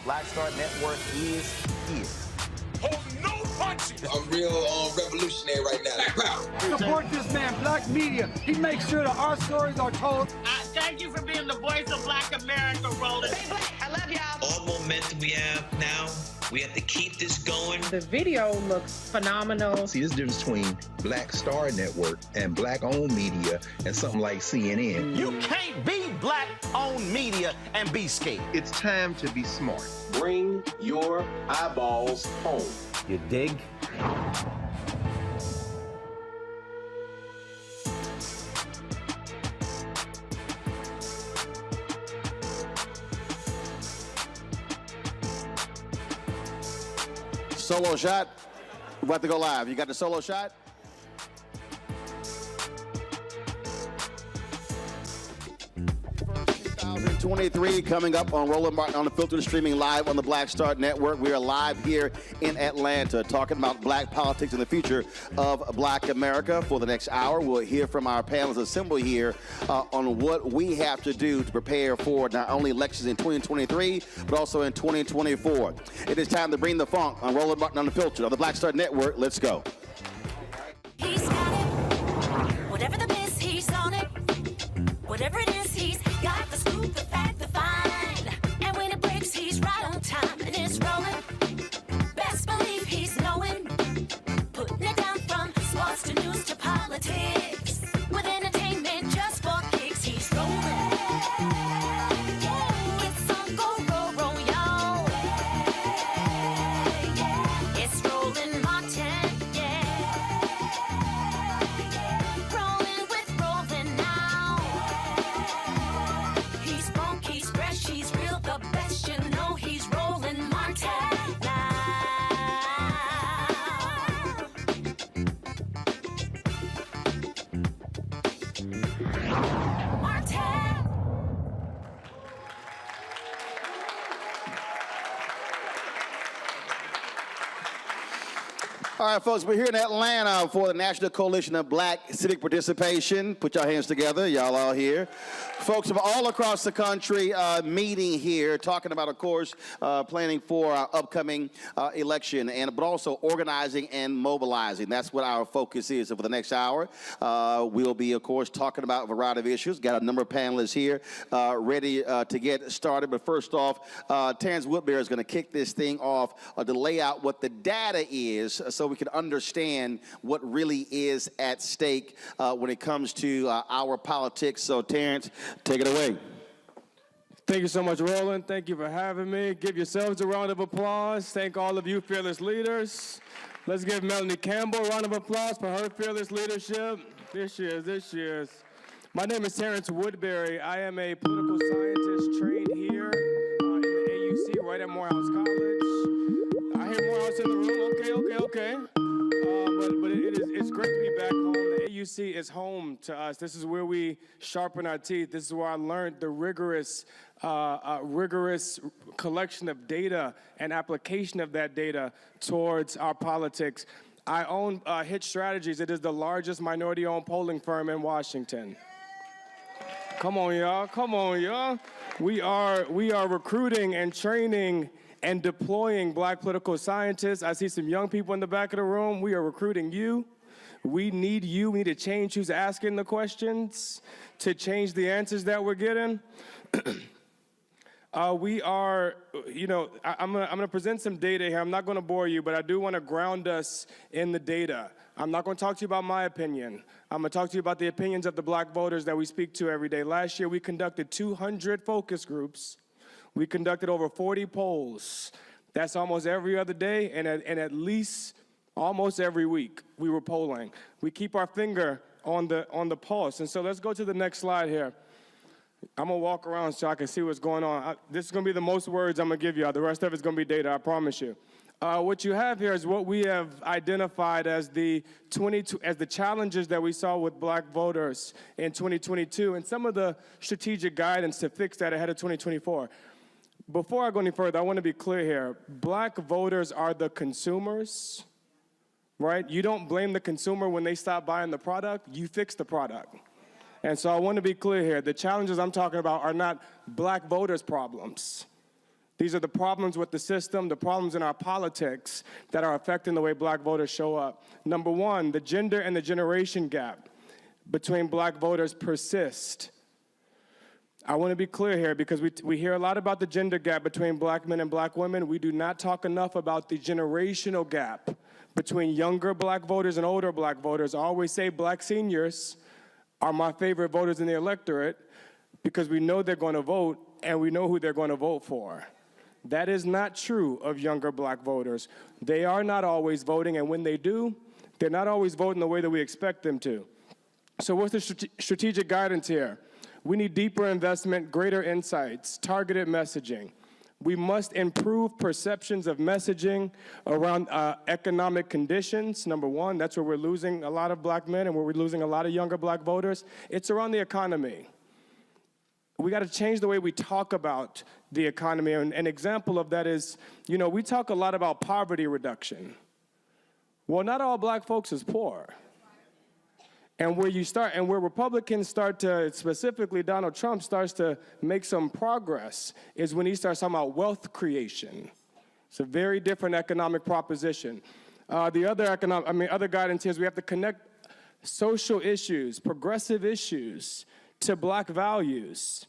Black Star Network is here. Hold no punches! I'm real revolutionary right now. Support this man, Black Media. He makes sure that our stories are told. Thank you for being the voice of Black America, Roland. Stay black. I love y'all. All momentum we have now, we have to keep this going. The video looks phenomenal. See, this difference between Black Star Network and black-owned media and something like CNN. You can't be black-owned media and be scared. It's time to be smart. Bring your eyeballs home. You dig? Solo shot. We're about to go live. You got the solo shot? First 2023 coming up on Roland Martin on the Filter, streaming live on the Black Star Network. We are live here in Atlanta talking about black politics and the future of Black America. For the next hour, we'll hear from our panelists assembled here on what we have to do to prepare for not only elections in 2023, but also in 2024. It is time to bring the funk on Roland Martin on the Filter on the Black Star Network. Let's go. He's got it. news to politics. With entertainment just for kicks, he's rolling. It's on Go Roll, y'all. It's Roland Martin, rolling with Roland now. He's funk, he's fresh, he's real, the best, you know he's Roland Martin now. All right, folks, we're here in Atlanta for the National Coalition of Black Civic Participation. Put your hands together, y'all all here. Folks from all across the country meeting here, talking about, of course, planning for our upcoming election, but also organizing and mobilizing. That's what our focus is. So for the next hour, we'll be, of course, talking about a variety of issues. Got a number of panelists here ready to get started. But first off, Terrence Woodbury is going to kick this thing off to lay out what the data is so we can understand what really is at stake when it comes to our politics. So, Terrence, take it away. Thank you so much, Roland. Thank you for having me. Give yourselves a round of applause. Thank all of you fearless leaders. Let's give Melanie Campbell a round of applause for her fearless leadership. This year's. My name is Terrence Woodbury. I am a political scientist trained here in the AUC, right at Morehouse College. I hear Morehouse in the room. Okay. But it's great to be back home. The AUC is home to us. This is where we sharpen our teeth. This is where I learned the rigorous collection of data and application of that data towards our politics. I own Hit Strategies. It is the largest minority-owned polling firm in Washington. Come on, y'all. We are recruiting and training and deploying black political scientists. I see some young people in the back of the room. We are recruiting you. We need you. We need to change who's asking the questions to change the answers that we're getting. We are, I'm gonna present some data here. I'm not gonna bore you, but I do wanna ground us in the data. I'm not gonna talk to you about my opinion. I'm gonna talk to you about the opinions of the black voters that we speak to every day. Last year, we conducted 200 focus groups. We conducted over 40 polls. That's almost every other day, and at least almost every week we were polling. We keep our finger on the pulse. And so let's go to the next slide here. I'm gonna walk around so I can see what's going on. This is gonna be the most words I'm gonna give you. The rest of it's gonna be data, I promise you. What you have here is what we have identified as the challenges that we saw with black voters in 2022 and some of the strategic guidance to fix that ahead of 2024. Before I go any further, I want to be clear here. Black voters are the consumers, right? You don't blame the consumer when they stop buying the product, you fix the product. And so I want to be clear here. The challenges I'm talking about are not black voters' problems. These are the problems with the system, the problems in our politics that are affecting the way black voters show up. Number one, the gender and the generation gap between black voters persist. I want to be clear here because we hear a lot about the gender gap between black men and black women. We do not talk enough about the generational gap between younger black voters and older black voters. I always say black seniors are my favorite voters in the electorate because we know they're going to vote and we know who they're going to vote for. That is not true of younger black voters. They are not always voting, and when they do, they're not always voting the way that we expect them to. So what's the strategic guidance here? We need deeper investment, greater insights, targeted messaging. We must improve perceptions of messaging around economic conditions, number one. That's where we're losing a lot of black men and where we're losing a lot of younger black voters. It's around the economy. We got to change the way we talk about the economy. And an example of that is, we talk a lot about poverty reduction. Well, not all black folks is poor. And where Republicans start to, specifically Donald Trump starts to make some progress is when he starts talking about wealth creation. It's a very different economic proposition. The other guidance here is we have to connect social issues, progressive issues, to black values.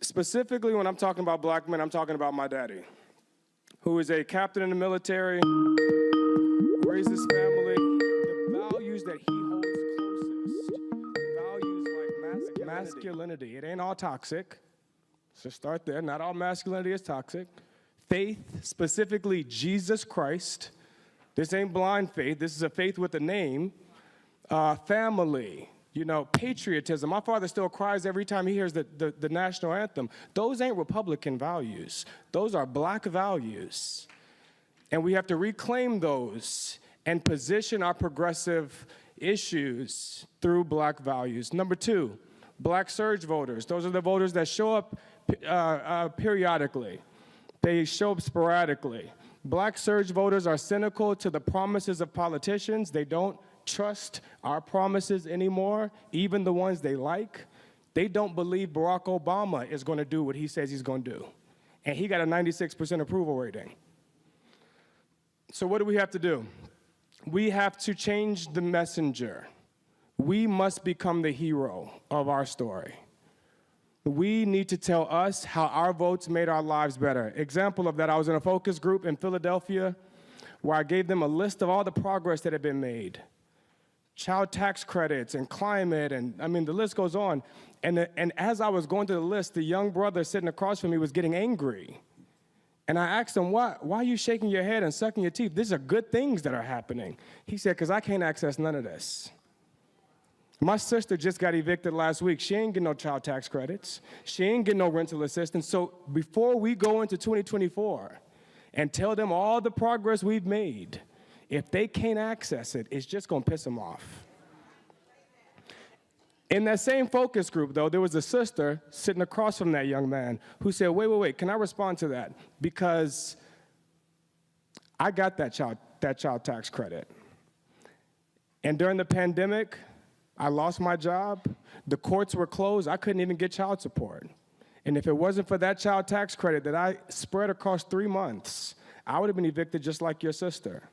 Specifically, when I'm talking about black men, I'm talking about my daddy, who is a captain in the military, raised his family, the masculinity. It ain't all toxic. So start there. Not all masculinity is toxic. Faith, specifically Jesus Christ. This ain't blind faith. This is a faith with a name. Family, patriotism. My father still cries every time he hears the national anthem. Those ain't Republican values. Those are black values. And we have to reclaim those and position our progressive issues through black values. Number 2, black surge voters. Those are the voters that show up periodically. They show up sporadically. Black surge voters are cynical to the promises of politicians. They don't trust our promises anymore, even the ones they like. They don't believe Barack Obama is going to do what he says he's going to do. And he got a 96% approval rating. So what do we have to do? We have to change the messenger. We must become the hero of our story. We need to tell us how our votes made our lives better. Example of that, I was in a focus group in Philadelphia where I gave them a list of all the progress that had been made. Child tax credits and climate, and the list goes on. And as I was going through the list, the young brother sitting across from me was getting angry. And I asked him, why are you shaking your head and sucking your teeth? These are good things that are happening. He said, because I can't access none of this. My sister just got evicted last week. She ain't getting no child tax credits. She ain't getting no rental assistance. So before we go into 2024 and tell them all the progress we've made, if they can't access it, it's just going to piss them off. In that same focus group, though, there was a sister sitting across from that young man who said, wait, can I respond to that? Because I got that child tax credit. And during the pandemic, I lost my job. The courts were closed. I couldn't even get child support. And if it wasn't for that child tax credit that I spread across 3 months, I would have been evicted just like your sister.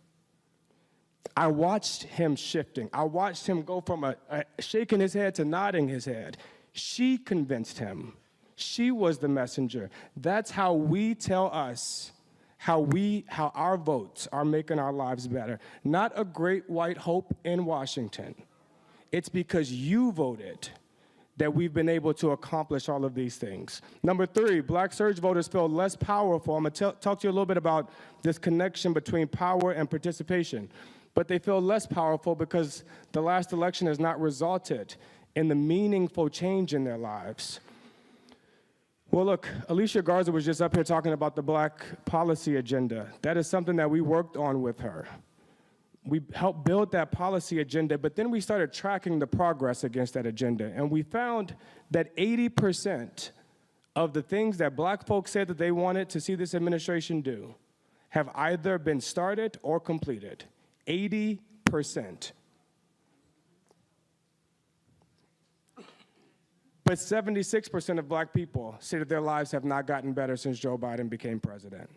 I watched him shifting. I watched him go from shaking his head to nodding his head. She convinced him. She was the messenger. That's how we tell us how our votes are making our lives better. Not a great white hope in Washington. It's because you voted that we've been able to accomplish all of these things. Number 3, black surge voters feel less powerful. I'm going to talk to you a little bit about this connection between power and participation. But they feel less powerful because the last election has not resulted in the meaningful change in their lives. Well, look, Alicia Garza was just up here talking about the black policy agenda. That is something that we worked on with her. We helped build that policy agenda, but then we started tracking the progress against that agenda. And we found that 80% of the things that black folks said that they wanted to see this administration do have either been started or completed. 80%. But 76% of black people say that their lives have not gotten better since Joe Biden became president,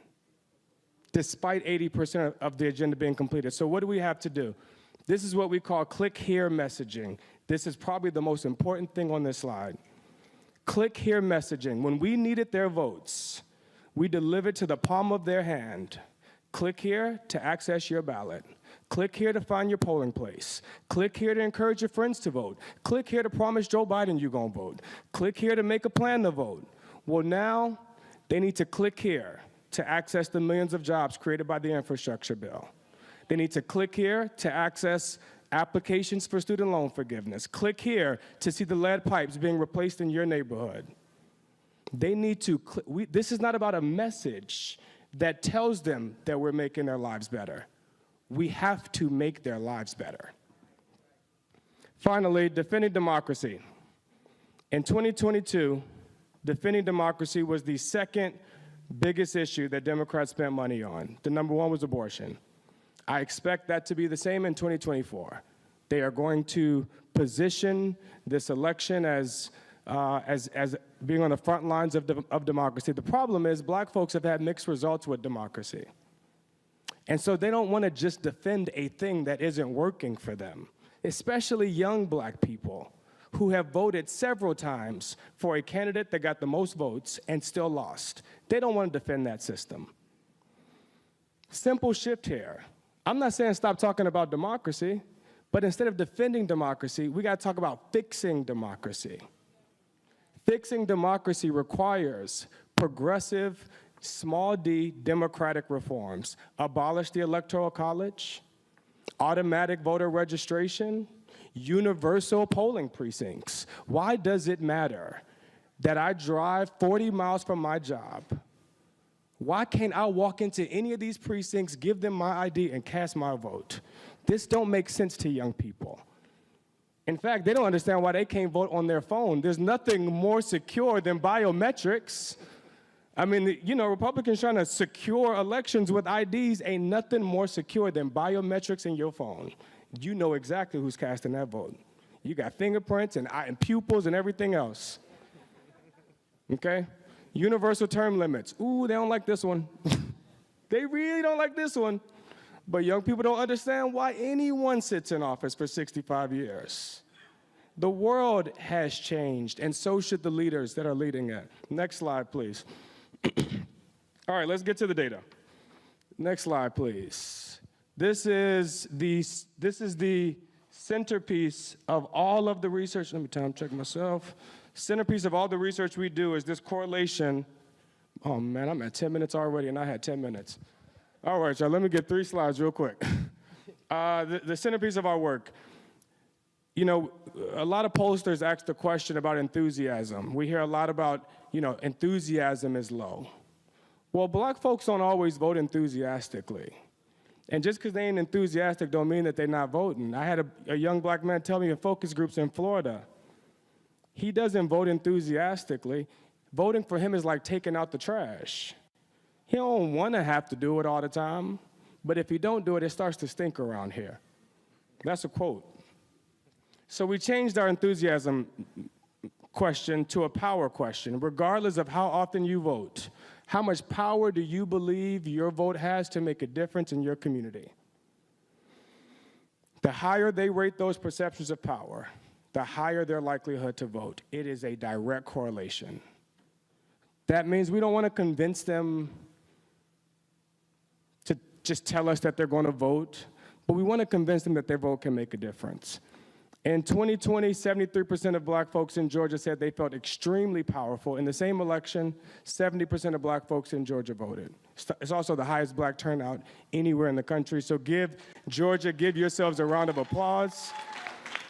despite 80% of the agenda being completed. So what do we have to do? This is what we call click here messaging. This is probably the most important thing on this slide. Click here messaging. When we needed their votes, we delivered to the palm of their hand. Click here to access your ballot. Click here to find your polling place. Click here to encourage your friends to vote. Click here to promise Joe Biden you're gonna vote. Click here to make a plan to vote. Well, now they need to click here to access the millions of jobs created by the infrastructure bill. They need to click here to access applications for student loan forgiveness. Click here to see the lead pipes being replaced in your neighborhood. They need to, this is not about a message that tells them that we're making their lives better. We have to make their lives better. Finally, defending democracy. In 2022, defending democracy was the second biggest issue that Democrats spent money on. The number 1 was abortion. I expect that to be the same in 2024. They are going to position this election as being on the front lines of democracy. The problem is black folks have had mixed results with democracy. And so they don't want to just defend a thing that isn't working for them, especially young black people who have voted several times for a candidate that got the most votes and still lost. They don't want to defend that system. Simple shift here. I'm not saying stop talking about democracy, but instead of defending democracy, we got to talk about fixing democracy. Fixing democracy requires progressive, small d, democratic reforms. Abolish the Electoral College, automatic voter registration, universal polling precincts. Why does it matter that I drive 40 miles from my job? Why can't I walk into any of these precincts, give them my ID, and cast my vote? This don't make sense to young people. In fact, they don't understand why they can't vote on their phone. There's nothing more secure than biometrics. I mean, you know, Republicans trying to secure elections with IDs, ain't nothing more secure than biometrics in your phone. You know exactly who's casting that vote. You got fingerprints and pupils and everything else. Okay? Universal term limits. Ooh, they don't like this one. They really don't like this one. But young people don't understand why anyone sits in office for 65 years. The world has changed, and so should the leaders that are leading it. Next slide, please. All right, let's get to the data. Next slide, please. This is the centerpiece of all of the research. Let me time check myself. Centerpiece of all the research we do is this correlation. Oh man, I'm at 10 minutes already, and I had 10 minutes. All right, y'all, let me get 3 slides real quick. The centerpiece of our work. You know, a lot of pollsters ask the question about enthusiasm. We hear a lot about, you know, enthusiasm is low. Well, black folks don't always vote enthusiastically. And just because they ain't enthusiastic don't mean that they're not voting. I had a young black man tell me in focus groups in Florida, he doesn't vote enthusiastically. Voting for him is like taking out the trash. He don't want to have to do it all the time, but if he don't do it, it starts to stink around here. That's a quote. So we changed our enthusiasm question to a power question. Regardless of how often you vote, how much power do you believe your vote has to make a difference in your community? The higher they rate those perceptions of power, the higher their likelihood to vote. It is a direct correlation. That means we don't want to convince them to just tell us that they're going to vote, but we want to convince them that their vote can make a difference. In 2020, 73% of black folks in Georgia said they felt extremely powerful. In the same election, 70% of black folks in Georgia voted. It's also the highest black turnout anywhere in the country. So give Georgia, give yourselves a round of applause.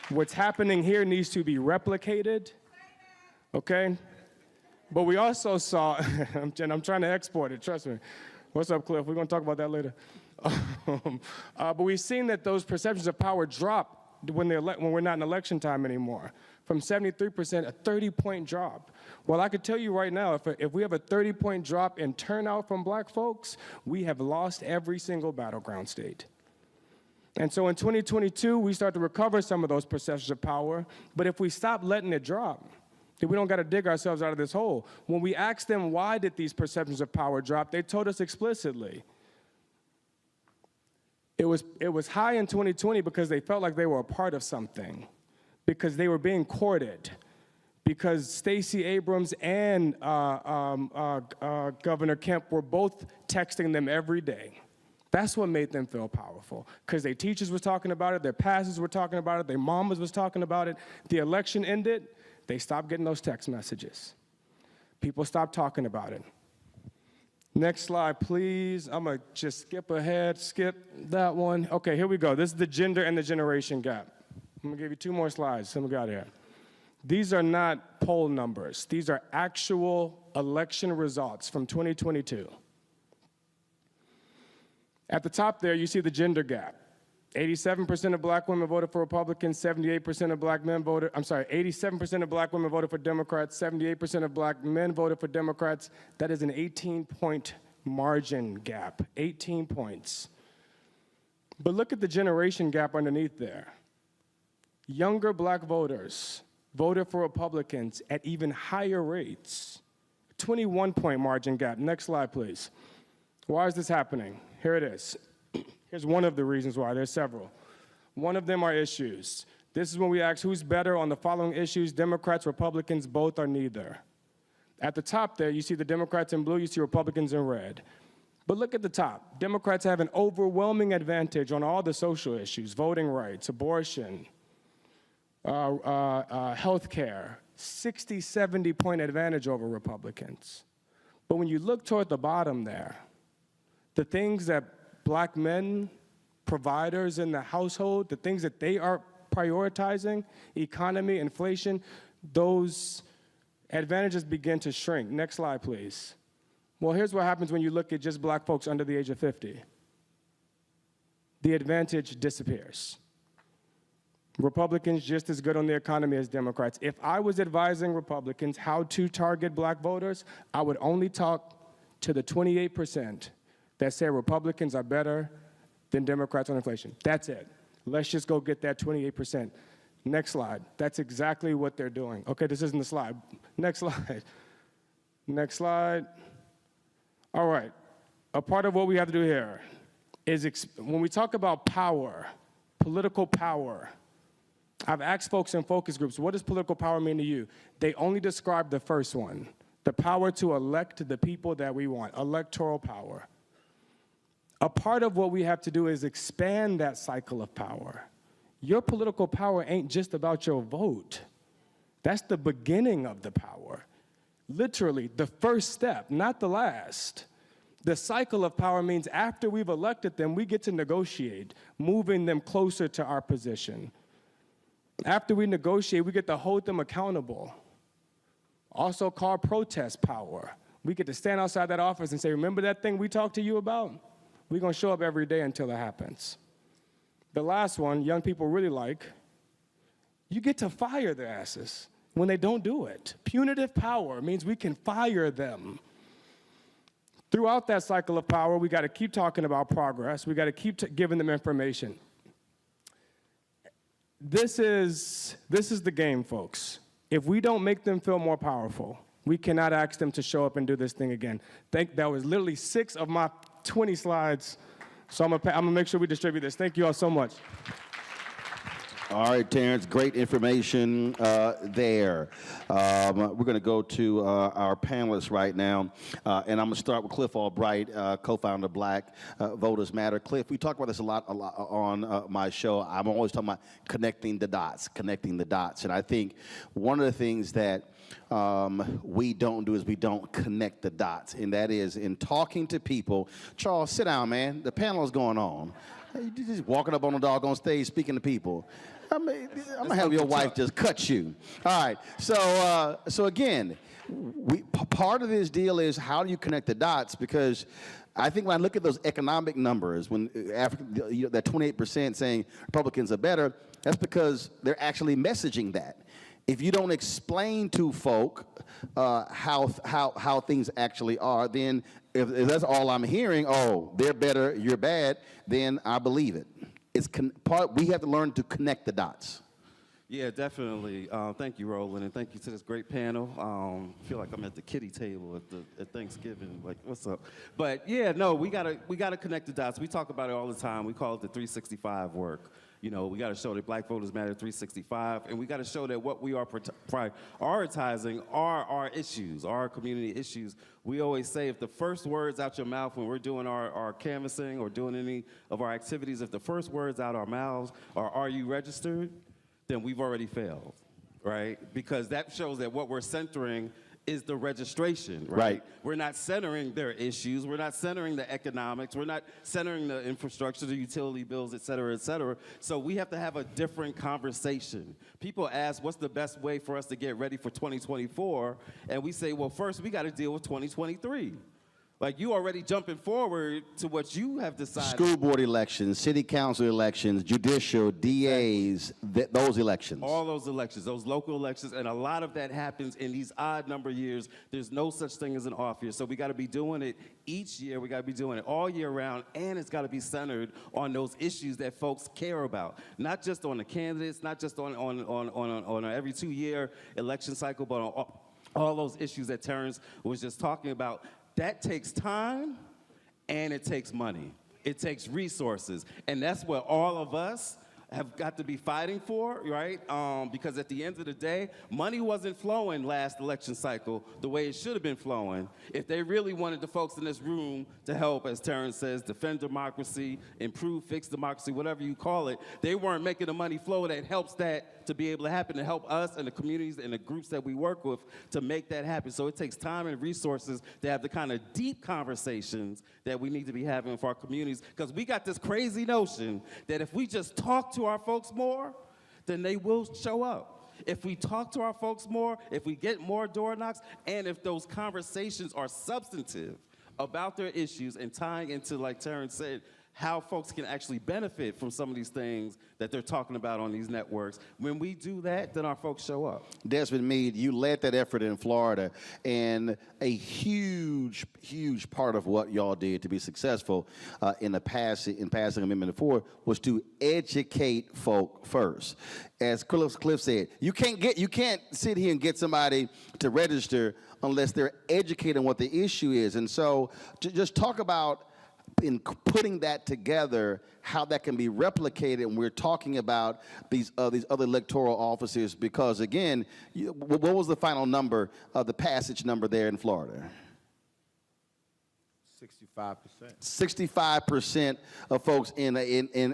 What's happening here needs to be replicated, okay? But we also saw, and I'm trying to export it, trust me. What's up, Cliff? We're gonna talk about that later. But we've seen that those perceptions of power drop when we're not in election time anymore. From 73%, a 30-point drop. Well, I could tell you right now, if we have a 30-point drop in turnout from black folks, we have lost every single battleground state. And so in 2022, we start to recover some of those perceptions of power, but if we stop letting it drop, then we don't got to dig ourselves out of this hole. When we asked them why did these perceptions of power drop, they told us explicitly. It was high in 2020 because they felt like they were a part of something, because they were being courted, because Stacey Abrams and Governor Kemp were both texting them every day. That's what made them feel powerful, because their teachers were talking about it, their pastors were talking about it, their mamas was talking about it. The election ended, they stopped getting those text messages. People stopped talking about it. Next slide, please. I'm gonna just skip ahead, skip that one. Okay, here we go. This is the gender and the generation gap. I'm gonna give you 2 more slides. Some got here. These are not poll numbers. These are actual election results from 2022. At the top there, you see the gender gap. 87% of black women voted for Republicans, 78% of black men voted, 87% of black women voted for Democrats, 78% of black men voted for Democrats. That is an 18-point margin gap, 18 points. But look at the generation gap underneath there. Younger black voters voted for Republicans at even higher rates, 21-point margin gap. Next slide, please. Why is this happening? Here it is. Here's one of the reasons why. There's several. One of them are issues. This is when we ask who's better on the following issues: Democrats, Republicans, both or neither. At the top there, you see the Democrats in blue, you see Republicans in red. But look at the top. Democrats have an overwhelming advantage on all the social issues: voting rights, abortion, health care, 60, 70-point advantage over Republicans. But when you look toward the bottom there, the things that black men, providers in the household, the things that they are prioritizing, economy, inflation, those advantages begin to shrink. Next slide, please. Well, here's what happens when you look at just black folks under the age of 50. The advantage disappears. Republicans just as good on the economy as Democrats. If I was advising Republicans how to target black voters, I would only talk to the 28% that say Republicans are better than Democrats on inflation. That's it. Let's just go get that 28%. Next slide. That's exactly what they're doing. Okay, this isn't the slide. Next slide. Next slide. All right. A part of what we have to do here is when we talk about power, political power, I've asked folks in focus groups, what does political power mean to you? They only describe the first one, the power to elect the people that we want, electoral power. A part of what we have to do is expand that cycle of power. Your political power ain't just about your vote. That's the beginning of the power. Literally, the first step, not the last. The cycle of power means after we've elected them, we get to negotiate, moving them closer to our position. After we negotiate, we get to hold them accountable. Also called protest power. We get to stand outside that office and say, remember that thing we talked to you about? We're going to show up every day until it happens. The last one, young people really like, you get to fire their asses when they don't do it. Punitive power means we can fire them. Throughout that cycle of power, we got to keep talking about progress. We got to keep giving them information. This is the game, folks. If we don't make them feel more powerful, we cannot ask them to show up and do this thing again. That was literally 6 of my 20 slides. So I'm gonna make sure we distribute this. Thank you all so much. All right, Terrence, great information there. We're going to go to our panelists right now, and I'm going to start with Cliff Albright, co-founder of Black Voters Matter. Cliff, we talk about this a lot on my show. I'm always talking about connecting the dots, and I think one of the things that we don't do is we don't connect the dots, and that is in talking to people. Charles, sit down, man. The panel is going on. You're just walking up on the doggone stage speaking to people. I'm gonna have your wife just cut you. All right. So again, part of this deal is how do you connect the dots? Because I think when I look at those economic numbers, when that 28% saying Republicans are better, that's because they're actually messaging that. If you don't explain to folk how things actually are, then if that's all I'm hearing, oh, they're better, you're bad, then I believe it. We have to learn to connect the dots. Yeah, definitely. Thank you, Roland, and thank you to this great panel. I feel like I'm at the kiddie table at Thanksgiving. Like, what's up? But yeah, no, we gotta connect the dots. We talk about it all the time. We call it the 365 work. You know, we got to show that Black Voters Matter 365, and we got to show that what we are prioritizing are our issues, our community issues. We always say if the first words out your mouth when we're doing our canvassing or doing any of our activities, if the first words out our mouths are you registered, then we've already failed, right? Because that shows that what we're centering is the registration, right? We're not centering their issues. We're not centering the economics. We're not centering the infrastructure, the utility bills, et cetera, et cetera. So we have to have a different conversation. People ask, what's the best way for us to get ready for 2024? And we say, well, first we got to deal with 2023. Like, you already jumping forward to what you have decided. School board elections, city council elections, judicial, DAs, those elections. All those elections, those local elections, and a lot of that happens in these odd number years. There's no such thing as an off year. So we got to be doing it each year. We got to be doing it all year round, and it's got to be centered on those issues that folks care about. Not just on the candidates, not just on an every 2-year election cycle, but on all those issues that Terrence was just talking about. That takes time, and it takes money. It takes resources, and that's what all of us have got to be fighting for, right? Because at the end of the day, money wasn't flowing last election cycle the way it should have been flowing. If they really wanted the folks in this room to help, as Terrence says, defend democracy, improve, fix democracy, whatever you call it, they weren't making the money flow that helps that to be able to happen, to help us and the communities and the groups that we work with to make that happen. So it takes time and resources to have the kind of deep conversations that we need to be having for our communities, because we got this crazy notion that if we just talk to our folks more, then they will show up. If we talk to our folks more, if we get more door knocks, and if those conversations are substantive about their issues and tying into, like Terrence said, how folks can actually benefit from some of these things that they're talking about on these networks. When we do that, then our folks show up. Desmond Meade, you led that effort in Florida, and a huge, huge part of what y'all did to be successful in passing Amendment 4 was to educate folk first. As Cliff said, you can't sit here and get somebody to register unless they're educated on what the issue is. And so just talk about, in putting that together, how that can be replicated. And we're talking about these other electoral offices, because again, what was the final number of the passage number there in Florida? 65%. 65% of folks in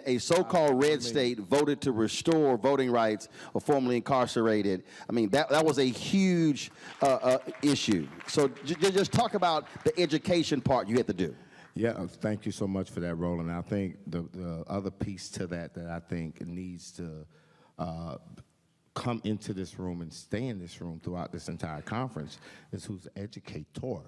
a so-called red state voted to restore voting rights of formerly incarcerated. I mean, that was a huge issue. So just talk about the education part you had to do. Yeah, thank you so much for that, Roland. I think the other piece to that I think needs to come into this room and stay in this room throughout this entire conference is who's the educator,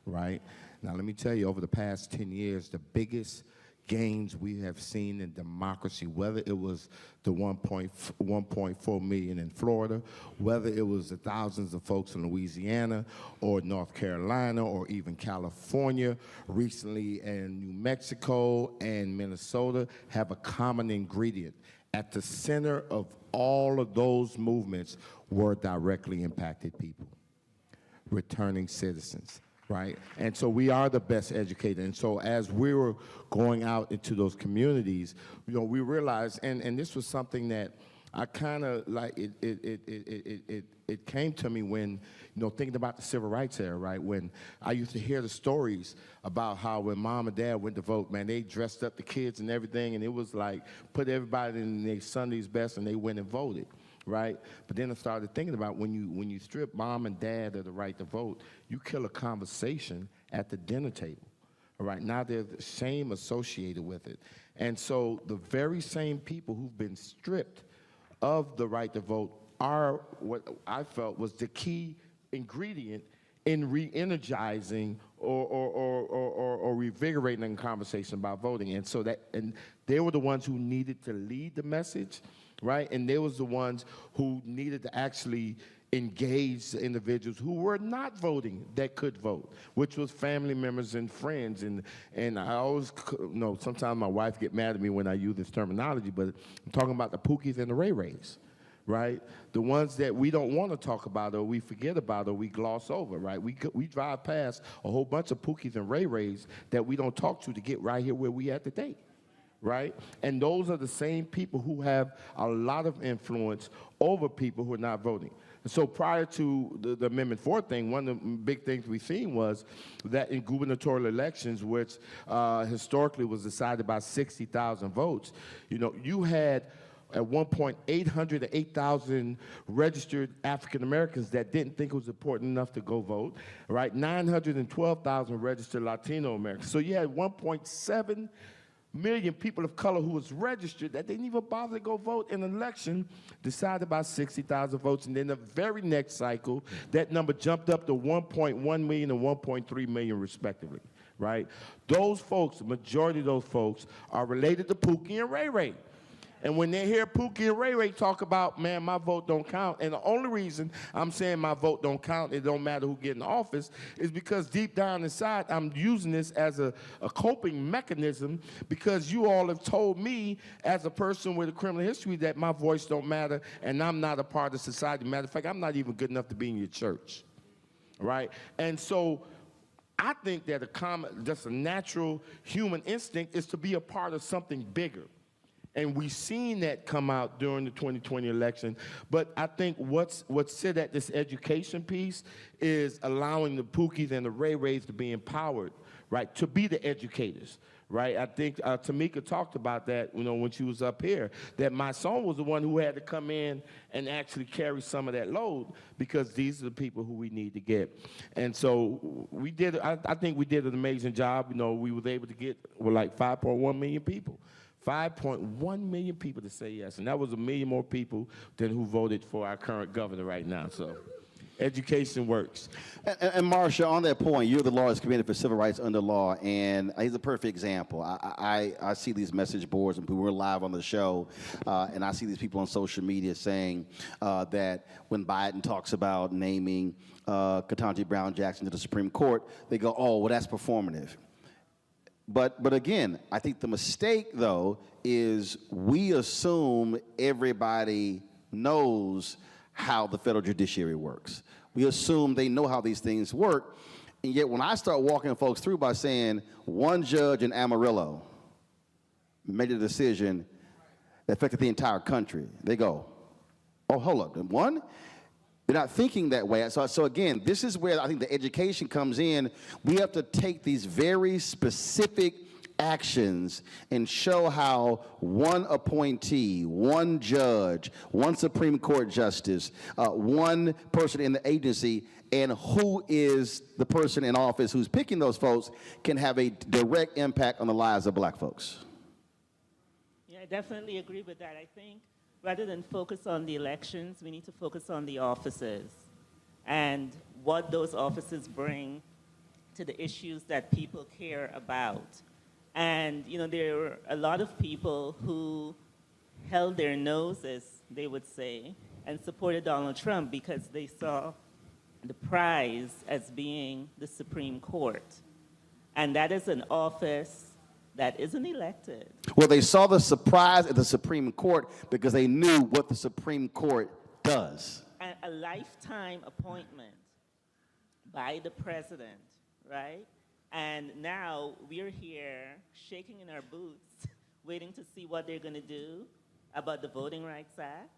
right? Now, let me tell you, over the past 10 years, the biggest gains we have seen in democracy, whether it was the 1.4 million in Florida, whether it was the thousands of folks in Louisiana or North Carolina or even California, recently in New Mexico and Minnesota, have a common ingredient. At the center of all of those movements were directly impacted people, returning citizens. Right? And so we are the best educated. And so as we were going out into those communities, you know, we realized, and this was something that I kind of like, it came to me when, you know, thinking about the civil rights era, right? When I used to hear the stories about how when mom and dad went to vote, man, they dressed up the kids and everything, and it was like, put everybody in their Sunday's best, and they went and voted. Right? But then I started thinking about when you strip mom and dad of the right to vote, you kill a conversation at the dinner table. All right? Now there's shame associated with it. And so the very same people who've been stripped of the right to vote are what I felt was the key ingredient in re-energizing or revigorating a conversation about voting. And so they were the ones who needed to lead the message. Right? And they was the ones who needed to actually engage the individuals who were not voting that could vote, which was family members and friends. And I always, you know, sometimes my wife get mad at me when I use this terminology, but I'm talking about the Pookies and the Ray Rays, right? The ones that we don't want to talk about or we forget about or we gloss over, right? We drive past a whole bunch of Pookies and Ray Rays that we don't talk to get right here where we at today. Right? And those are the same people who have a lot of influence over people who are not voting. And so prior to the Amendment 4 thing, one of the big things we've seen was that in gubernatorial elections, which historically was decided by 60,000 votes, you know, you had at one point 808,000 registered African Americans that didn't think it was important enough to go vote, right? 912,000 registered Latino Americans. So you had 1.7 million people of color who was registered that didn't even bother to go vote in an election decided by 60,000 votes. And then the very next cycle, that number jumped up to 1.1 million and 1.3 million respectively, right? Those folks, the majority of those folks are related to Pookie and Ray Ray. And when they hear Pookie and Ray Ray talk about, man, my vote don't count, and the only reason I'm saying my vote don't count, it don't matter who get in office, is because deep down inside, I'm using this as a coping mechanism because you all have told me as a person with a criminal history that my voice don't matter and I'm not a part of society. Matter of fact, I'm not even good enough to be in your church, right? And so I think that just a natural human instinct is to be a part of something bigger. And we've seen that come out during the 2020 election. But I think what's said at this education piece is allowing the Pookies and the Ray Rays to be empowered, right, to be the educators, right? I think Tamika talked about that, when she was up here, that my son was the one who had to come in and actually carry some of that load, because these are the people who we need to get. And so we did, I think we did an amazing job. We was able to get, like 5.1 million people. 5.1 million people to say yes, and that was 1 million more people than who voted for our current governor right now. So education works. And Marsha, on that point, you're the largest committee for civil rights under law, and he's a perfect example. I see these message boards, and we're live on the show, and I see these people on social media saying that when Biden talks about naming Ketanji Brown Jackson to the Supreme Court, they go, oh, well, that's performative. But again, I think the mistake, though, is we assume everybody knows how the federal judiciary works. We assume they know how these things work, and yet when I start walking folks through by saying one judge in Amarillo made a decision that affected the entire country, they go, oh, hold up, one? They're not thinking that way. So again, this is where I think the education comes in. We have to take these very specific actions and show how one appointee, one judge, one Supreme Court justice, one person in the agency, and who is the person in office who's picking those folks can have a direct impact on the lives of black folks. Yeah, I definitely agree with that. I think rather than focus on the elections, we need to focus on the offices and what those offices bring to the issues that people care about. And, there are a lot of people who held their noses, they would say, and supported Donald Trump because they saw the prize as being the Supreme Court. And that is an office that isn't elected. Well, they saw the surprise at the Supreme Court because they knew what the Supreme Court does. And a lifetime appointment by the president, right? And now we're here shaking in our boots, waiting to see what they're going to do about the Voting Rights Act,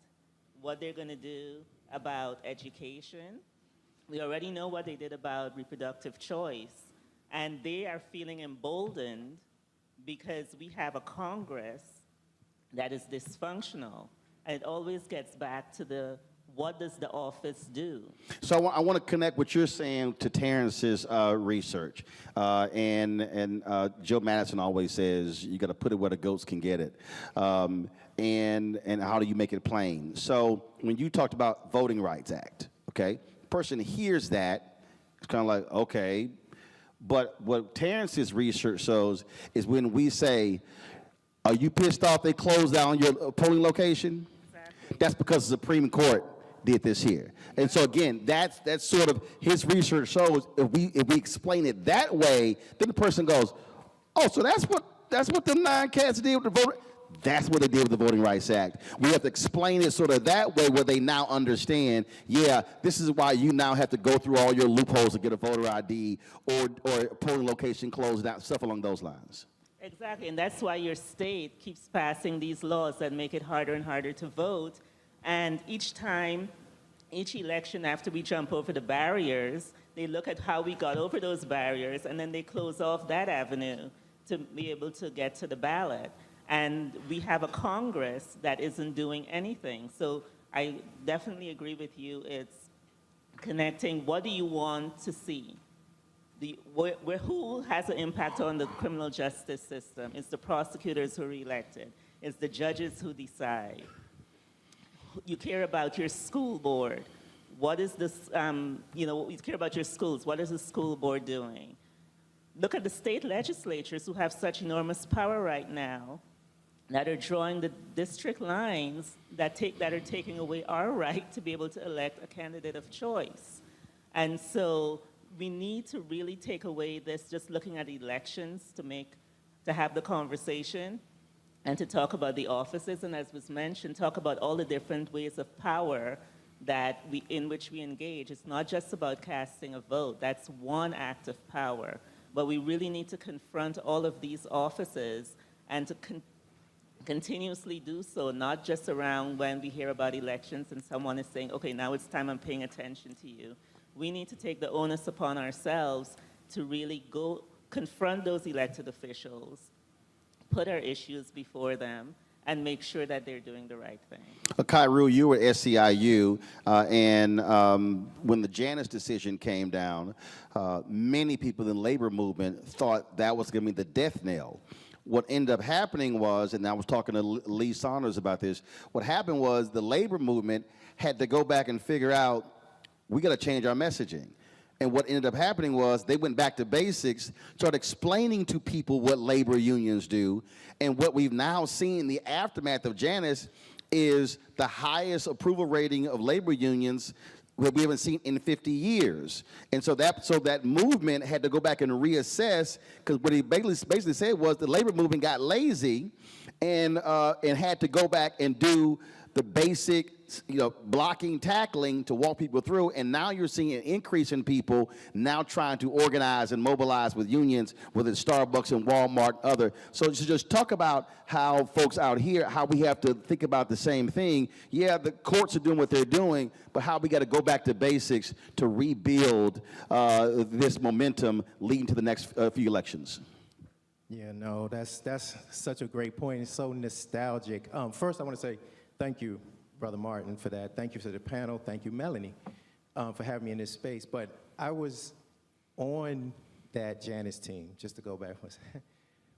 what they're going to do about education. We already know what they did about reproductive choice. And they are feeling emboldened because we have a Congress that is dysfunctional. And it always gets back to what does the office do? So I want to connect what you're saying to Terrence's research. And Joe Madison always says, you got to put it where the goats can get it. And how do you make it plain? So when you talked about Voting Rights Act, okay, person hears that, it's kind of like, okay. But what Terrence's research shows is when we say, are you pissed off they closed down your polling location? Exactly. That's because the Supreme Court did this here. And so again, that's sort of his research shows. If we explain it that way, then the person goes, oh, so that's what the 9 cats did with the vote. That's what they did with the Voting Rights Act. We have to explain it sort of that way where they now understand, yeah, this is why you now have to go through all your loopholes to get a voter ID or a polling location closed down, stuff along those lines. Exactly, and that's why your state keeps passing these laws that make it harder and harder to vote. And each time, each election after we jump over the barriers, they look at how we got over those barriers, and then they close off that avenue to be able to get to the ballot. And we have a Congress that isn't doing anything. So I definitely agree with you. It's connecting what do you want to see? Who has an impact on the criminal justice system? It's the prosecutors who are elected. It's the judges who decide. You care about your school board. What is this, you care about your schools. What is the school board doing? Look at the state legislatures who have such enormous power right now that are drawing the district lines that are taking away our right to be able to elect a candidate of choice. And so we need to really take away this just looking at elections to have the conversation and to talk about the offices, and as was mentioned, talk about all the different ways of power in which we engage. It's not just about casting a vote. That's one act of power. But we really need to confront all of these offices and to continuously do so, not just around when we hear about elections and someone is saying, okay, now it's time I'm paying attention to you. We need to take the onus upon ourselves to really go confront those elected officials, put our issues before them, and make sure that they're doing the right thing. Kairu, you were at SEIU, and when the Janus decision came down, many people in the labor movement thought that was going to be the death knell. What ended up happening was, and I was talking to Lee Saunders about this, what happened was the labor movement had to go back and figure out, we got to change our messaging. And what ended up happening was they went back to basics, started explaining to people what labor unions do, and what we've now seen in the aftermath of Janus is the highest approval rating of labor unions that we haven't seen in 50 years. And so that movement had to go back and reassess, because what he basically said was the labor movement got lazy and had to go back and do the basic, blocking, tackling to walk people through, and now you're seeing an increase in people now trying to organize and mobilize with unions, whether it's Starbucks and Walmart, other. So just talk about how folks out here, how we have to think about the same thing. Yeah, the courts are doing what they're doing, but how we got to go back to basics to rebuild this momentum leading to the next few elections. Yeah, no, that's such a great point. It's so nostalgic. First, I want to say thank you, Brother Martin, for that. Thank you to the panel. Thank you, Melanie, for having me in this space. But I was on that Janus team, just to go back.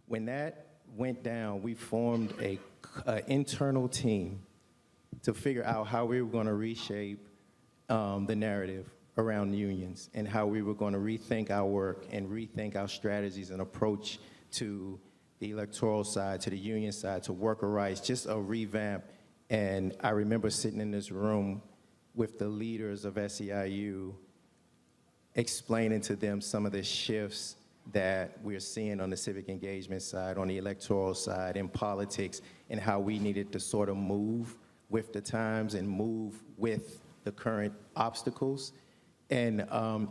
When that went down, we formed an internal team to figure out how we were going to reshape the narrative around unions and how we were going to rethink our work and rethink our strategies and approach to the electoral side, to the union side, to worker rights, just a revamp. And I remember sitting in this room with the leaders of SEIU, explaining to them some of the shifts that we're seeing on the civic engagement side, on the electoral side, in politics, and how we needed to sort of move with the times and move with the current obstacles. And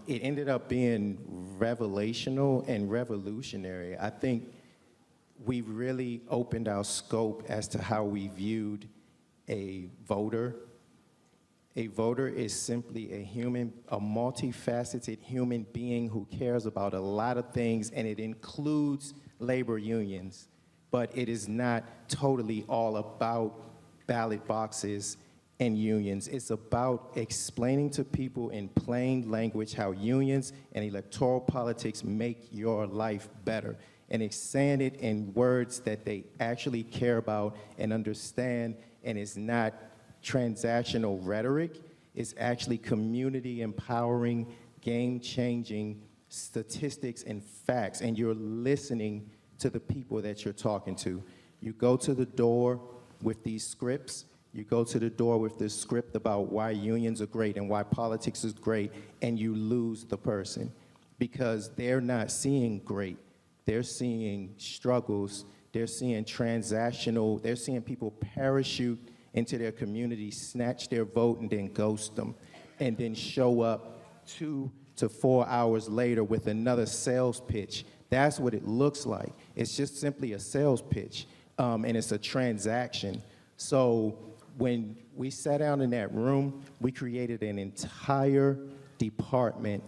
it ended up being revelational and revolutionary. I think we really opened our scope as to how we viewed a voter. A voter is simply a human, a multifaceted human being who cares about a lot of things, and it includes labor unions, but it is not totally all about ballot boxes and unions. It's about explaining to people in plain language how unions and electoral politics make your life better, and it's saying it in words that they actually care about and understand. And it's not transactional rhetoric. It's actually community empowering, game-changing statistics and facts. And you're listening to the people that you're talking to. You go to the door with these scripts. You go to the door with this script about why unions are great and why politics is great, and you lose the person because they're not seeing great. They're seeing struggles. They're seeing transactional, they're seeing people parachute into their community, snatch their vote, and then ghost them, and then show up 2 to 4 hours later with another sales pitch. That's what it looks like. It's just simply a sales pitch, and it's a transaction. So when we sat down in that room, we created an entire department,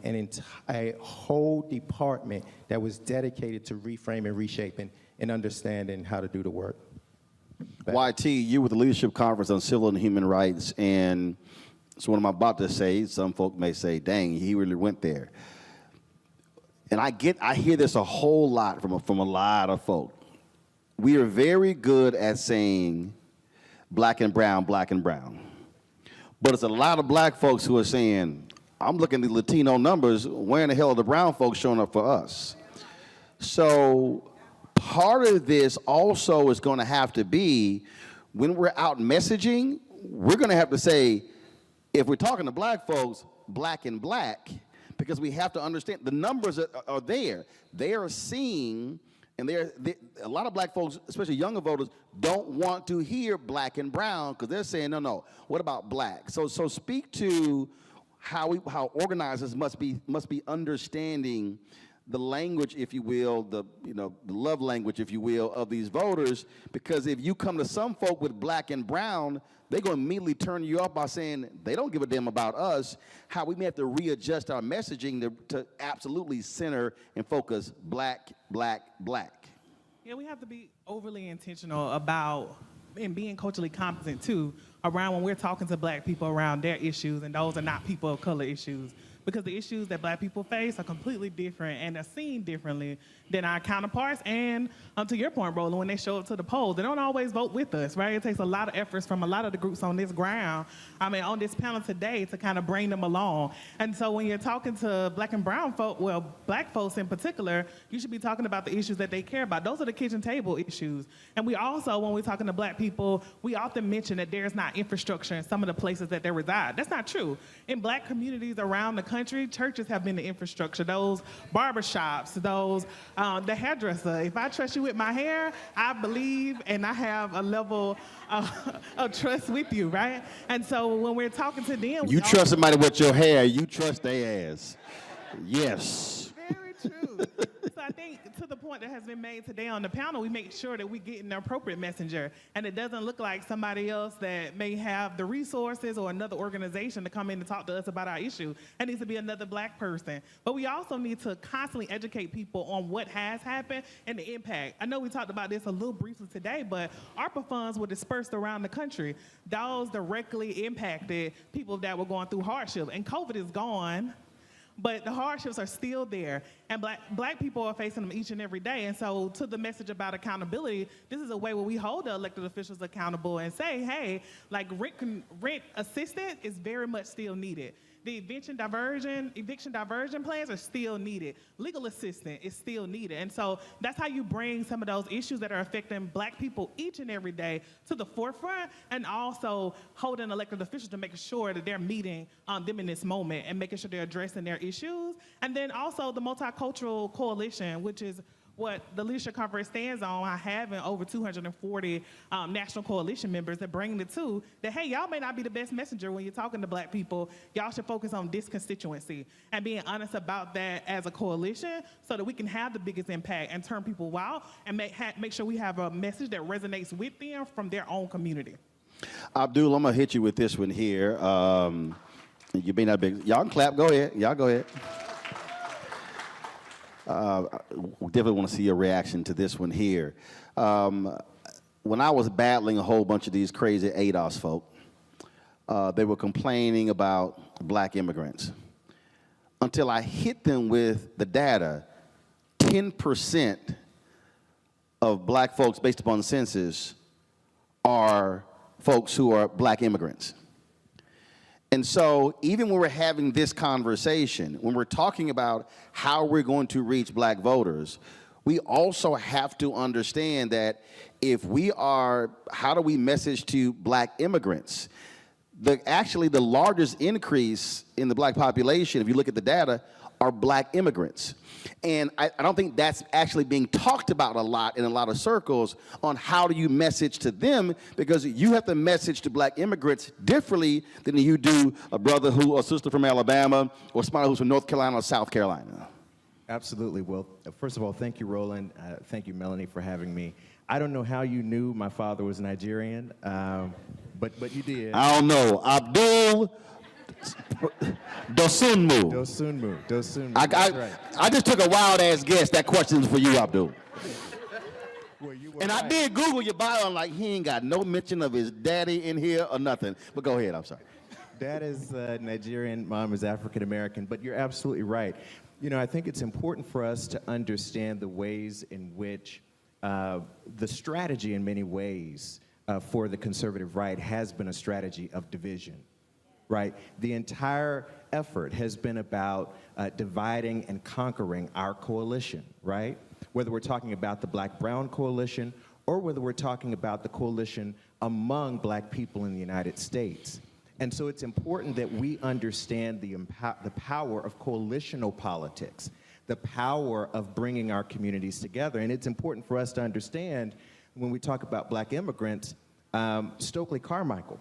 a whole department that was dedicated to reframing, reshaping, and understanding how to do the work. YT, you were the Leadership Conference on Civil and Human Rights, and so what I'm about to say, some folk may say, dang, he really went there. And I hear this a whole lot from a lot of folk. We are very good at saying black and brown, black and brown. But it's a lot of black folks who are saying, I'm looking at the Latino numbers, where in the hell are the brown folks showing up for us? So part of this also is going to have to be, when we're out messaging, we're going to have to say, if we're talking to black folks, black and black, because we have to understand the numbers are there. They are seeing, and a lot of black folks, especially younger voters, don't want to hear black and brown because they're saying, no, what about black? So speak to how organizers must be understanding the language, if you will, the love language, if you will, of these voters, because if you come to some folk with black and brown, they're going to immediately turn you off by saying they don't give a damn about us. How we may have to readjust our messaging to absolutely center and focus black, black, black. Yeah, we have to be overly intentional about and being culturally competent too around when we're talking to black people around their issues, and those are not people of color issues. Because the issues that black people face are completely different and are seen differently than our counterparts. And to your point, Roland, when they show up to the polls, they don't always vote with us, right? It takes a lot of efforts from a lot of the groups on this ground, on this panel today, to kind of bring them along. And so when you're talking to black and brown folk, well, black folks in particular, you should be talking about the issues that they care about. Those are the kitchen table issues. And we also, when we're talking to black people, we often mention that there's not infrastructure in some of the places that they reside. That's not true. In black communities around the country, churches have been the infrastructure. Those barbershops, those the hairdresser. If I trust you with my hair, I believe and I have a level of trust with you, right? And so when we're talking to them, you trust somebody with your hair, you trust their ass. Yes. Very true. So I think to the point that has been made today on the panel, we make sure that we get an appropriate messenger, and it doesn't look like somebody else that may have the resources or another organization to come in and talk to us about our issue. It needs to be another black person. But we also need to constantly educate people on what has happened and the impact. I know we talked about this a little briefly today, but ARPA funds were dispersed around the country. Those directly impacted people that were going through hardship, and COVID is gone. But the hardships are still there, and black people are facing them each and every day. And so to the message about accountability, this is a way where we hold the elected officials accountable and say, hey, like rent assistance is very much still needed. The eviction diversion plans are still needed. Legal assistance is still needed. And so that's how you bring some of those issues that are affecting black people each and every day to the forefront, and also holding elected officials to make sure that they're meeting them in this moment and making sure they're addressing their issues. And then also the Multicultural Coalition, which is what the Leadership Conference stands on, having over 240 national coalition members that bring it to, that, hey, y'all may not be the best messenger when you're talking to black people. Y'all should focus on this constituency and being honest about that as a coalition so that we can have the biggest impact and turn people out and make sure we have a message that resonates with them from their own community. Abdul, I'm going to hit you with this one here. You may not be, y'all can clap, go ahead. Y'all go ahead. We definitely want to see your reaction to this one here. When I was battling a whole bunch of these crazy ADOS folk, they were complaining about black immigrants. Until I hit them with the data, 10% of black folks, based upon the census, are folks who are black immigrants. And so even when we're having this conversation, when we're talking about how we're going to reach black voters, we also have to understand that if we are, how do we message to black immigrants? Actually, the largest increase in the black population, if you look at the data, are black immigrants. And I don't think that's actually being talked about a lot in a lot of circles on how do you message to them, because you have to message to black immigrants differently than you do a brother or sister from Alabama or somebody who's from North Carolina or South Carolina. Absolutely. Well, first of all, thank you, Roland. Thank you, Melanie, for having me. I don't know how you knew my father was Nigerian, but you did. I don't know. Abdul Dosunmu. Dosunmu. I just took a wild-ass guess. That question is for you, Abdul. And I did Google your bio. I'm like, he ain't got no mention of his daddy in here or nothing. But go ahead, I'm sorry. Dad is Nigerian, mom is African-American, but you're absolutely right. You know, I think it's important for us to understand the ways in which the strategy in many ways for the conservative right has been a strategy of division. Right? The entire effort has been about dividing and conquering our coalition, right? Whether we're talking about the black-brown coalition or whether we're talking about the coalition among black people in the United States. And so it's important that we understand the power of coalitional politics, the power of bringing our communities together. And it's important for us to understand when we talk about black immigrants, Stokely Carmichael,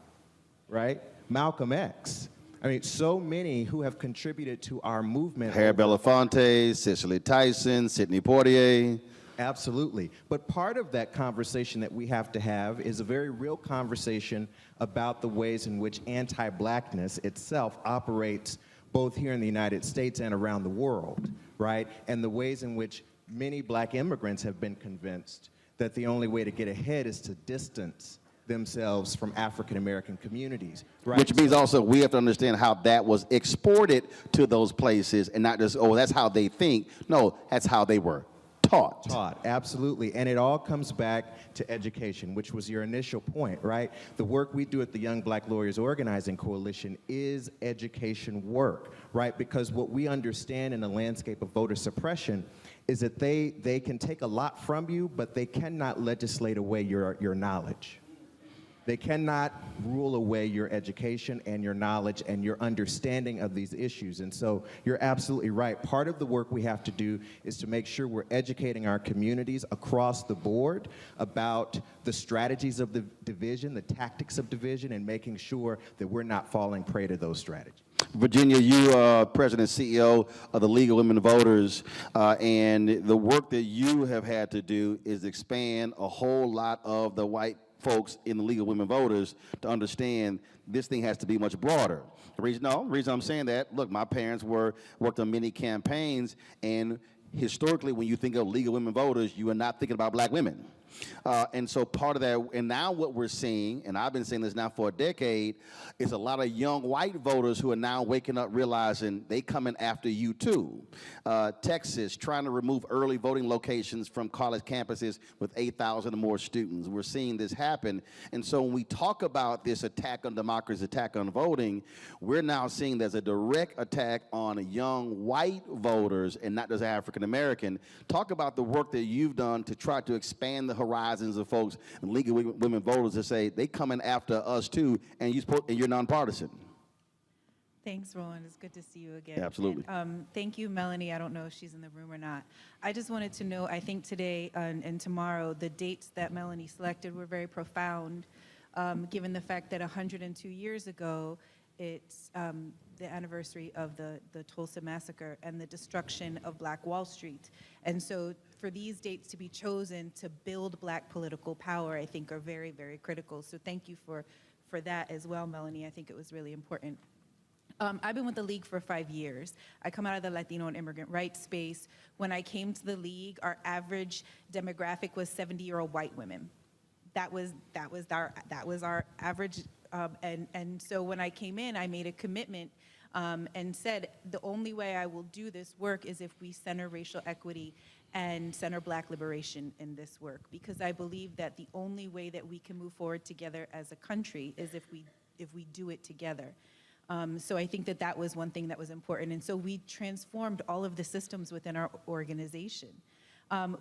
right? Malcolm X, I mean, so many who have contributed to our movement. Harry Belafonte, Cicely Tyson, Sidney Poitier. Absolutely. But part of that conversation that we have to have is a very real conversation about the ways in which anti-blackness itself operates both here in the United States and around the world, right? And the ways in which many black immigrants have been convinced that the only way to get ahead is to distance themselves from African American communities, right? Which means also we have to understand how that was exported to those places and not just, oh, that's how they think. No, that's how they were taught. Taught, absolutely. And it all comes back to education, which was your initial point, right? The work we do at the Young Black Lawyers Organizing Coalition is education work, right? Because what we understand in the landscape of voter suppression is that they can take a lot from you, but they cannot legislate away your knowledge. They cannot rule away your education and your knowledge and your understanding of these issues. And so you're absolutely right. Part of the work we have to do is to make sure we're educating our communities across the board about the strategies of the division, the tactics of division, and making sure that we're not falling prey to those strategies. Virginia, you are President and CEO of the League of Women Voters, and the work that you have had to do is expand a whole lot of the white folks in the League of Women Voters to understand this thing has to be much broader. The reason I'm saying that, look, my parents worked on many campaigns, and historically, when you think of League of Women Voters, you are not thinking about black women. And so part of that, and now what we're seeing, and I've been saying this now for a decade, is a lot of young white voters who are now waking up realizing they coming after you too. Texas trying to remove early voting locations from college campuses with 8,000 or more students. We're seeing this happen. And so when we talk about this attack on democracy, attack on voting, we're now seeing there's a direct attack on young white voters and not just African American. Talk about the work that you've done to try to expand the horizons of folks in League of Women Voters to say they coming after us too, and you're nonpartisan. Thanks, Roland. It's good to see you again. Absolutely. And, thank you, Melanie. I don't know if she's in the room or not. I just wanted to know, I think today and tomorrow, the dates that Melanie selected were very profound, given the fact that 102 years ago, it's the anniversary of the Tulsa Massacre and the destruction of Black Wall Street. And so for these dates to be chosen to build Black political power, I think are very, very critical. So thank you for that as well, Melanie. I think it was really important. I've been with the League for 5 years. I come out of the Latino and immigrant rights space. When I came to the League, our average demographic was 70-year-old white women. That was our average. And so when I came in, I made a commitment and said, the only way I will do this work is if we center racial equity and center Black liberation in this work, because I believe that the only way that we can move forward together as a country is if we do it together. So I think that was one thing that was important. And so we transformed all of the systems within our organization.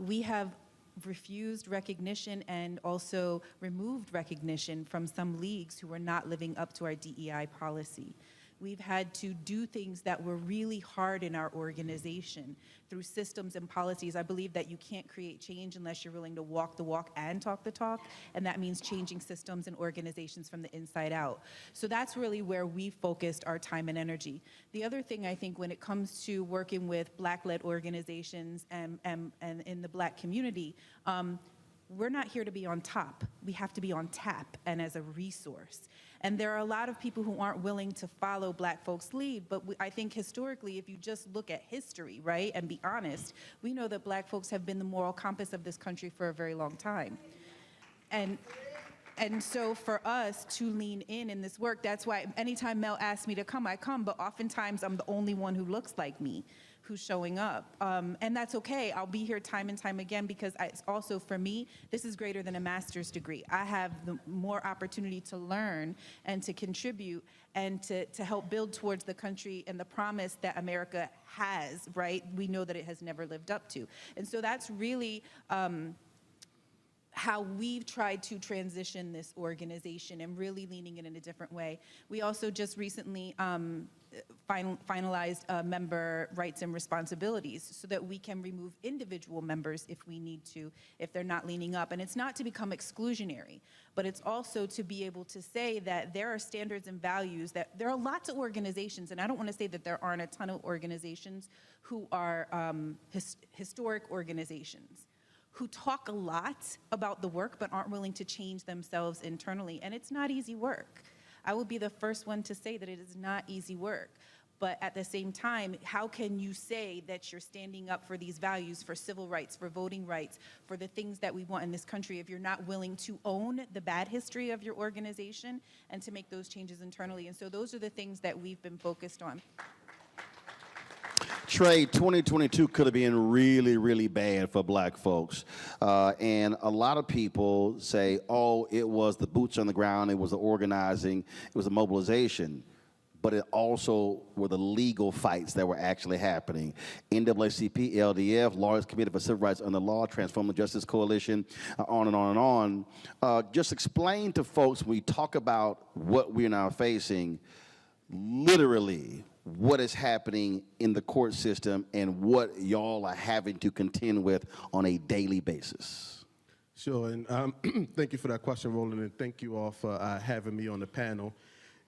We have refused recognition and also removed recognition from some leagues who were not living up to our DEI policy. We've had to do things that were really hard in our organization through systems and policies. I believe that you can't create change unless you're willing to walk the walk and talk the talk, and that means changing systems and organizations from the inside out. So that's really where we focused our time and energy. The other thing I think when it comes to working with Black-led organizations and in the Black community, we're not here to be on top. We have to be on tap and as a resource. And there are a lot of people who aren't willing to follow Black folks' lead, but I think historically, if you just look at history, right, and be honest, we know that Black folks have been the moral compass of this country for a very long time. And so for us to lean in this work, that's why anytime Mel asks me to come, I come, but oftentimes I'm the only one who looks like me who's showing up. And that's okay. I'll be here time and time again because it's also, for me, this is greater than a master's degree. I have the more opportunity to learn and to contribute and to help build towards the country and the promise that America has, right? We know that it has never lived up to. And so that's really how we've tried to transition this organization and really leaning it in a different way. We also just recently finalized member rights and responsibilities so that we can remove individual members if we need to, if they're not leaning up. And it's not to become exclusionary, but it's also to be able to say that there are standards and values, that there are lots of organizations, and I don't want to say that there aren't a ton of organizations who are historic organizations, who talk a lot about the work but aren't willing to change themselves internally. And it's not easy work. I will be the first one to say that it is not easy work. But at the same time, how can you say that you're standing up for these values, for civil rights, for voting rights, for the things that we want in this country, if you're not willing to own the bad history of your organization and to make those changes internally? And so those are the things that we've been focused on. Trey, 2022 could have been really, really bad for black folks. And a lot of people say, oh, it was the boots on the ground, it was the organizing, it was the mobilization. But it also were the legal fights that were actually happening. NCBCP, LDF, Lawyers Committee for Civil Rights Under Law, Transformative Justice Coalition, on and on and on. Just explain to folks, when we talk about what we're now facing, literally, what is happening in the court system and what y'all are having to contend with on a daily basis. Sure, and thank you for that question, Roland, and thank you all for having me on the panel.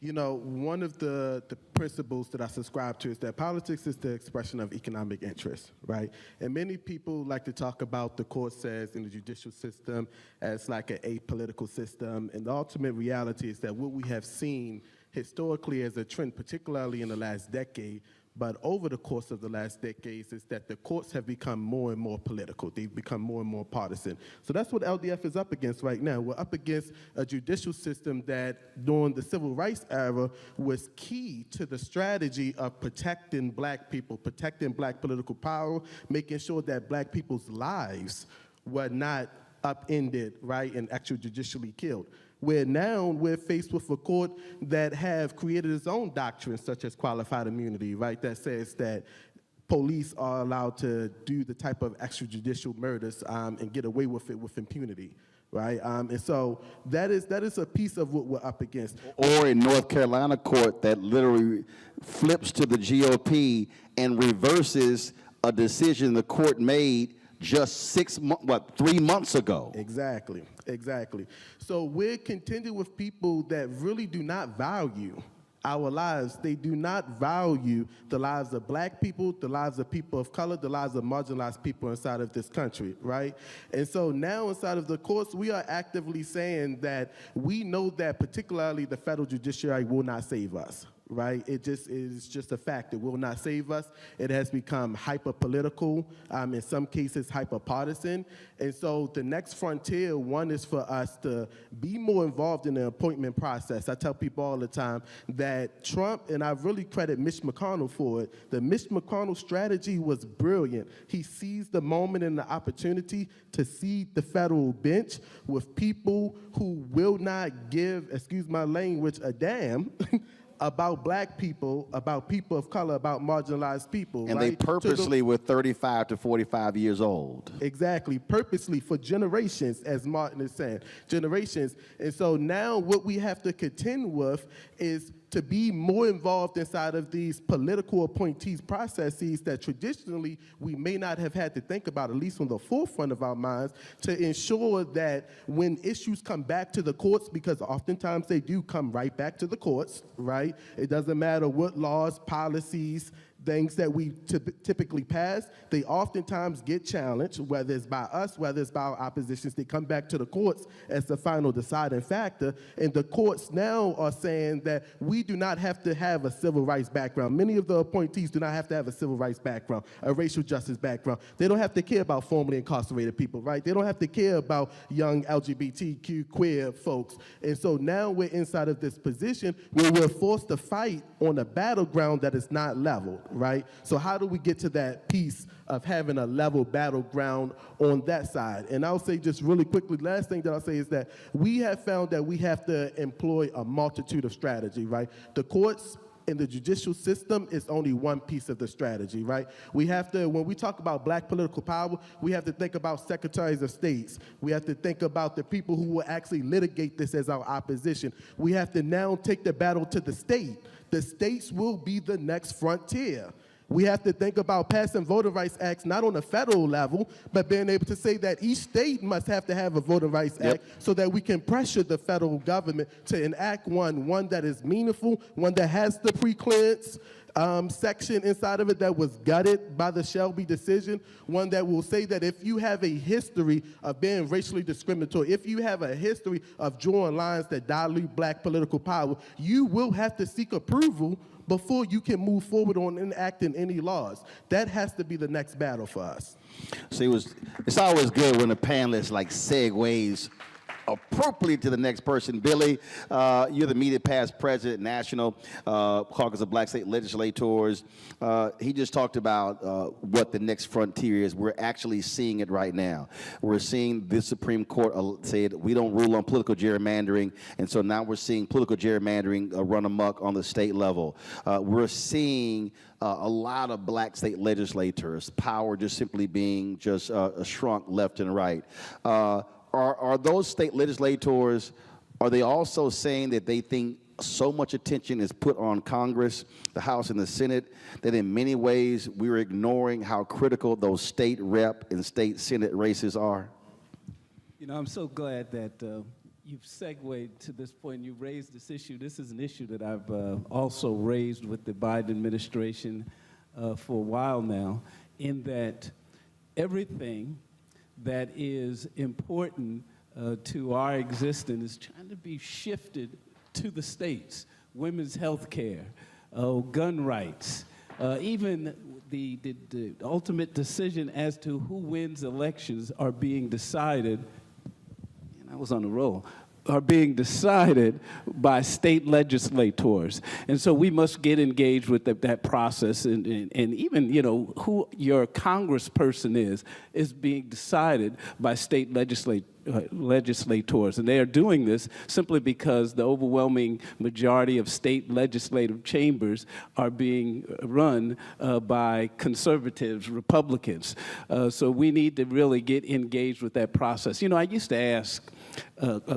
You know, one of the principles that I subscribe to is that politics is the expression of economic interest, right? And many people like to talk about the courts as in the judicial system as like an apolitical system, and the ultimate reality is that what we have seen historically as a trend, particularly in the last decade, but over the course of the last decades, is that the courts have become more and more political. They've become more and more partisan. So that's what LDF is up against right now. We're up against a judicial system that during the civil rights era was key to the strategy of protecting black people, protecting black political power, making sure that black people's lives were not upended, right, and actually judicially killed. Where now we're faced with a court that have created its own doctrines, such as qualified immunity, right, that says that police are allowed to do the type of extrajudicial murders and get away with it with impunity, right? And so that is a piece of what we're up against. Or in North Carolina court that literally flips to the GOP and reverses a decision the court made just 3 months ago. Exactly, exactly. So we're contending with people that really do not value our lives. They do not value the lives of black people, the lives of people of color, the lives of marginalized people inside of this country, right? And so now inside of the courts, we are actively saying that we know that particularly the federal judiciary will not save us. Right? It just is just a fact. It will not save us. It has become hyper-political, in some cases hyper-partisan. And so the next frontier, one, is for us to be more involved in the appointment process. I tell people all the time that Trump, and I really credit Mitch McConnell for it, the Mitch McConnell strategy was brilliant. He seized the moment and the opportunity to seed the federal bench with people who will not give, excuse my language, a damn about black people, about people of color, about marginalized people. And right? they purposely were 35 to 45 years old. Exactly, purposely for generations, as Martin is saying, generations. And so now what we have to contend with is to be more involved inside of these political appointees processes that traditionally we may not have had to think about, at least on the forefront of our minds, to ensure that when issues come back to the courts, because oftentimes they do come right back to the courts, right? It doesn't matter what laws, policies, things that we typically pass, they oftentimes get challenged, whether it's by us, whether it's by our oppositions. They come back to the courts as the final deciding factor, and the courts now are saying that we do not have to have a civil rights background. Many of the appointees do not have to have a civil rights background, a racial justice background. They don't have to care about formerly incarcerated people, right? They don't have to care about young LGBTQ queer folks. And so now we're inside of this position where we're forced to fight on a battleground that is not leveled, right? So how do we get to that piece of having a level battleground on that side? And I'll say just really quickly, last thing that I'll say is that we have found that we have to employ a multitude of strategy, right? The courts and the judicial system is only one piece of the strategy, right? We have to, when we talk about black political power, we have to think about secretaries of states. We have to think about the people who will actually litigate this as our opposition. We have to now take the battle to the state. The states will be the next frontier. We have to think about passing voter rights acts not on a federal level, but being able to say that each state must have to have a voter rights act so that we can pressure the federal government to enact one that is meaningful, one that has the pre-clearance section inside of it that was gutted by the Shelby decision, one that will say that if you have a history of being racially discriminatory, if you have a history of drawing lines that dilute black political power, you will have to seek approval before you can move forward on enacting any laws. That has to be the next battle for us. See, it's always good when a panelist like segues appropriately to the next person. Billy, you're the immediate past president, National Caucus of Black State Legislators. He just talked about what the next frontier is. We're actually seeing it right now. We're seeing the Supreme Court say we don't rule on political gerrymandering, and so now we're seeing political gerrymandering run amok on the state level. We're seeing a lot of black state legislators, power just simply being just shrunk left and right. Are those state legislators, are they also saying that they think so much attention is put on Congress, the House and the Senate, that in many ways we're ignoring how critical those state rep and state Senate races are? You know, I'm so glad that you've segued to this point. You raised this issue. This is an issue that I've also raised with the Biden administration for a while now, in that everything that is important to our existence is trying to be shifted to the states. Women's health care, gun rights, even the ultimate decision as to who wins elections are being decided, and I was on the roll, are being decided by state legislators. And so we must get engaged with that process, and even, you know, who your congressperson is being decided by state legislators. And they are doing this simply because the overwhelming majority of state legislative chambers are being run by conservatives, Republicans. So we need to really get engaged with that process. You know, I used to ask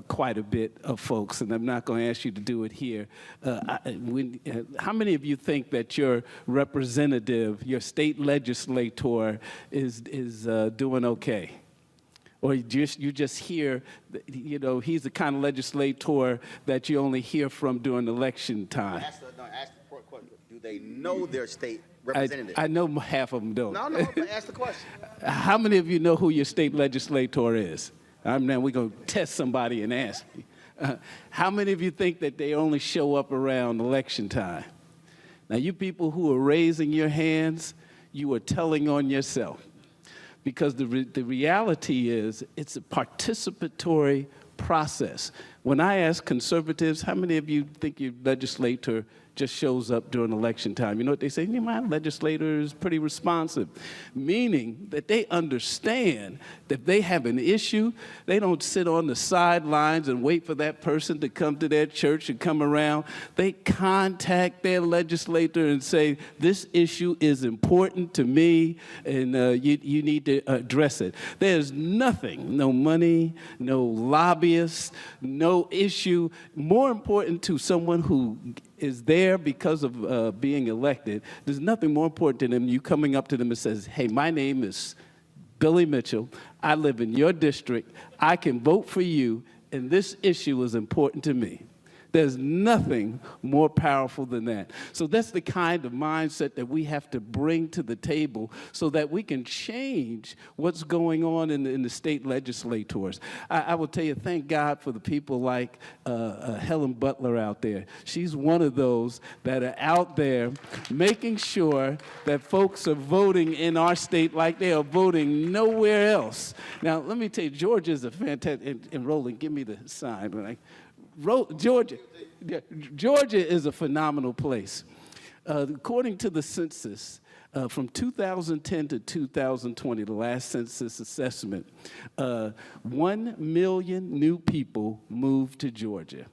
quite a bit of folks, and I'm not going to ask you to do it here. How many of you think that your representative, your state legislator, is doing okay? Or you just hear, you know, he's the kind of legislator that you only hear from during election time? Ask the question. Do they know their state representative? I know half of them don't. No, but ask the question. How many of you know who your state legislator is? Now we're going to test somebody and ask you. How many of you think that they only show up around election time? Now, you people who are raising your hands, you are telling on yourself. Because the reality is, it's a participatory process. When I ask conservatives, how many of you think your legislator just shows up during election time? You know what they say? My legislator is pretty responsive, meaning that they understand that if they have an issue, they don't sit on the sidelines and wait for that person to come to their church and come around. They contact their legislator and say, this issue is important to me, and you need to address it. There's nothing, no money, no lobbyists, no issue more important to someone who is there because of being elected. There's nothing more important to them, you coming up to them and says, hey, my name is Billy Mitchell. I live in your district. I can vote for you, and this issue is important to me. There's nothing more powerful than that. So that's the kind of mindset that we have to bring to the table so that we can change what's going on in the state legislators. I will tell you, thank God for the people like Helen Butler out there. She's one of those that are out there making sure that folks are voting in our state like they are voting nowhere else. Now, let me tell you, Georgia is a fantastic, and Roland, give me the sign. Georgia is a phenomenal place. According to the census, from 2010 to 2020, the last census assessment, 1 million new people moved to Georgia.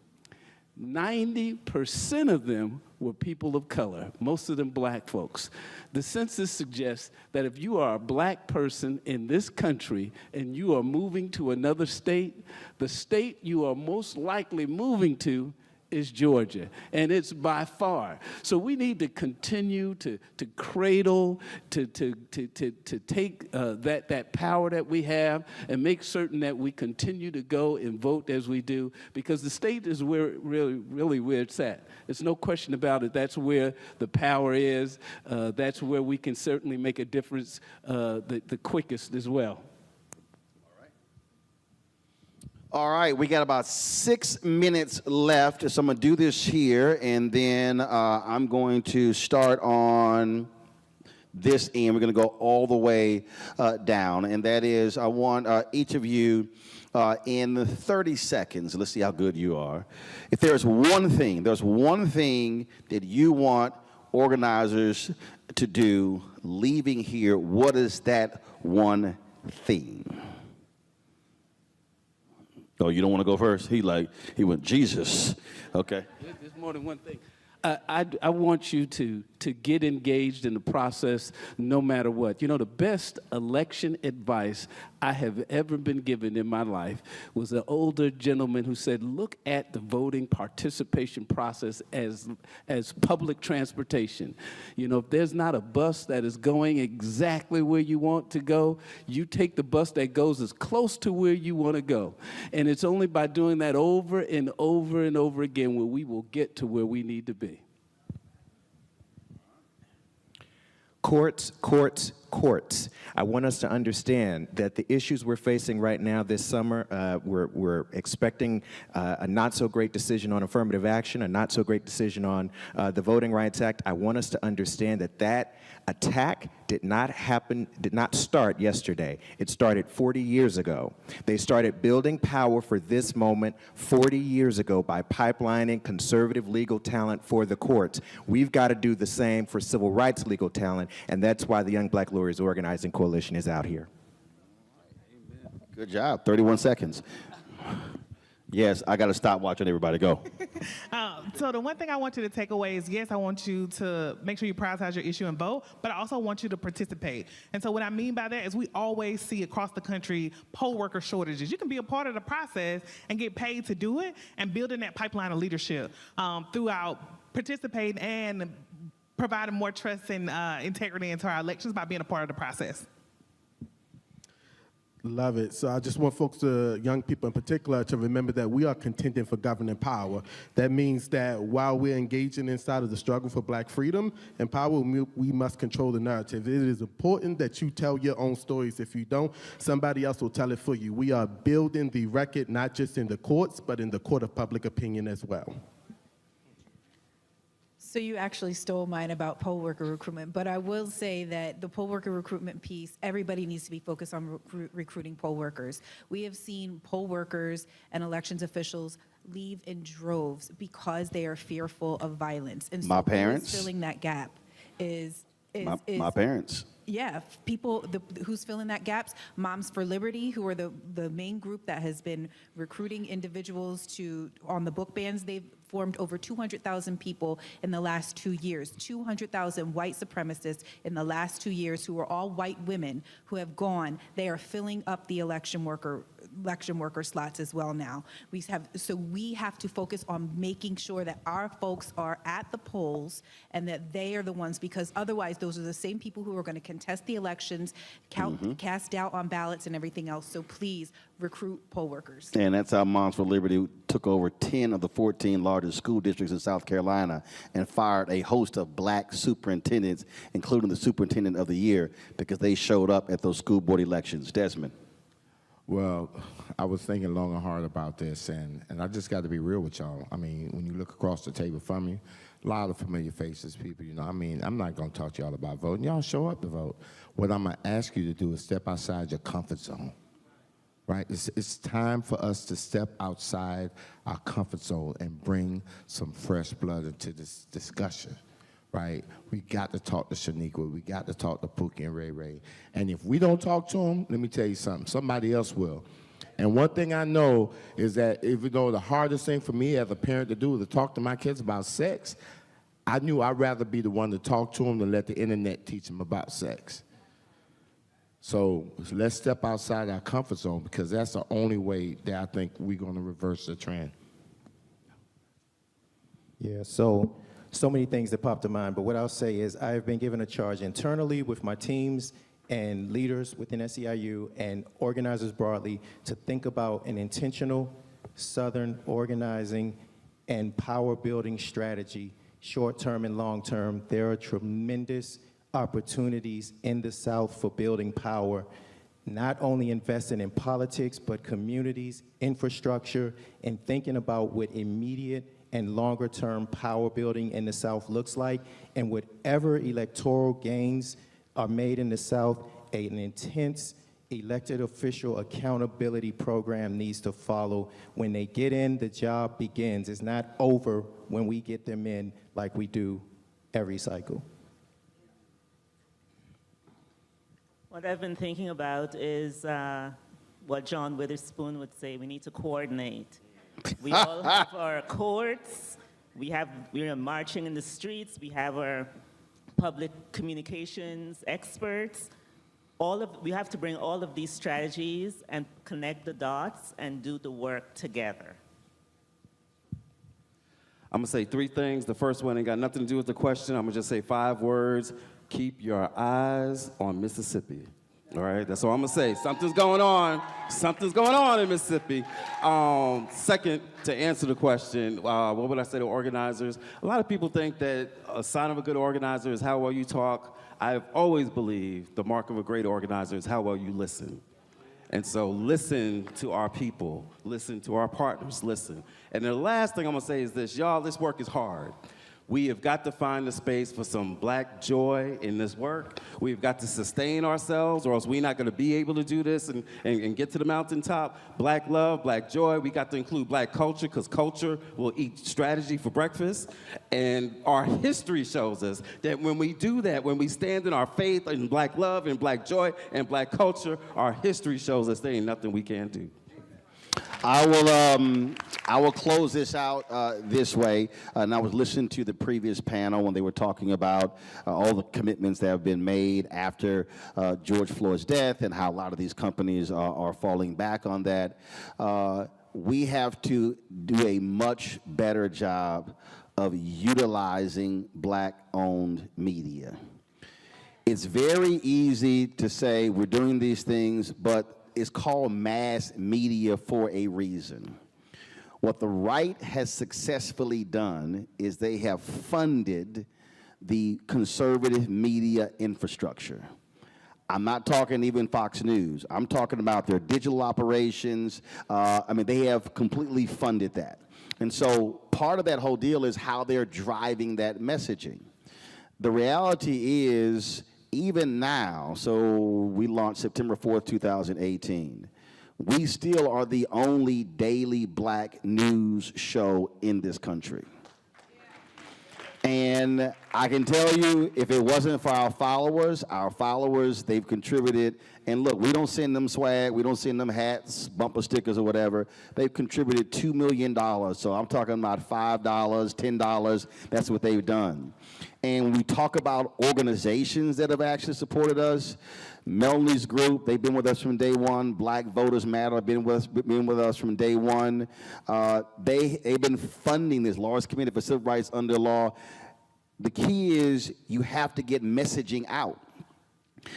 90% of them were people of color, most of them black folks. The census suggests that if you are a black person in this country and you are moving to another state, the state you are most likely moving to is Georgia, and it's by far. So we need to continue to cradle, to take that power that we have and make certain that we continue to go and vote as we do, because the state is where really where it's at. There's no question about it. That's where the power is. That's where we can certainly make a difference the quickest as well. All right, we got about 6 minutes left, so I'm going to do this here, and then I'm going to start on this end. We're going to go all the way down, and that is I want each of you in 30 seconds, let's see how good you are. If there's one thing that you want organizers to do leaving here, what is that one thing? Oh, you don't want to go first? He went, Jesus. Okay. There's more than one thing. I want you to get engaged in the process no matter what. You know, the best election advice I have ever been given in my life was an older gentleman who said, look at the voting participation process as public transportation. You know, if there's not a bus that is going exactly where you want to go, you take the bus that goes as close to where you want to go. And it's only by doing that over and over and over again where we will get to where we need to be. Courts, courts, courts. I want us to understand that the issues we're facing right now this summer, we're expecting a not-so-great decision on affirmative action, a not-so-great decision on the Voting Rights Act. I want us to understand that that attack did not start yesterday. It started 40 years ago. They started building power for this moment 40 years ago by pipelining conservative legal talent for the courts. We've got to do the same for civil rights legal talent, and that's why the Young Black Lawyers Organizing Coalition is out here. Good job. 31 seconds. Yes, I got to stop watching everybody go. So the one thing I want you to take away is, yes, I want you to make sure you prioritize your issue and vote, but I also want you to participate. And so what I mean by that is we always see across the country poll worker shortages. You can be a part of the process and get paid to do it, and building that pipeline of leadership throughout participating and providing more trust and integrity into our elections by being a part of the process. Love it. So I just want folks, young people in particular, to remember that we are contending for governing power. That means that while we're engaging inside of the struggle for black freedom and power, we must control the narrative. It is important that you tell your own stories. If you don't, somebody else will tell it for you. We are building the record not just in the courts, but in the court of public opinion as well. So you actually stole mine about poll worker recruitment, but I will say that the poll worker recruitment piece, everybody needs to be focused on recruiting poll workers. We have seen poll workers and elections officials leave in droves because they are fearful of violence. And so my parents filling that gap is my parents. Yeah, people who's filling that gaps, Moms for Liberty, who are the main group that has been recruiting individuals on the book bans. They've formed over 200,000 people in the last 2 years, 200,000 white supremacists in the last 2 years who are all white women who have gone. They are filling up the election worker slots as well now. We have to focus on making sure that our folks are at the polls and that they are the ones, because otherwise those are the same people who are going to contest the elections, cast doubt on ballots and everything else. So please recruit poll workers. And that's how Moms for Liberty took over 10 of the 14 largest school districts in South Carolina and fired a host of black superintendents, including the superintendent of the year, because they showed up at those school board elections. Desmond. Well, I was thinking long and hard about this, and I just got to be real with y'all. I mean, when you look across the table from me, a lot of familiar faces, people, you know, I mean, I'm not going to talk to y'all about voting. Y'all show up to vote. What I'm going to ask you to do is step outside your comfort zone, right? It's time for us to step outside our comfort zone and bring some fresh blood into this discussion, right? We got to talk to Shaniqua. We got to talk to Pookie and Ray Ray. And if we don't talk to them, let me tell you something. Somebody else will. And one thing I know is that even though the hardest thing for me as a parent to do is to talk to my kids about sex, I knew I'd rather be the one to talk to them than let the internet teach them about sex. So let's step outside our comfort zone, because that's the only way that I think we're going to reverse the trend. Yeah, so many things that popped to mind, but what I'll say is I have been given a charge internally with my teams and leaders within SEIU and organizers broadly to think about an intentional Southern organizing and power building strategy, short-term and long-term. There are tremendous opportunities in the South for building power, not only investing in politics, but communities, infrastructure, and thinking about what immediate and longer-term power building in the South looks like. And whatever electoral gains are made in the South, an intense elected official accountability program needs to follow. When they get in, the job begins. It's not over when we get them in like we do every cycle. What I've been thinking about is what John Witherspoon would say: we need to coordinate. We all have our courts, we're marching in the streets, we have our public communications experts. We have to bring all of these strategies and connect the dots and do the work together. I'm gonna say 3 things. The first one ain't got nothing to do with the question. I'm gonna just say 5 words. Keep your eyes on Mississippi. All right, that's all I'm gonna say. Something's going on. Something's going on in Mississippi. Second, to answer the question, what would I say to organizers? A lot of people think that a sign of a good organizer is how well you talk. I've always believed the mark of a great organizer is how well you listen. And so listen to our people, listen to our partners, listen. And the last thing I'm gonna say is this: y'all, this work is hard. We have got to find a space for some black joy in this work. We've got to sustain ourselves, or else we're not gonna be able to do this and get to the mountaintop. Black love, black joy. We got to include black culture, because culture will eat strategy for breakfast. And our history shows us that when we do that, when we stand in our faith and black love and black joy and black culture, our history shows us there ain't nothing we can't do. I will close this out this way. And I was listening to the previous panel when they were talking about all the commitments that have been made after George Floyd's death and how a lot of these companies are falling back on that. We have to do a much better job of utilizing black-owned media. It's very easy to say we're doing these things, but it's called mass media for a reason. What the right has successfully done is they have funded the conservative media infrastructure. I'm not talking even Fox News. I'm talking about their digital operations. They have completely funded that. And so part of that whole deal is how they're driving that messaging. The reality is, even now, so we launched September 4th, 2018, we still are the only daily black news show in this country. And I can tell you, if it wasn't for our followers, they've contributed. And look, we don't send them swag, we don't send them hats, bumper stickers or whatever. They've contributed $2 million. So I'm talking about $5, $10, that's what they've done. And we talk about organizations that have actually supported us. Melanie's group, they've been with us from day one. Black Voters Matter, been with us from day one. They've been funding this large committee for civil rights under law. The key is you have to get messaging out.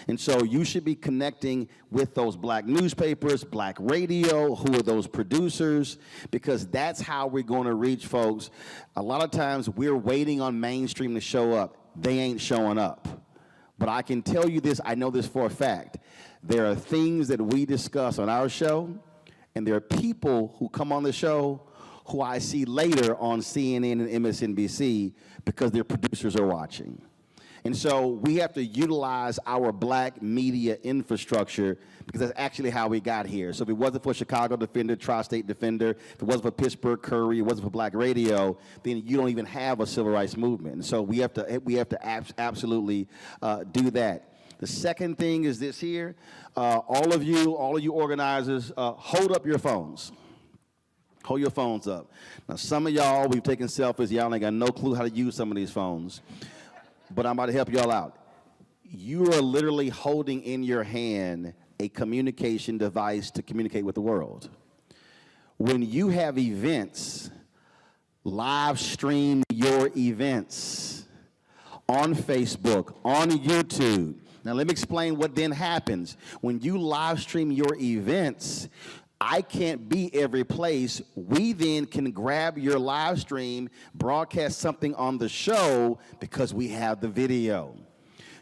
And so you should be connecting with those black newspapers, black radio, who are those producers, because that's how we're going to reach folks. A lot of times we're waiting on mainstream to show up. They ain't showing up. But I can tell you this, I know this for a fact. There are things that we discuss on our show, and there are people who come on the show who I see later on CNN and MSNBC because their producers are watching. And so we have to utilize our black media infrastructure because that's actually how we got here. So if it wasn't for Chicago Defender, Tri-State Defender, if it wasn't for Pittsburgh Courier, it wasn't for black radio, then you don't even have a civil rights movement. And so we have to absolutely do that. The second thing is this here. All of you organizers, hold up your phones. Hold your phones up. Now, some of y'all, we've taken selfies. Y'all ain't got no clue how to use some of these phones. But I'm about to help y'all out. You are literally holding in your hand a communication device to communicate with the world. When you have events, live stream your events on Facebook, on YouTube. Now, let me explain what then happens. When you live stream your events, I can't be every place. We then can grab your live stream, broadcast something on the show because we have the video.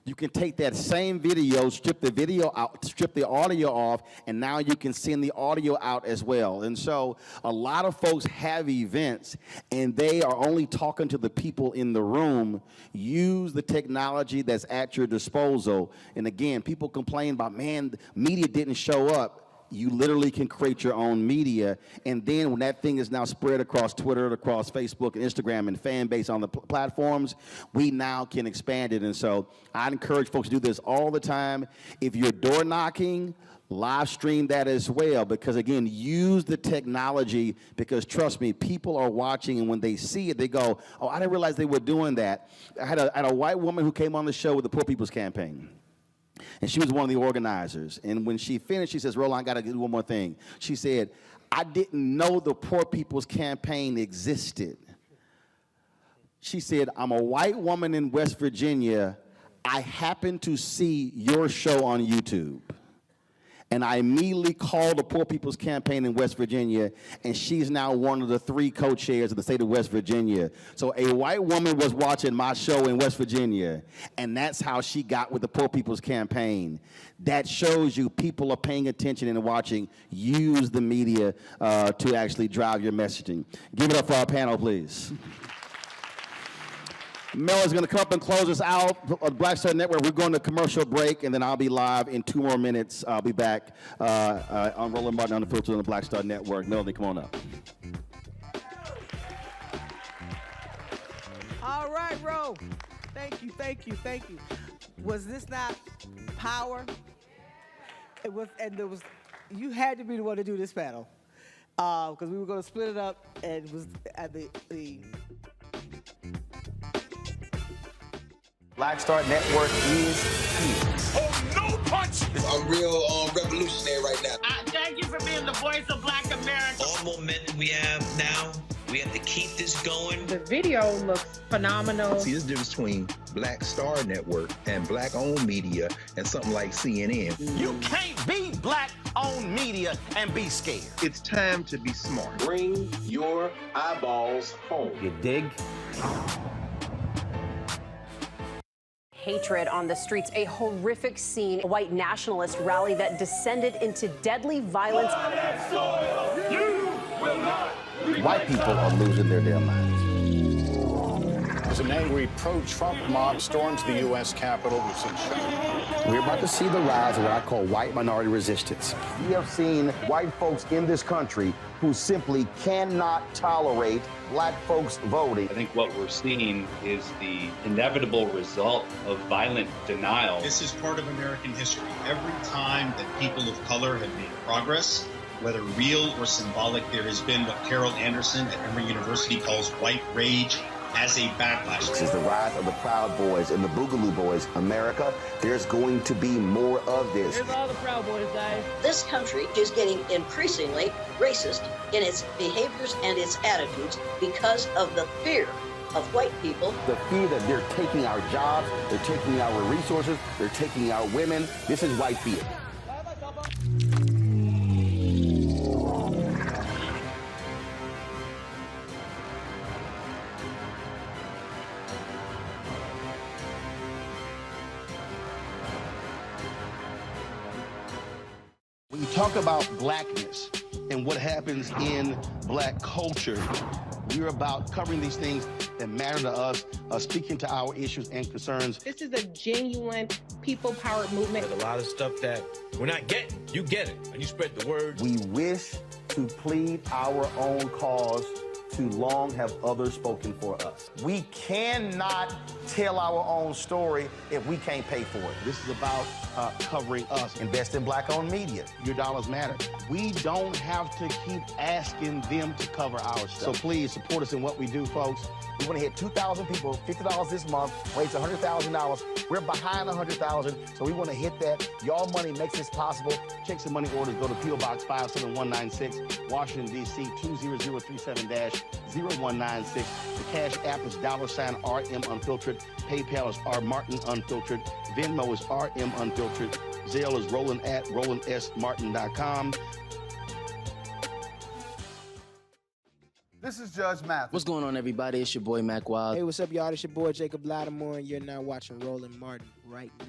You can take that same video, strip the video out, strip the audio off, and now you can send the audio out as well. And so a lot of folks have events, and they are only talking to the people in the room. Use the technology that's at your disposal. And again, people complain about, man, media didn't show up. You literally can create your own media, and then when that thing is now spread across Twitter, across Facebook and Instagram and fan base on the platforms, we now can expand it. And so I'd encourage folks to do this all the time. If you're door knocking, live stream that as well, because again, use the technology, because trust me, people are watching, and when they see it, they go, oh, I didn't realize they were doing that. I had a white woman who came on the show with the Poor People's Campaign. And she was one of the organizers. And when she finished, she says, Roland, I got to do one more thing. She said, I didn't know the Poor People's Campaign existed. She said, I'm a white woman in West Virginia. I happened to see your show on YouTube. And I immediately called the Poor People's Campaign in West Virginia, and she's now one of the 3 co-chairs of the state of West Virginia. So a white woman was watching my show in West Virginia, and that's how she got with the Poor People's Campaign. That shows you people are paying attention and watching. Use the media to actually drive your messaging. Give it up for our panel, please. Mel is going to come up and close us out on Black Star Network. We're going to commercial break, and then I'll be live in 2 more minutes. I'll be back on Roland Martin Unfiltered on the Black Star Network. Melanie, come on up. All right, Ro. Thank you, thank you, thank you. Was this not power? It was, and there was. You had to be the one to do this panel, because we were going to split it up, and it was at the Black Star Network is here. Oh, no punch! I'm real revolutionary right now. Thank you for being the voice of Black America. All momentum we have now, we have to keep this going. The video looks phenomenal. See, there's a difference between Black Star Network and black-owned media and something like CNN. You can't be black-owned media and be scared. It's time to be smart. Bring your eyeballs home. You dig? Hatred on the streets, a horrific scene, a white nationalist rally that descended into deadly violence. White people are losing their damn minds. As an angry pro-Trump mob storms the U.S. Capitol, we've seen shooting. We're about to see the rise of what I call white minority resistance. We have seen white folks in this country who simply cannot tolerate black folks voting. I think what we're seeing is the inevitable result of violent denial. This is part of American history. Every time that people of color have made progress, whether real or symbolic, there has been what Carol Anderson at Emory University calls white rage as a backlash. This is the rise of the Proud Boys and the Boogaloo Boys. America, there's going to be more of this. Here's all the Proud Boys, guys. This country is getting increasingly racist in its behaviors and its attitudes because of the fear of white people. The fear that they're taking our jobs, they're taking our resources, they're taking our women. This is white fear. When you talk about blackness and what happens in black culture, we're about covering these things that matter to us, speaking to our issues and concerns. This is a genuine people-powered movement. There's a lot of stuff that we're not getting. You get it, and you spread the word. We wish to plead our own cause too long have others spoken for us. We cannot tell our own story if we can't pay for it. This is about covering us. Invest in black-owned media. Your dollars matter. We don't have to keep asking them to cover our stuff. So please support us in what we do, folks. We want to hit 2,000 people, $50 this month, raise $100,000. We're behind 100,000, so we want to hit that. Y'all money makes this possible. Checks and money orders go to P.O. Box 57196, Washington, D.C. 20037-0196. The Cash App is $RM Unfiltered. PayPal is R Martin Unfiltered. Venmo is RM Unfiltered. Zelle is Roland at RolandSMartin.com. This is Judge Mathis. What's going on, everybody? It's your boy, Mac Wild. Hey, what's up, y'all? It's your boy, Jacob Lattimore, and you're now watching Roland Martin right now.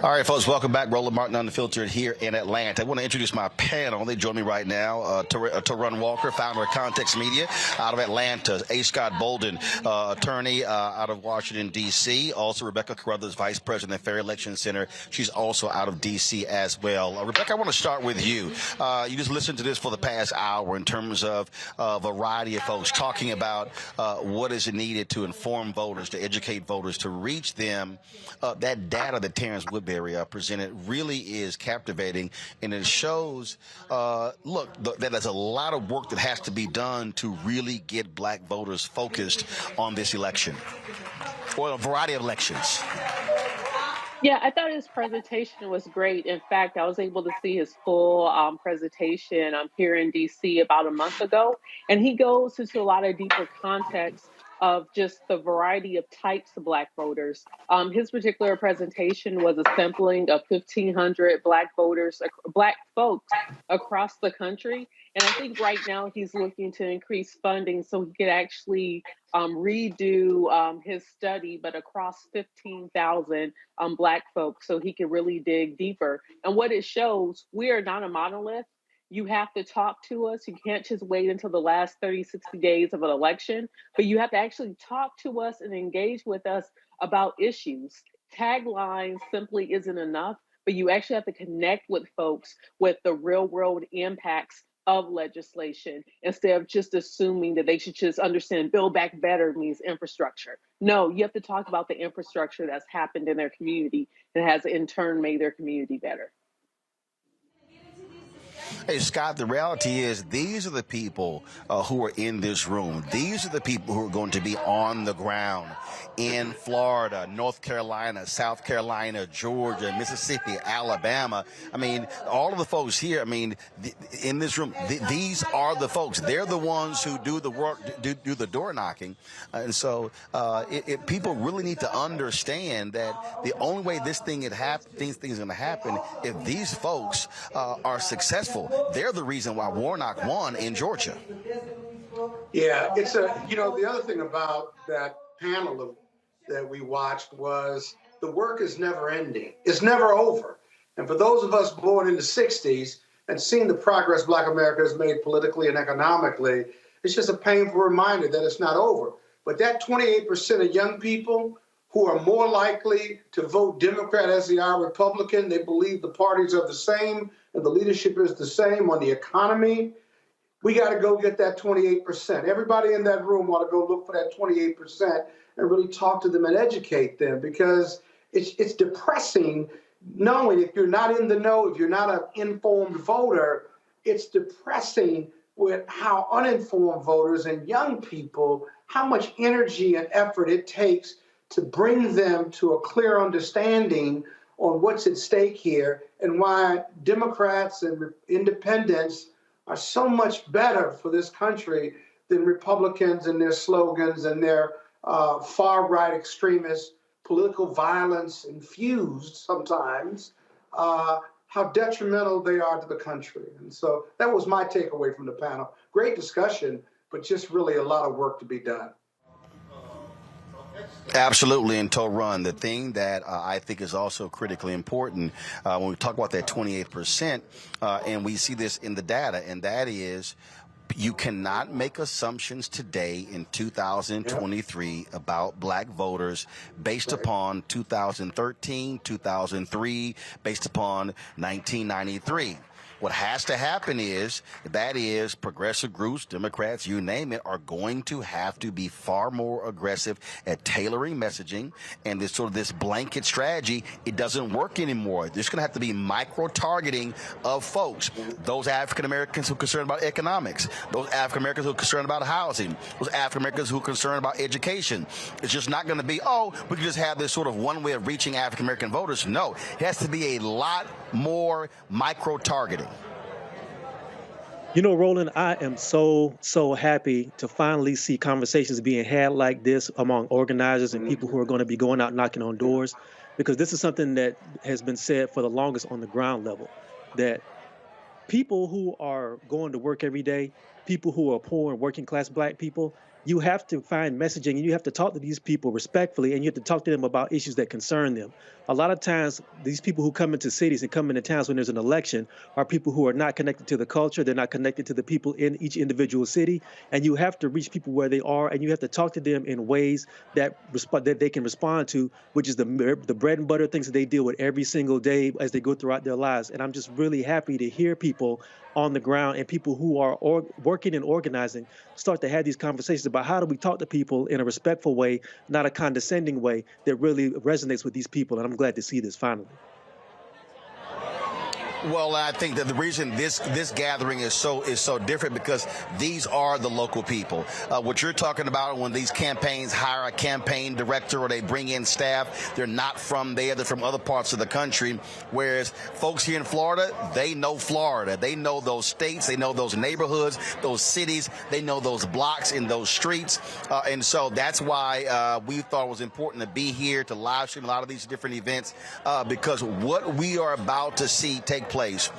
All right, folks, welcome back. Roland Martin Unfiltered here in Atlanta. I want to introduce my panel. They join me right now. Tarun Walker, founder of Context Media out of Atlanta. A. Scott Bolden, attorney out of Washington, D.C. Also, Rebecca Carruthers, vice president of Fair Election Center. She's also out of D.C. as well. Rebecca, I want to start with you. You just listened to this for the past hour in terms of a variety of folks talking about what is needed to inform voters, to educate voters, to reach them. That data that Terrence Woodbury presented really is captivating, and it shows, look, that there's a lot of work that has to be done to really get black voters focused on this election, or a variety of elections. Yeah, I thought his presentation was great. In fact, I was able to see his full presentation here in DC about a month ago. And he goes into a lot of deeper context of just the variety of types of Black voters. His particular presentation was a sampling of 1,500 Black voters, Black folks across the country. And I think right now he's looking to increase funding so he could actually redo his study, but across 15,000 Black folks, so he can really dig deeper. And what it shows, we are not a monolith. You have to talk to us. You can't just wait until the last 30, 60 days of an election, but you have to actually talk to us and engage with us about issues. Taglines simply isn't enough, but you actually have to connect with folks with the real world impacts of legislation instead of just assuming that they should just understand Build Back Better means infrastructure. No, you have to talk about the infrastructure that's happened in their community and has in turn made their community better. Hey, Scott, the reality is these are the people who are in this room. These are the people who are going to be on the ground in Florida, North Carolina, South Carolina, Georgia, Mississippi, Alabama. I mean, all of the folks here, I mean, in this room, these are the folks. They're the ones who do the work, do the door knocking. And so people really need to understand that the only way this thing is going to happen if these folks are successful. They're the reason why Warnock won in Georgia. Yeah, it's the other thing about that panel that we watched was the work is never ending. It's never over. And for those of us born in the 60s and seen the progress Black America has made politically and economically, it's just a painful reminder that it's not over. But that 28% of young people who are more likely to vote Democrat as they are Republican, they believe the parties are the same and the leadership is the same on the economy. We got to go get that 28%. Everybody in that room ought to go look for that 28% and really talk to them and educate them, because it's depressing knowing if you're not in the know, if you're not an informed voter, it's depressing with how uninformed voters and young people, how much energy and effort it takes to bring them to a clear understanding on what's at stake here and why Democrats and independents are so much better for this country than Republicans and their slogans and their far-right extremist political violence infused sometimes, how detrimental they are to the country. And so that was my takeaway from the panel. Great discussion, but just really a lot of work to be done. Absolutely, and Run, the thing that I think is also critically important when we talk about that 28%, and we see this in the data, and that is you cannot make assumptions today in 2023 about Black voters based upon 2013, 2003, based upon 1993. What has to happen is progressive groups, Democrats, you name it, are going to have to be far more aggressive at tailoring messaging, and this blanket strategy, it doesn't work anymore. There's going to have to be micro-targeting of folks, those African-Americans who are concerned about economics, those African-Americans who are concerned about housing, those African-Americans who are concerned about education. It's just not going to be, we can just have this sort of one way of reaching African-American voters. No, it has to be a lot more micro-targeting. You know, Roland, I am so happy to finally see conversations being had like this among organizers and people who are going to be going out knocking on doors, because this is something that has been said for the longest on the ground level, that people who are going to work every day, people who are poor and working class Black people, you have to find messaging and you have to talk to these people respectfully, and you have to talk to them about issues that concern them. A lot of times, these people who come into cities and come into towns when there's an election are people who are not connected to the culture. They're not connected to the people in each individual city. And you have to reach people where they are, and you have to talk to them in ways that they can respond to, which is the bread and butter things that they deal with every single day as they go throughout their lives. And I'm just really happy to hear people on the ground and people who are working and organizing start to have these conversations about how do we talk to people in a respectful way, not a condescending way that really resonates with these people. And I'm glad to see this finally. Well, I think that the reason this gathering is so different because these are the local people. What you're talking about when these campaigns hire a campaign director or they bring in staff, they're not from there, they're from other parts of the country. Whereas folks here in Florida, they know Florida. They know those states, they know those neighborhoods, those cities, they know those blocks in those streets. And so that's why we thought it was important to be here to live stream a lot of these different events because what we are about to see take place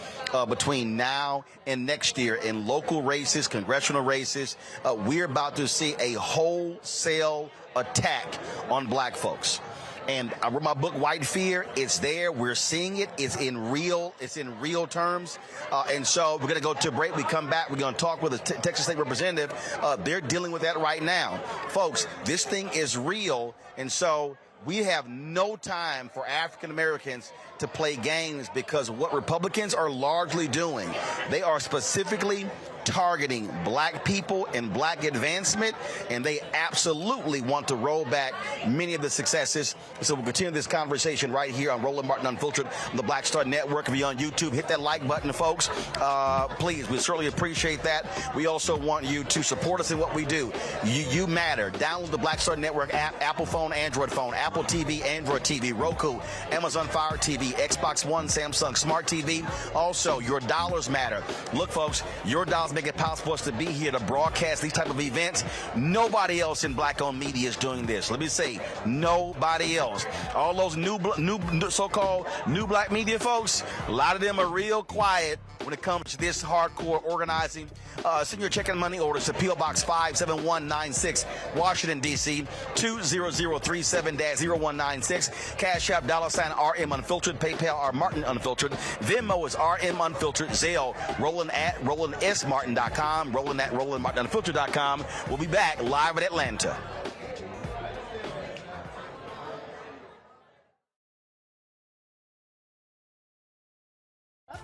between now and next year in local races, congressional races, we're about to see a wholesale attack on black folks. And I wrote my book, White Fear. It's there. We're seeing it. It's in real terms. And so we're going to go to a break. We come back. We're going to talk with a Texas State representative. They're dealing with that right now. Folks, this thing is real. And so we have no time for African Americans to play games because what Republicans are largely doing, they are specifically targeting black people and black advancement, and they absolutely want to roll back many of the successes. So we'll continue this conversation right here on Roland Martin Unfiltered on the Black Star Network. If you're on YouTube, hit that like button, folks. Please, we certainly appreciate that. We also want you to support us in what we do. You matter. Download the Black Star Network app, Apple phone, Android phone, Apple TV, Android TV, Roku, Amazon Fire TV, Xbox One, Samsung Smart TV. Also, your dollars matter. Look, folks, your dollars make it possible for us to be here to broadcast these type of events. Nobody else in black-owned media is doing this. Let me say, nobody else. All those new so-called new black media folks, a lot of them are real quiet when it comes to this hardcore organizing. Send your check and money orders to P.O. Box 57196, Washington, D.C., 20037-0196. Cash App, $RM Unfiltered. PayPal, R Martin Unfiltered. Venmo is RM Unfiltered. Zelle, Roland at RolandSMartin.com. Roland at RolandMartinUnfiltered.com. We'll be back live in Atlanta.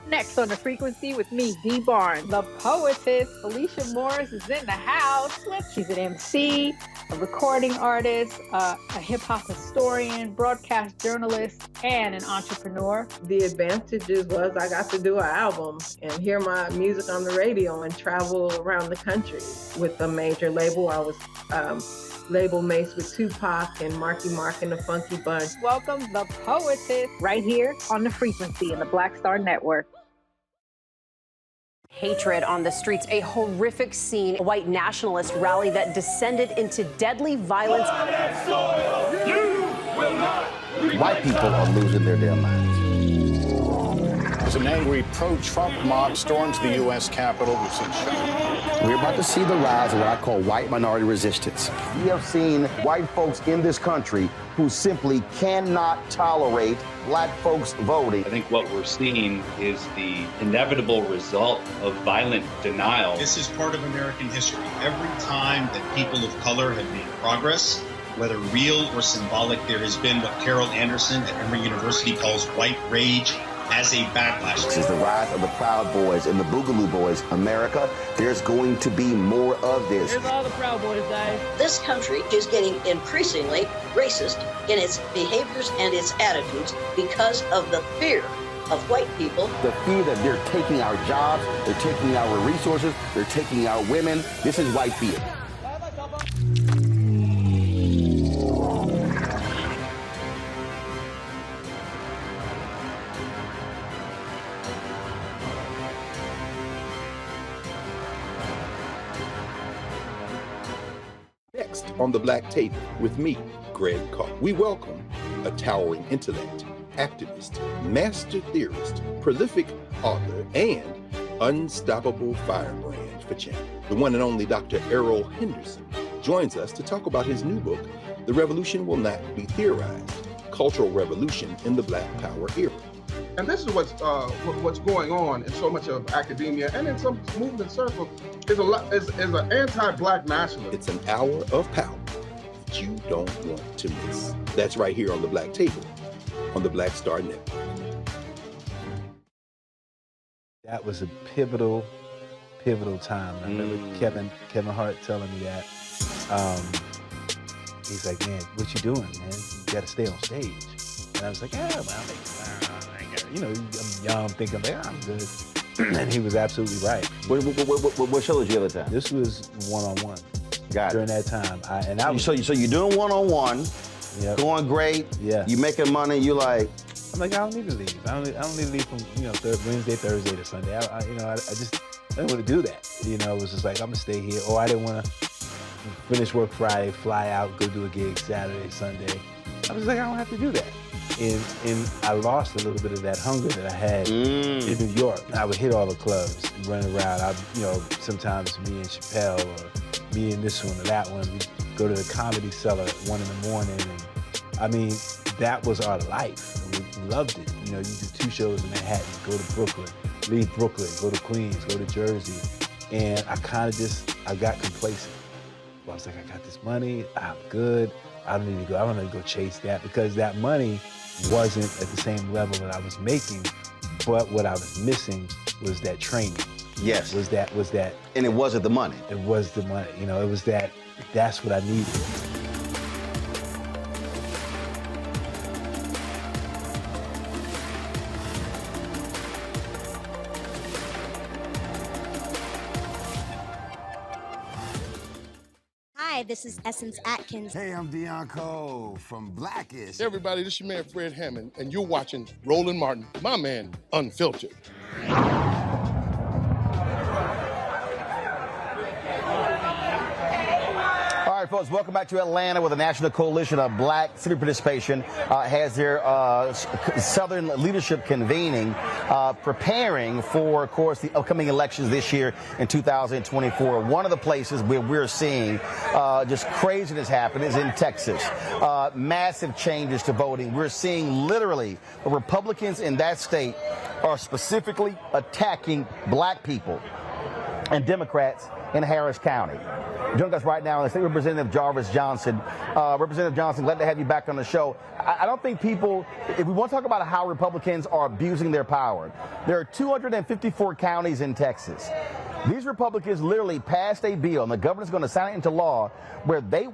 Next on The Frequency with me, Dee Barnes. The poetess, Felicia Morris, is in the house. She's an MC, a recording artist, a hip-hop historian, broadcast journalist, and an entrepreneur. The advantages was I got to do an album and hear my music on the radio and travel around the country with a major label. I was label mates with Tupac and Marky Mark and the Funky Bunch. Welcome, The Poetess, right here on The Frequency in the Black Star Network. Hatred on the streets, a horrific scene, a white nationalist rally that descended into deadly violence. White people are losing their damn minds. As an angry pro-Trump mob storms the U.S. Capitol, we've seen shooting. We're about to see the rise of what I call white minority resistance. We have seen white folks in this country who simply cannot tolerate black folks voting. I think what we're seeing is the inevitable result of violent denial. This is part of American history. Every time that people of color have made progress, whether real or symbolic, there has been what Carol Anderson at Emory University calls white rage as a backlash. This is the rise of the Proud Boys and the Boogaloo Boys. America, there's going to be more of this. Here's all the Proud Boys, guys. This country is getting increasingly racist in its behaviors and its attitudes because of the fear of white people. The fear that they're taking our jobs, they're taking our resources, they're taking our women. This is white fear. Next on the Black Table with me, Greg Carr. We welcome a towering intellect, activist, master theorist, prolific author, and unstoppable firebrand for change. The one and only Dr. Errol Henderson joins us to talk about his new book, The Revolution Will Not Be Theorized, Cultural Revolution in the Black Power Era. And this is what's going on in so much of academia and in some movement circles is an anti-black nationalism. It's an hour of power that you don't want to miss. That's right here on the Black Table on the Black Star Network. That was a pivotal time. I remember Kevin Hart telling me that. He's like, man, what you doing, man? You got to stay on stage. And I was like, yeah, well, you know, I'm young, thinking, like, I'm good. And he was absolutely right. What show did you have at the time? This was one-on-one. Got it. During that time. So you're doing one-on-one, going great, you making money, you like... I'm like, I don't need to leave. I don't need to leave from, you know, Wednesday, Thursday to Sunday. I didn't want to do that. You know, it was just like, I'm gonna stay here. Or I didn't want to finish work Friday, fly out, go do a gig Saturday, Sunday. I was like, I don't have to do that. And I lost a little bit of that hunger that I had in New York. I would hit all the clubs, run around. Sometimes me and Chappelle or me and this one or that one, we'd go to the Comedy Cellar at 1 in the morning. And I mean, that was our life. We loved it. You know, you do 2 shows in Manhattan, go to Brooklyn, leave Brooklyn, go to Queens, go to Jersey. And I got complacent. I was like, I got this money, I'm good. I don't need to go chase that, because that money wasn't at the same level that I was making, but what I was missing was that training. Yes. Was that. And it wasn't the money. It was the money. You know, it was that's what I needed. Hi, this is Essence Atkins. Hey, I'm Deion Cole from Blackish. Hey everybody, this is your man Fred Hammond, and you're watching Roland Martin, my man, Unfiltered. All right, folks, welcome back to Atlanta, where the National Coalition of Black Civic Participation has their Southern leadership convening, preparing for, of course, the upcoming elections this year in 2024. One of the places where we're seeing just craziness happen is in Texas. Massive changes to voting. We're seeing literally the Republicans in that state are specifically attacking black people and Democrats in Harris County. Joining us right now is State Representative Jarvis Johnson. Representative Johnson, glad to have you back on the show. I don't think people, if we want to talk about how Republicans are abusing their power, there are 254 counties in Texas. These Republicans literally passed a bill, and the governor's going to sign it into law, where they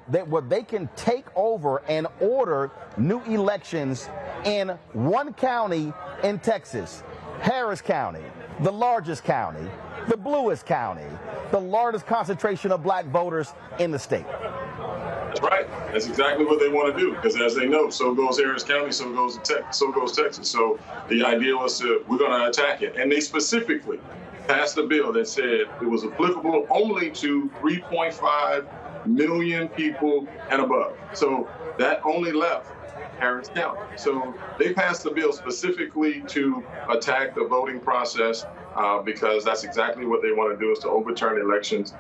can take over and order new elections in one county in Texas, Harris County, the largest county, the bluest county, the largest concentration of black voters in the state. That's right. That's exactly what they want to do, because as they know, so goes Harris County, so goes Texas. So the idea was we're going to attack it. And they specifically passed a bill that said it was applicable only to 3.5 million people and above. So that only left Harris County. So they passed the bill specifically to attack the voting process, because that's exactly what they want to do, is to overturn elections,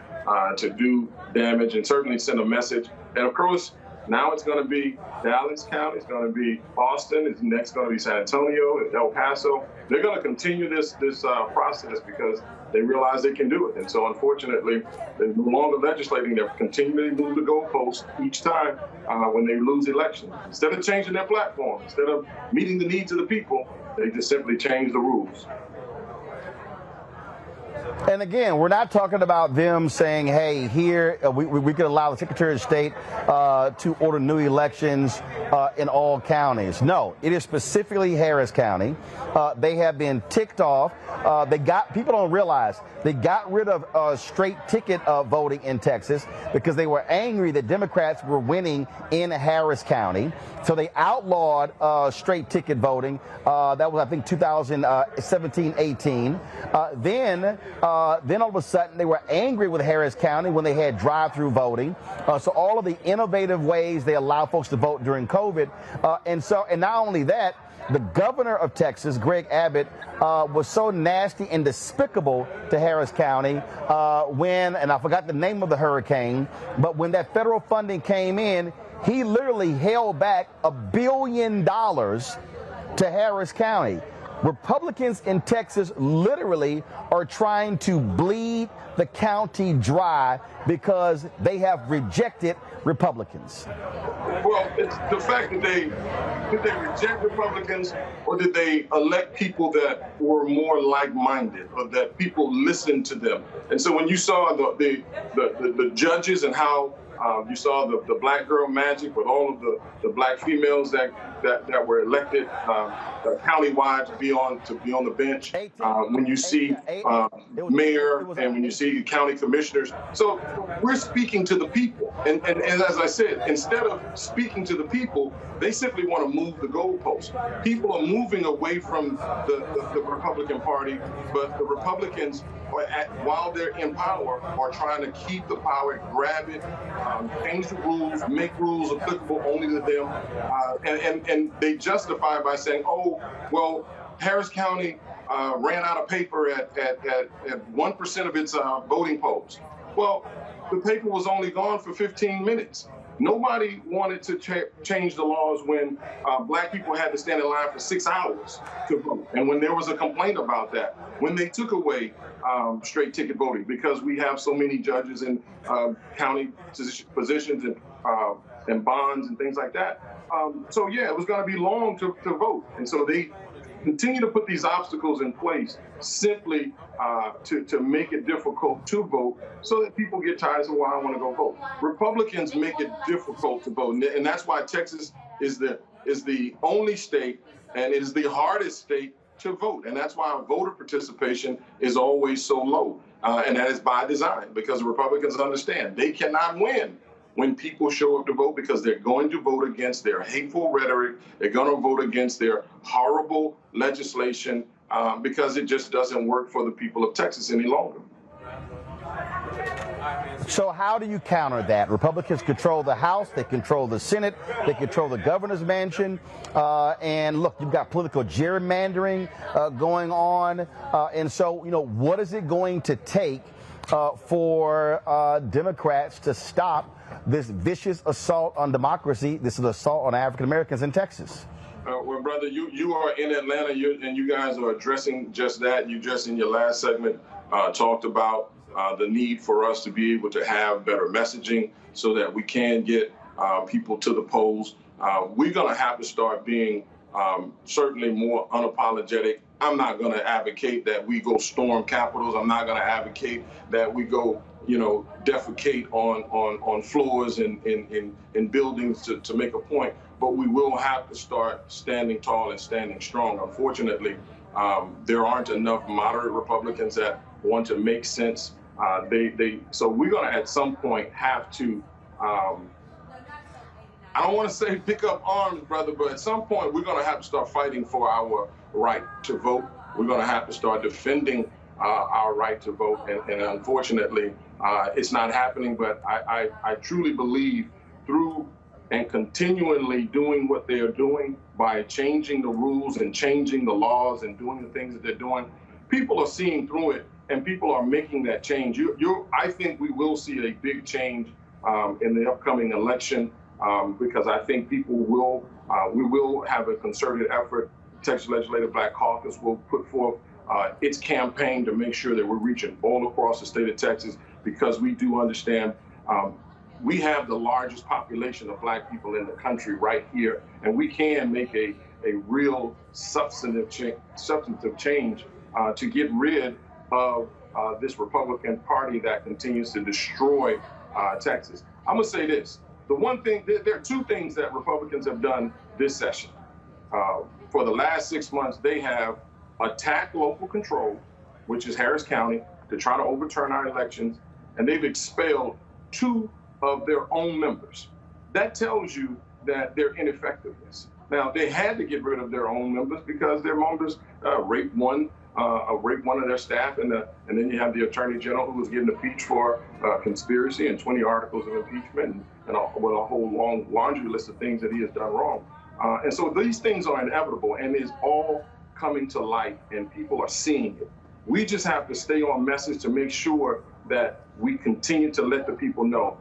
to do damage and certainly send a message. And of course, now it's going to be Dallas County, it's going to be Austin, it's next going to be San Antonio, El Paso. They're going to continue this process because they realize they can do it. And so unfortunately, they're no longer legislating. They're continuing to move the goalposts each time when they lose elections. Instead of changing their platform, instead of meeting the needs of the people, they just simply change the rules. And again, we're not talking about them saying, hey, here, we could allow the Secretary of State to order new elections in all counties. No, it is specifically Harris County. They have been ticked off. People don't realize they got rid of straight ticket voting in Texas because they were angry that Democrats were winning in Harris County. So they outlawed straight ticket voting. That was, I think, 2017-18. Then all of a sudden they were angry with Harris County when they had drive-through voting. So all of the innovative ways they allow folks to vote during COVID. And not only that, the governor of Texas, Greg Abbott, was so nasty and despicable to Harris County and I forgot the name of the hurricane, but when that federal funding came in, he literally held back $1 billion to Harris County. Republicans in Texas literally are trying to bleed the county dry because they have rejected Republicans. Well, it's the fact that did they reject Republicans, or did they elect people that were more like-minded, or that people listened to them? And so when you saw the judges and how You saw the black girl magic with all of the black females that were elected countywide to be on the bench. When you see mayor and when you see county commissioners, so we're speaking to the people. And as I said, instead of speaking to the people, they simply want to move the goalposts. People are moving away from the Republican Party, but the Republicans, while they're in power, are trying to keep the power, grab it, change the rules, make rules applicable only to them, and they justify it by saying, oh, well, Harris County ran out of paper at 1% of its voting polls. Well, the paper was only gone for 15 minutes. Nobody wanted to change the laws when black people had to stand in line for 6 hours to vote. And when there was a complaint about that, when they took away straight ticket voting because we have so many judges in county positions and bonds and things like that. So yeah, it was going to be long to vote. And so they continue to put these obstacles in place simply to make it difficult to vote so that people get tired and say, well, I want to go vote. Republicans make it difficult to vote. And that's why Texas is the only state and is the hardest state to vote. And that's why voter participation is always so low. And that is by design, because Republicans understand they cannot win when people show up to vote because they're going to vote against their hateful rhetoric. They're going to vote against their horrible legislation because it just doesn't work for the people of Texas any longer. So how do you counter that? Republicans control the House, they control the Senate, they control the governor's mansion, and look, you've got political gerrymandering going on, and so, you know, what is it going to take for Democrats to stop this vicious assault on democracy, this is assault on African Americans in Texas? Well, brother, you are in Atlanta, and you guys are addressing just that. You just in your last segment talked about the need for us to be able to have better messaging so that we can get people to the polls. We're going to have to start being certainly more unapologetic. I'm not going to advocate that we go storm capitals. I'm not going to advocate that we go, defecate on floors in buildings to make a point. But we will have to start standing tall and standing strong. Unfortunately, there aren't enough moderate Republicans that want to make sense. So we're going to at some point have to, I don't want to say pick up arms, brother, but at some point we're going to have to start fighting for our right to vote. We're going to have to start defending our right to vote. And unfortunately, it's not happening. But I truly believe through and continually doing what they are doing by changing the rules and changing the laws and doing the things that they're doing, people are seeing through it and people are making that change. I think we will see a big change in the upcoming election because I think people will, we will have a concerted effort. Texas Legislative Black Caucus will put forth its campaign to make sure that we're reaching all across the state of Texas because we do understand we have the largest population of Black people in the country right here, and we can make a real substantive change to get rid of this Republican Party that continues to destroy Texas. I'm gonna say this. The one thing, there are two things that Republicans have done this session. For the last 6 months, they have attacked local control, which is Harris County, to try to overturn our elections, and they've expelled 2 of their own members. That tells you that their ineffectiveness. Now, they had to get rid of their own members because their members raped one of their staff, and then you have the Attorney General who was getting impeached for conspiracy and 20 articles of impeachment and a whole long laundry list of things that he has done wrong. And so these things are inevitable, and it's all coming to light, and people are seeing it. We just have to stay on message to make sure that we continue to let the people know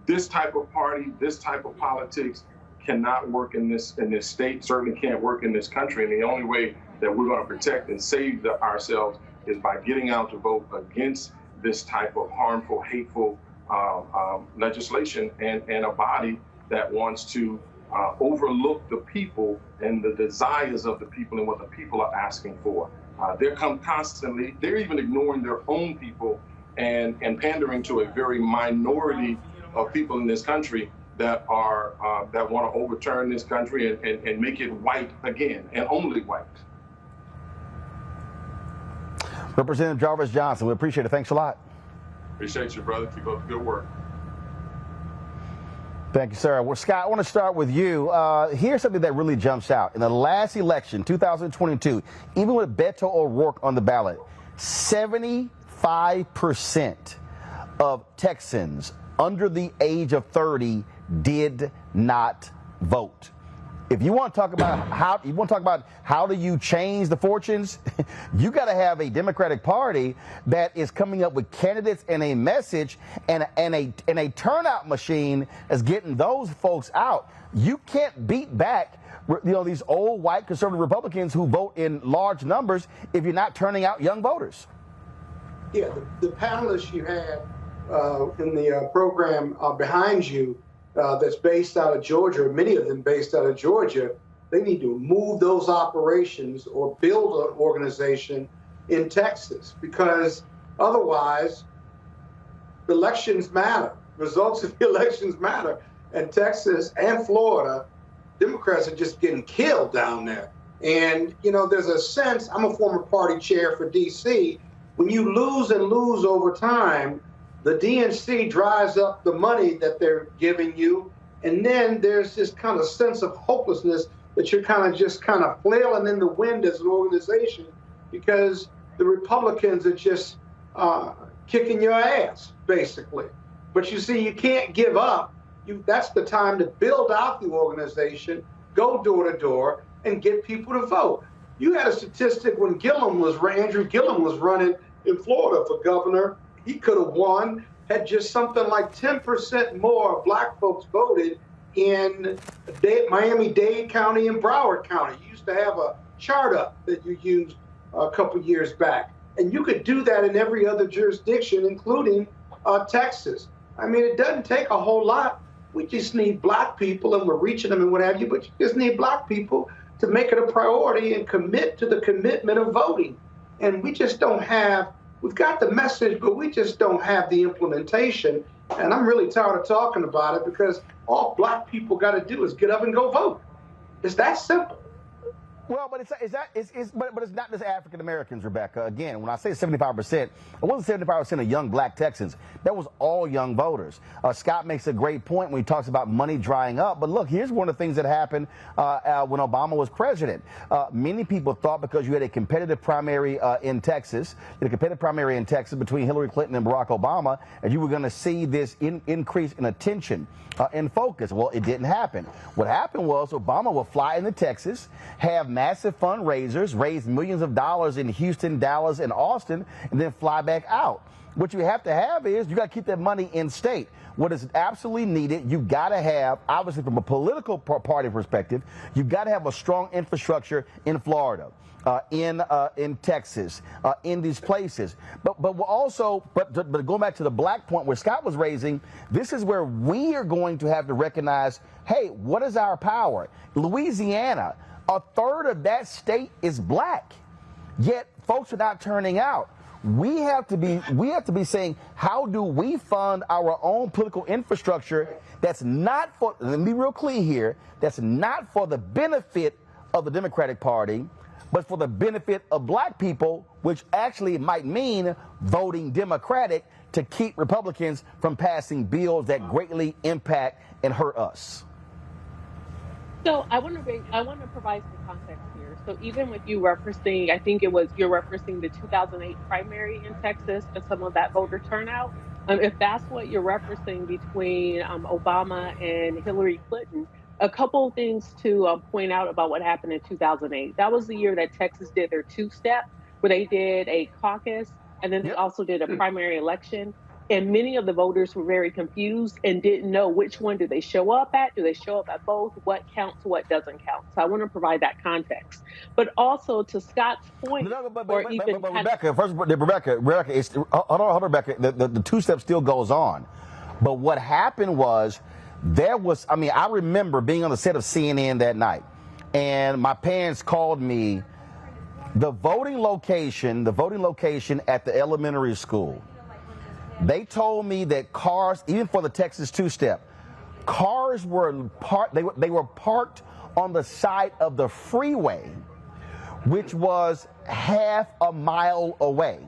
this type of party, this type of politics cannot work in this state, certainly can't work in this country. And the only way that we're going to protect and save ourselves is by getting out to vote against this type of harmful, hateful legislation and a body that wants to overlook the people and the desires of the people and what the people are asking for. They're even ignoring their own people and pandering to a very minority of people in this country that are that want to overturn this country and make it white again, and only white. Representative Jarvis Johnson, we appreciate it. Thanks a lot. Appreciate you, brother. Keep up the good work. Thank you, sir. Well, Scott, I want to start with you. Here's something that really jumps out. In the last election, 2022, even with Beto O'Rourke on the ballot, 75% of Texans under the age of 30 did not vote. If you want to talk about how do you change the fortunes, you got to have a Democratic Party that is coming up with candidates and a message and a turnout machine that's getting those folks out. You can't beat back, these old white conservative Republicans who vote in large numbers if you're not turning out young voters. Yeah, the panelists you had in the program behind you. That's based out of Georgia, many of them based out of Georgia, they need to move those operations or build an organization in Texas, because otherwise elections matter. Results of the elections matter. And Texas and Florida, Democrats are just getting killed down there. And, there's a sense, I'm a former party chair for D.C., when you lose and lose over time, the DNC dries up the money that they're giving you, and then there's this kind of sense of hopelessness that you're kind of flailing in the wind as an organization, because the Republicans are just kicking your ass, basically. But you see, you can't give up. That's the time to build out the organization, go door to door, and get people to vote. You had a statistic when Andrew Gillum was running in Florida for governor. He could have won had just something like 10% more black folks voted in Miami-Dade County and Broward County. You used to have a chart up that you used a couple years back. And you could do that in every other jurisdiction, including Texas. I mean, it doesn't take a whole lot. We just need black people, and we're reaching them and what have you, but you just need black people to make it a priority and commit to the commitment of voting. And we just don't have. We've got the message, but we just don't have the implementation. And I'm really tired of talking about it, because all black people got to do is get up and go vote. It's that simple. Well, but it's not just African Americans, Rebecca. Again, when I say 75%, it wasn't 75% of young black Texans. That was all young voters. Scott makes a great point when he talks about money drying up. But look, here's one of the things that happened when Obama was president. Many people thought because you had a competitive primary in Texas, between Hillary Clinton and Barack Obama, and you were going to see this increase in attention and focus. Well, it didn't happen. What happened was Obama would fly into Texas, have massive fundraisers, raise millions of dollars in Houston, Dallas, and Austin, and then fly back out. What you have to have is you got to keep that money in state. What is absolutely needed, you got to have, obviously from a political party perspective, you got to have a strong infrastructure in Florida, in Texas, in these places. But going back to the black point where Scott was raising, this is where we are going to have to recognize, hey, what is our power? Louisiana, a third of that state is black, yet folks are not turning out. We have to be saying, how do we fund our own political infrastructure that's not for, let me be real clear here, that's not for the benefit of the Democratic Party, but for the benefit of black people, which actually might mean voting Democratic to keep Republicans from passing bills that greatly impact and hurt us. So I want to provide some context here. So even with you referencing, I think you're referencing the 2008 primary in Texas and some of that voter turnout. If that's what you're referencing between Obama and Hillary Clinton, a couple of things to point out about what happened in 2008. That was the year that Texas did their two-step, where they did a caucus and then they also did a primary election. And many of the voters were very confused and didn't know which one do they show up at? Do they show up at both? What counts? What doesn't count? So I want to provide that context. But also to Scott's point, Rebecca, hold on, Rebecca. The two-step still goes on. But what happened was I remember being on the set of CNN that night, and my parents called me. The voting location at the elementary school They told me that cars, even for the Texas two-step, cars were they were parked on the side of the freeway, which was half a mile away.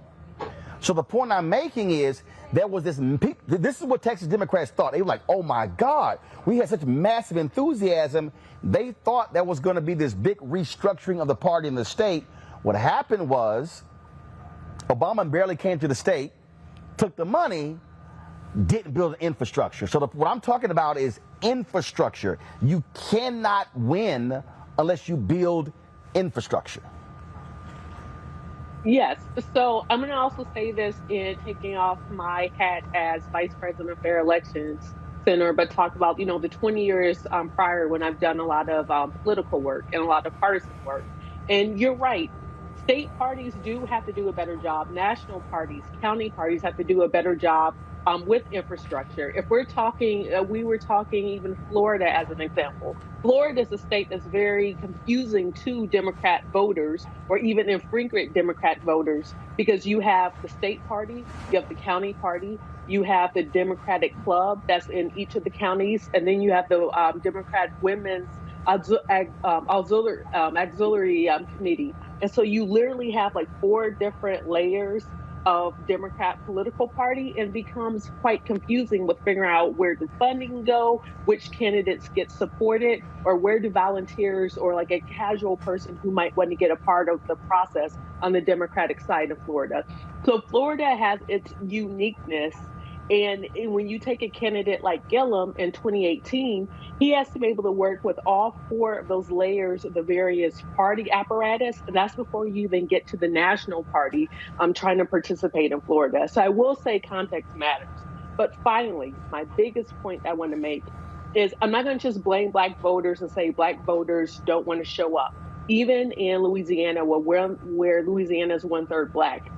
So the point I'm making is there was this is what Texas Democrats thought. They were like, oh my God, we had such massive enthusiasm. They thought there was going to be this big restructuring of the party in the state. What happened was Obama barely came to the state, took the money, didn't build an infrastructure. So what I'm talking about is infrastructure. You cannot win unless you build infrastructure. Yes. So I'm going to also say this in taking off my hat as Vice President of Fair Elections Center, but talk about, the 20 years prior when I've done a lot of political work and a lot of partisan work. And you're right. State parties do have to do a better job. National parties, county parties have to do a better job with infrastructure. If we're talking, we were talking even Florida as an example. Florida is a state that's very confusing to Democrat voters or even infrequent Democrat voters because you have the state party, you have the county party, you have the Democratic Club that's in each of the counties, and then you have the Democrat Women's Auxiliary Committee. And so you literally have like 4 different layers of Democrat political party, and becomes quite confusing with figuring out where the funding go, which candidates get supported, or where do volunteers or like a casual person who might want to get a part of the process on the Democratic side of Florida. So Florida has its uniqueness. And when you take a candidate like Gillum in 2018, he has to be able to work with all 4 of those layers of the various party apparatus. And that's before you even get to the national party trying to participate in Florida. So I will say context matters. But finally, my biggest point I want to make is I'm not going to just blame Black voters and say Black voters don't want to show up. Even in Louisiana, where Louisiana is 1/3 Black,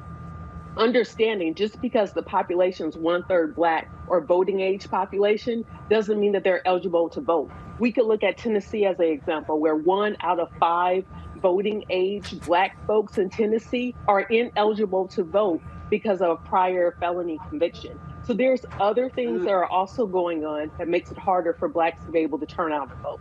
understanding just because the population is 1/3 Black or voting age population doesn't mean that they're eligible to vote. We could look at Tennessee as an example, where 1 out of 5 voting age Black folks in Tennessee are ineligible to vote because of a prior felony conviction. So there's other things that are also going on that makes it harder for Blacks to be able to turn out and vote.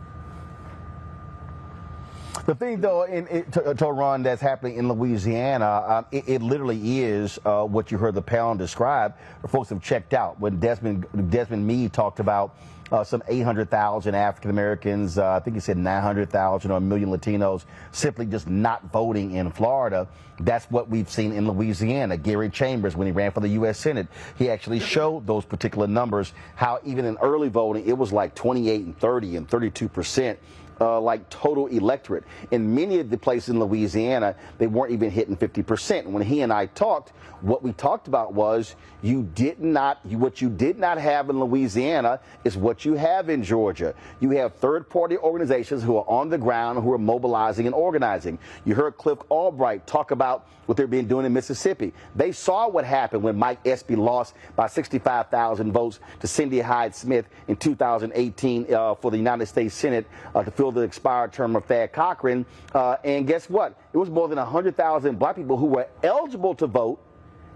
The thing, though, to Ron, that's happening in Louisiana, it literally is what you heard the panel describe. Folks have checked out. When Desmond Meade talked about some 800,000 African Americans, I think he said 900,000 or a million Latinos simply just not voting in Florida. That's what we've seen in Louisiana. Gary Chambers, when he ran for the U.S. Senate, he actually showed those particular numbers, how even in early voting, it was like 28 and 30 and 32%. Like total electorate. In many of the places in Louisiana, they weren't even hitting 50%. When he and I talked, what we talked about was what you did not have in Louisiana is what you have in Georgia. You have third-party organizations who are on the ground, who are mobilizing and organizing. You heard Cliff Albright talk about what they're being doing in Mississippi. They saw what happened when Mike Espy lost by 65,000 votes to Cindy Hyde-Smith in 2018 for the United States Senate to fill the expired term of Thad Cochran. And guess what? It was more than 100,000 Black people who were eligible to vote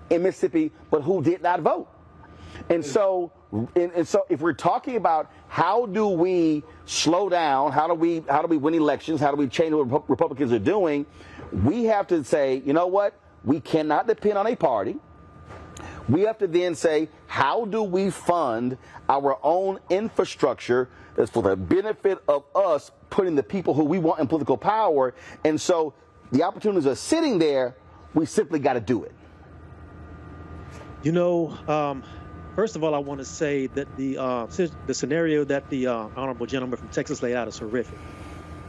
in Mississippi, but who did not vote. And so if we're talking about how do we slow down, how do we win elections, how do we change what Republicans are doing, we have to say, you know what? We cannot depend on a party. We have to then say, how do we fund our own infrastructure that's for the benefit of us putting the people who we want in political power? And so the opportunities are sitting there. We simply got to do it. First of all, I want to say that the scenario that the honorable gentleman from Texas laid out is horrific.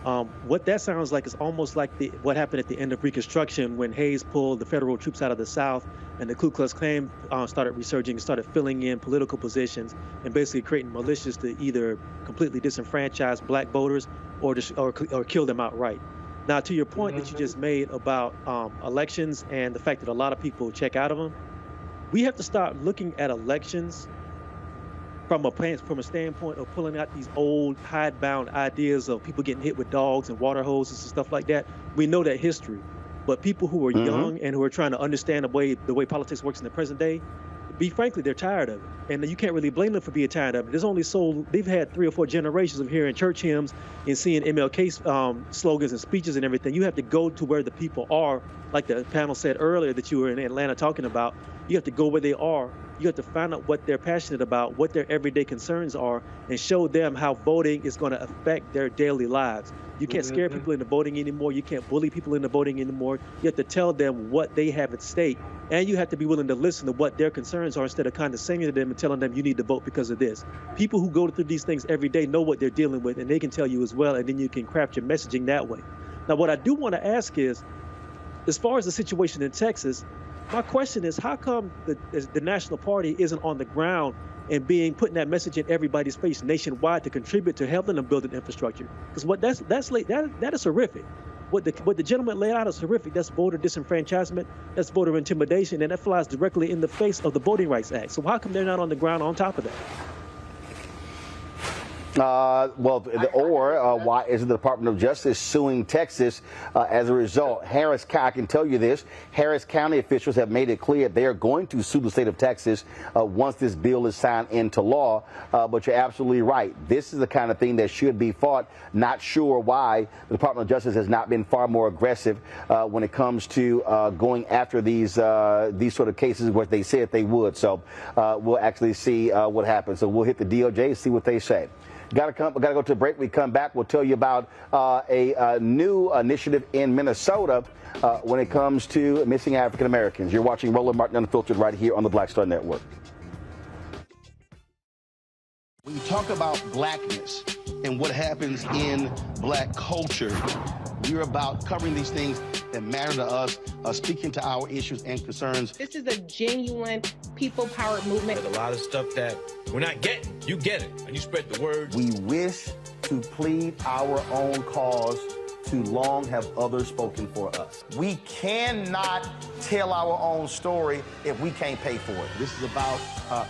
What that sounds like is almost like what happened at the end of Reconstruction when Hayes pulled the federal troops out of the South and the Ku Klux Klan started resurging, started filling in political positions and basically creating militias to either completely disenfranchise Black voters or kill them outright. Now, to your point that you just made about elections and the fact that a lot of people check out of them, we have to start looking at elections from a standpoint of pulling out these old hidebound ideas of people getting hit with dogs and water hoses and stuff like that. We know that history, but people who are young and who are trying to understand the way politics works in the present day, be frankly, they're tired of it. And you can't really blame them for being tired of it. There's only they've had 3 or 4 generations of hearing church hymns and seeing MLK slogans and speeches and everything. You have to go to where the people are, like the panel said earlier that you were in Atlanta talking about. You have to go where they are. You have to find out what they're passionate about, what their everyday concerns are, and show them how voting is going to affect their daily lives. You can't scare people into voting anymore. You can't bully people into voting anymore. You have to tell them what they have at stake, and you have to be willing to listen to what their concerns are instead of condescending to them and telling them you need to vote because of this. People who go through these things every day know what they're dealing with, and they can tell you as well, and then you can craft your messaging that way. Now, what I do want to ask is, as far as the situation in Texas, my question is, how come the National Party isn't on the ground and putting that message in everybody's face nationwide to contribute to helping them build an infrastructure? Because that is horrific. What the gentleman laid out is horrific. That's voter disenfranchisement, that's voter intimidation, and that flies directly in the face of the Voting Rights Act. So how come they're not on the ground on top of that? Why isn't the Department of Justice suing Texas as a result? I can tell you this, Harris County officials have made it clear they are going to sue the state of Texas once this bill is signed into law. But you're absolutely right. This is the kind of thing that should be fought. Not sure why the Department of Justice has not been far more aggressive when it comes to going after these sort of cases, what they said they would. So we'll actually see what happens. So we'll hit the DOJ, see what they say. Got to go to a break. We come back. We'll tell you about a new initiative in Minnesota when it comes to missing African Americans. You're watching Roland Martin Unfiltered right here on the Black Star Network. When you talk about blackness and what happens in black culture, we're about covering these things that matter to us, speaking to our issues and concerns. This is a genuine people-powered movement. There's a lot of stuff that we're not getting. You get it, and you spread the word. We wish to plead our own cause. Too long have others spoken for us. We cannot tell our own story if we can't pay for it. This is about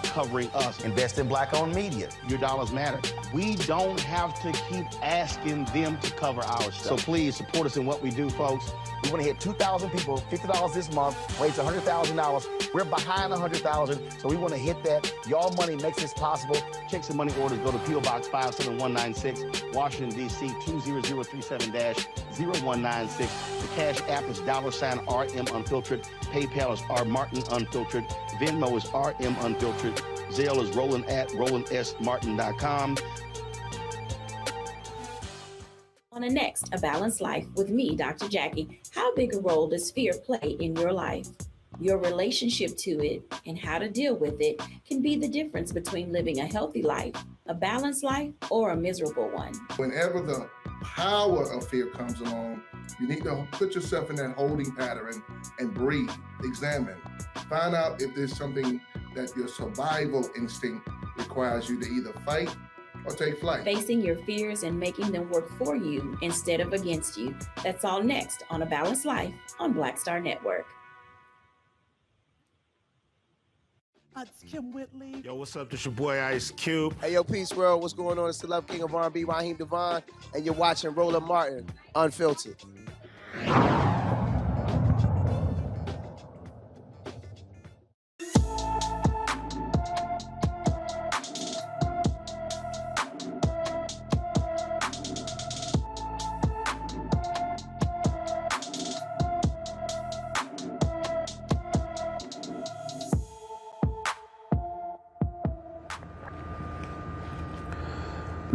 covering us. Invest in black-owned media. Your dollars matter. We don't have to keep asking them to cover our stuff. So please support us in what we do, folks. We want to hit 2,000 people, $50 this month, raise $100,000. We're behind 100,000, so we want to hit that. Y'all money makes this possible. Checks and money orders go to P.O. Box 57196, Washington, D.C. 20037-0196. The Cash App is $RM Unfiltered. PayPal is R Martin Unfiltered. Venmo is RM Unfiltered. Zelle is Roland at RolandSMartin.com. On the next A Balanced Life with me, Dr. Jackie, how big a role does fear play in your life? Your relationship to it and how to deal with it can be the difference between living a healthy life, a balanced life, or a miserable one. Whenever the power of fear comes along, you need to put yourself in that holding pattern and breathe, examine, find out if there's something that your survival instinct requires you to either fight or take flight. Facing your fears and making them work for you instead of against you. That's all next on A Balanced Life on Black Star Network. It's Kim Whitley. Yo, what's up? This your boy Ice Cube. Hey, yo, Peace World. What's going on? It's the Love King of R&B, Raheem Devon, and you're watching Roland Martin Unfiltered.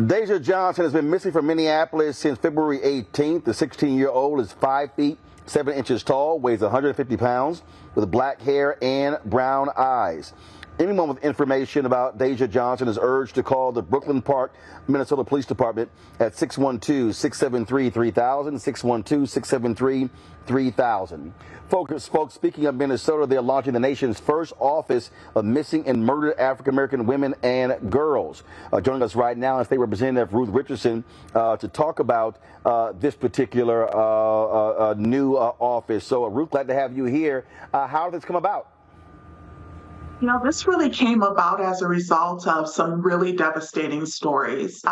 Deja Johnson has been missing from Minneapolis since February 18th. The 16-year-old is 5 feet, 7 inches tall, weighs 150 pounds, with black hair and brown eyes. Anyone with information about Deja Johnson is urged to call the Brooklyn Park, Minnesota Police Department at 612-673-3000, 612-673-3000. Folks, speaking of Minnesota, they're launching the nation's first office of missing and murdered African-American women and girls. Joining us right now is State Representative Ruth Richardson to talk about this particular new office. So, Ruth, glad to have you here. How did this come about? You know, this really came about as a result of some really devastating stories.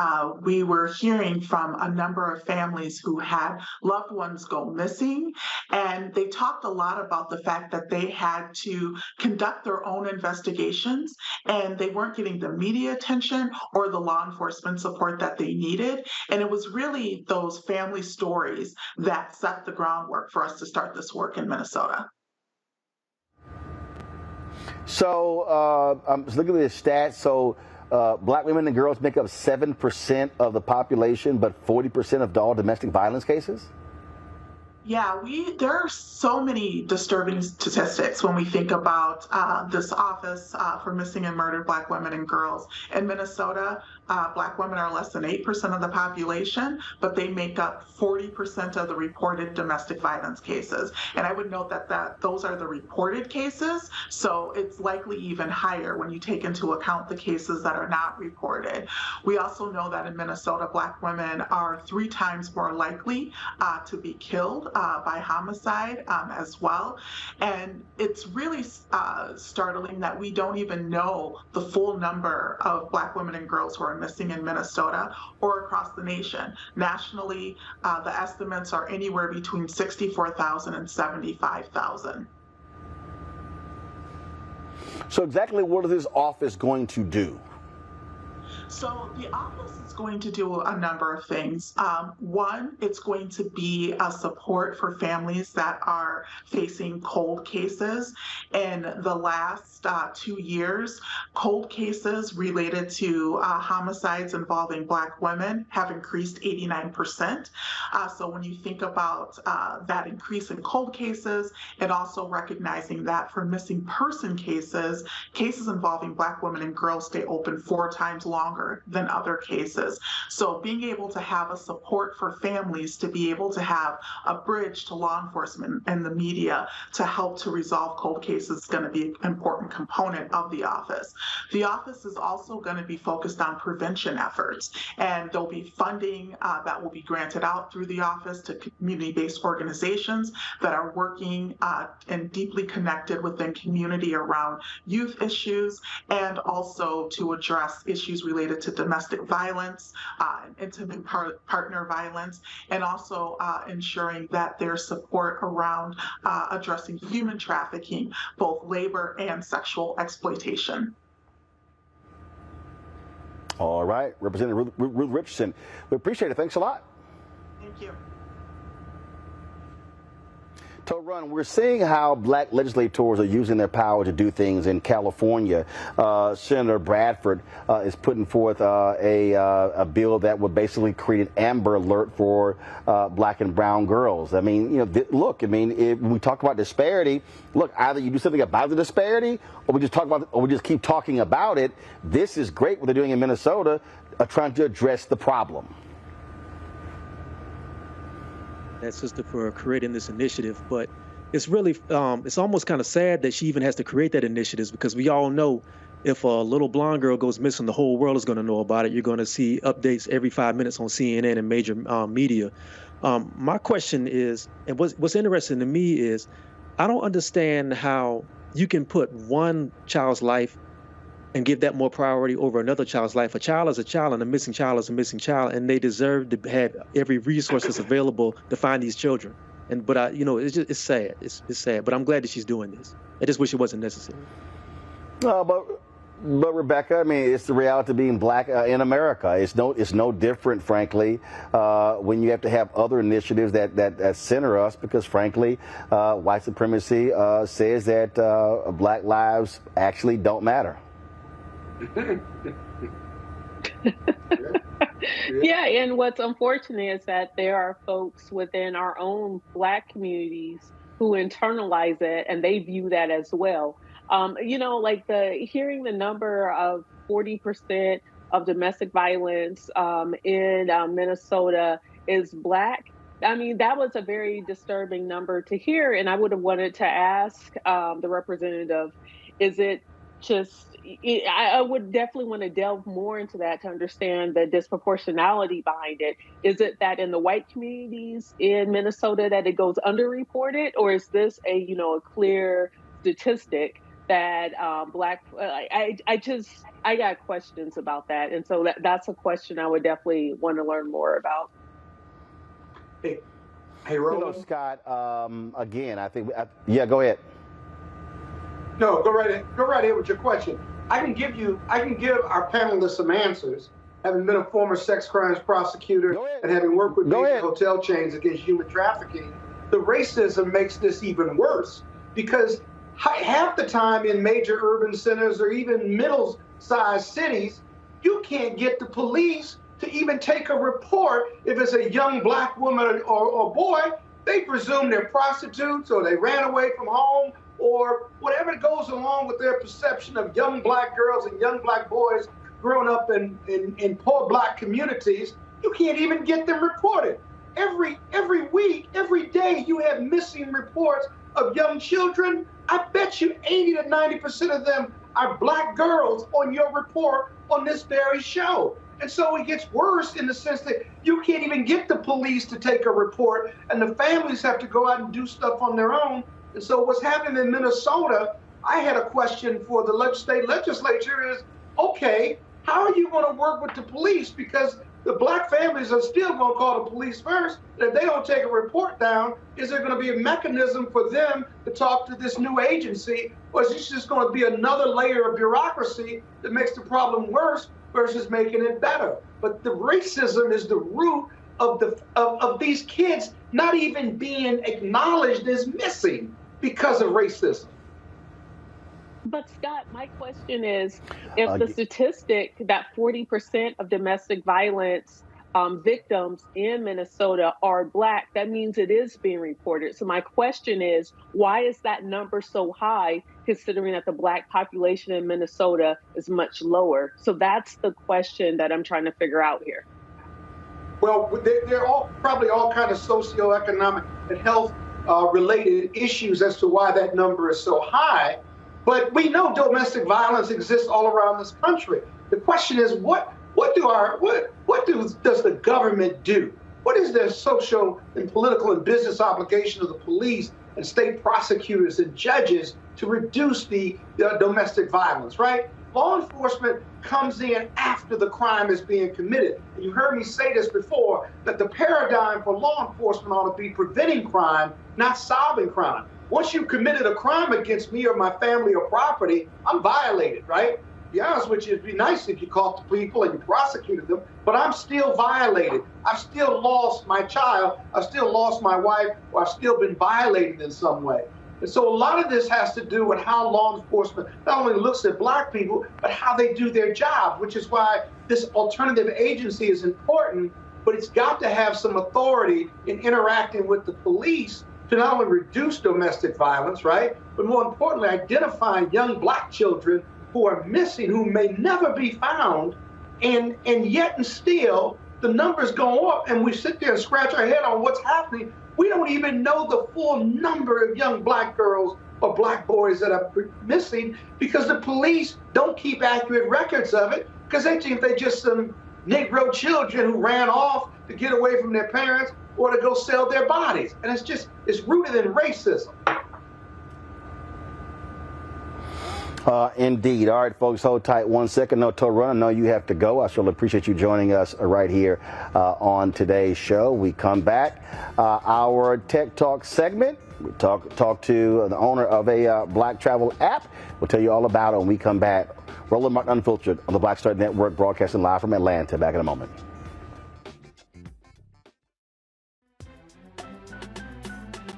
We were hearing from a number of families who had loved ones go missing, and they talked a lot about the fact that they had to conduct their own investigations, and they weren't getting the media attention or the law enforcement support that they needed. And it was really those family stories that set the groundwork for us to start this work in Minnesota. So I'm just looking at the stats. So black women and girls make up 7% of the population, but 40% of all domestic violence cases? Yeah, there are so many disturbing statistics when we think about this office for missing and murdered Black women and girls. In Minnesota, Black women are less than 8% of the population, but they make up 40% of the reported domestic violence cases. And I would note that those are the reported cases, so it's likely even higher when you take into account the cases that are not reported. We also know that in Minnesota, Black women are 3 times more likely to be killed by homicide as well. And it's really startling that we don't even know the full number of Black women and girls who are missing in Minnesota or across the nation. Nationally, the estimates are anywhere between 64,000 and 75,000. So exactly what is this office going to do? So the office is going to do a number of things. One, it's going to be a support for families that are facing cold cases. In the last 2 years, cold cases related to homicides involving Black women have increased 89%. So when you think about that increase in cold cases, and also recognizing that for missing person cases involving Black women and girls stay open 4 times longer than other cases. So being able to have a support for families to be able to have a bridge to law enforcement and the media to help to resolve cold cases is going to be an important component of the office. The office is also going to be focused on prevention efforts, and there'll be funding that will be granted out through the office to community-based organizations that are working and deeply connected within community around youth issues, and also to address issues related to domestic violence, intimate partner violence, and also ensuring that there's support around addressing human trafficking, both labor and sexual exploitation. All right, Representative Ruth Richardson, we appreciate it. Thanks a lot. Thank you. Run, we're seeing how black legislators are using their power to do things in California. Senator Bradford is putting forth a bill that would basically create an Amber Alert for black and brown girls. I mean, you know, look, I mean, when we talk about disparity, look, either you do something about the disparity, or we just talk about, or we just keep talking about it. This is great what they're doing in Minnesota, trying to address the problem. That sister for creating this initiative, but it's really it's almost kind of sad that she even has to create that initiative, because we all know if a little blonde girl goes missing, the whole world is going to know about it. You're going to see updates every 5 minutes on CNN and major media. My question is, and what's interesting to me is, I don't understand how you can put one child's life and give that more priority over another child's life. A child is a child, and a missing child is a missing child, and they deserve to have every resource that's available to find these children. But you know, it's sad. It's sad. But I'm glad that she's doing this. I just wish it wasn't necessary. No, but Rebecca, I mean, it's the reality of being black in America. It's no different, frankly, when you have to have other initiatives that center us, because, frankly, white supremacy says that black lives actually don't matter. Yeah, and what's unfortunate is that there are folks within our own Black communities who internalize it, and they view that as well. You know, like hearing the number of 40% of domestic violence in Minnesota is Black. I mean, that was a very disturbing number to hear, and I would have wanted to ask the representative, is it just, I would definitely want to delve more into that to understand the disproportionality behind it. Is it that in the white communities in Minnesota that it goes underreported, or is this a clear statistic that I got questions about that, and so that's a question I would definitely want to learn more about. Hey, Roland. You know, Scott. Again, I think. Yeah, go ahead. No, go right ahead with your question. I can give our panelists some answers. Having been a former sex crimes prosecutor and having worked with major hotel chains against human trafficking, the racism makes this even worse because half the time in major urban centers or even middle-sized cities, you can't get the police to even take a report if it's a young black woman or boy. They presume they're prostitutes or they ran away from home or whatever goes along with their perception of young black girls and young black boys growing up in poor black communities. You can't even get them reported. Every week, every day, you have missing reports of young children. I bet you 80 to 90% of them are black girls on your report on this very show. And so it gets worse in the sense that you can't even get the police to take a report, and the families have to go out and do stuff on their own. And so what's happening in Minnesota, I had a question for the state legislature is, okay, how are you going to work with the police? Because the black families are still going to call the police first. And if they don't take a report down, is there going to be a mechanism for them to talk to this new agency? Or is this just going to be another layer of bureaucracy that makes the problem worse versus making it better? But the racism is the root of these kids not even being acknowledged as missing because of racism. But Scott, my question is, if the statistic that 40% of domestic violence victims in Minnesota are black, that means it is being reported. So my question is, why is that number so high, considering that the black population in Minnesota is much lower? So that's the question that I'm trying to figure out here. Well, they're probably all kind of socioeconomic and health related issues as to why that number is so high. But we know domestic violence exists all around this country. The question is, what does the government do? What is their social and political and business obligation of the police and state prosecutors and judges to reduce the domestic violence, right? Law enforcement comes in after the crime is being committed. And you heard me say this before, that the paradigm for law enforcement ought to be preventing crime, not solving crime. Once you've committed a crime against me or my family or property, I'm violated, right? To be honest with you, it'd be nice if you caught the people and you prosecuted them, but I'm still violated. I've still lost my child, I've still lost my wife, or I've still been violated in some way. And so a lot of this has to do with how law enforcement not only looks at black people, but how they do their job, which is why this alternative agency is important, but it's got to have some authority in interacting with the police to not only reduce domestic violence, right, but more importantly, identifying young black children who are missing, who may never be found, and yet and still the numbers go up, and we sit there and scratch our head on what's happening. We don't even know the full number of young black girls or black boys that are missing because the police don't keep accurate records of it because they think they're just some Negro children who ran off to get away from their parents or to go sell their bodies. And it's rooted in racism. Indeed. All right, folks, hold tight 1 second. No, Torun, I know you have to go. I surely appreciate you joining us right here on today's show. We come back. Our Tech Talk segment. We talk to the owner of a black travel app. We'll tell you all about it when we come back. Roland Martin Unfiltered on the Black Star Network, broadcasting live from Atlanta. Back in a moment.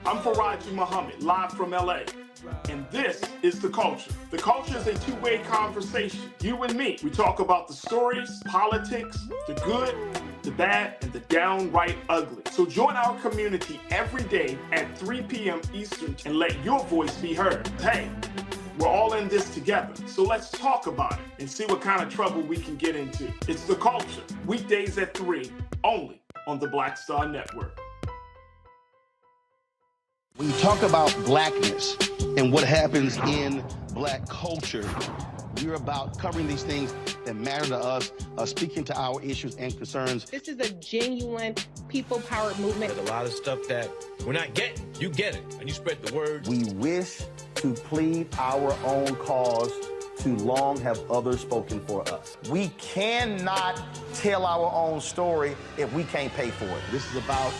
I'm Faraji Muhammad, live from LA. And this is The Culture. The Culture is a two-way conversation. You and me. We talk about the stories, politics, the good, the bad, and the downright ugly. So join our community every day at 3 p.m. Eastern and let your voice be heard. Hey, we're all in this together. So let's talk about it and see what kind of trouble we can get into. It's The Culture, weekdays at 3, only on the Black Star Network. When you talk about blackness and what happens in black culture, we're about covering these things that matter to us, speaking to our issues and concerns. This is a genuine people-powered movement. There's a lot of stuff that we're not getting. You get it, and you spread the word. We wish to plead our own cause. Too long have others spoken for us. We cannot tell our own story if we can't pay for it. This is about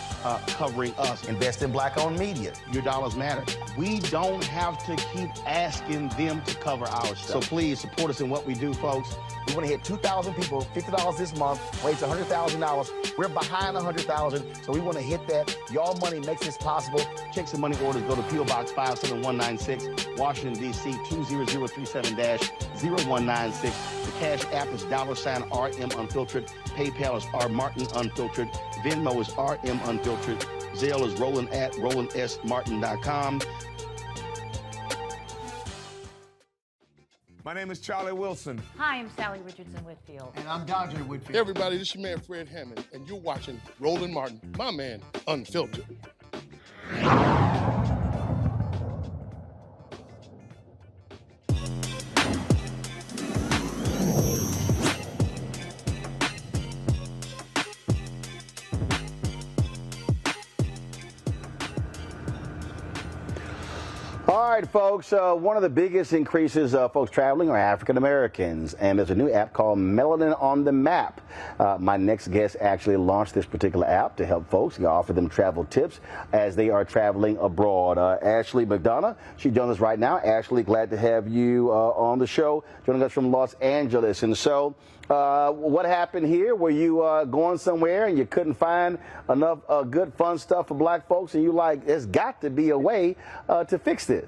covering us. Invest in black-owned media. Your dollars matter. We don't have to keep asking them to cover our stuff. So please support us in what we do, folks. We want to hit 2,000 people, $50 this month, raise $100,000. We're behind 100,000, so we want to hit that. Y'all money makes this possible. Checks and money orders go to P.O. Box 57196, Washington, D.C. 20037-0196. The Cash App is $RM Unfiltered. PayPal is R Martin Unfiltered. Venmo is RM Unfiltered. Zelle is Roland at RolandSMartin.com. My name is Charlie Wilson. Hi, I'm Sally Richardson Whitfield. And I'm Dodger Whitfield. Hey everybody, this is your man Fred Hammond, and you're watching Roland Martin, my man, Unfiltered. All right, folks, one of the biggest increases of folks traveling are African Americans, and there's a new app called Melanin on the Map. My next guest actually launched this particular app to help folks, offer them travel tips as they are traveling abroad. Ashley McDonough, she joins us right now. Ashley, glad to have you on the show, joining us from Los Angeles. And so, what happened here? Were you going somewhere and you couldn't find enough good, fun stuff for black folks, and you like, there's got to be a way to fix this?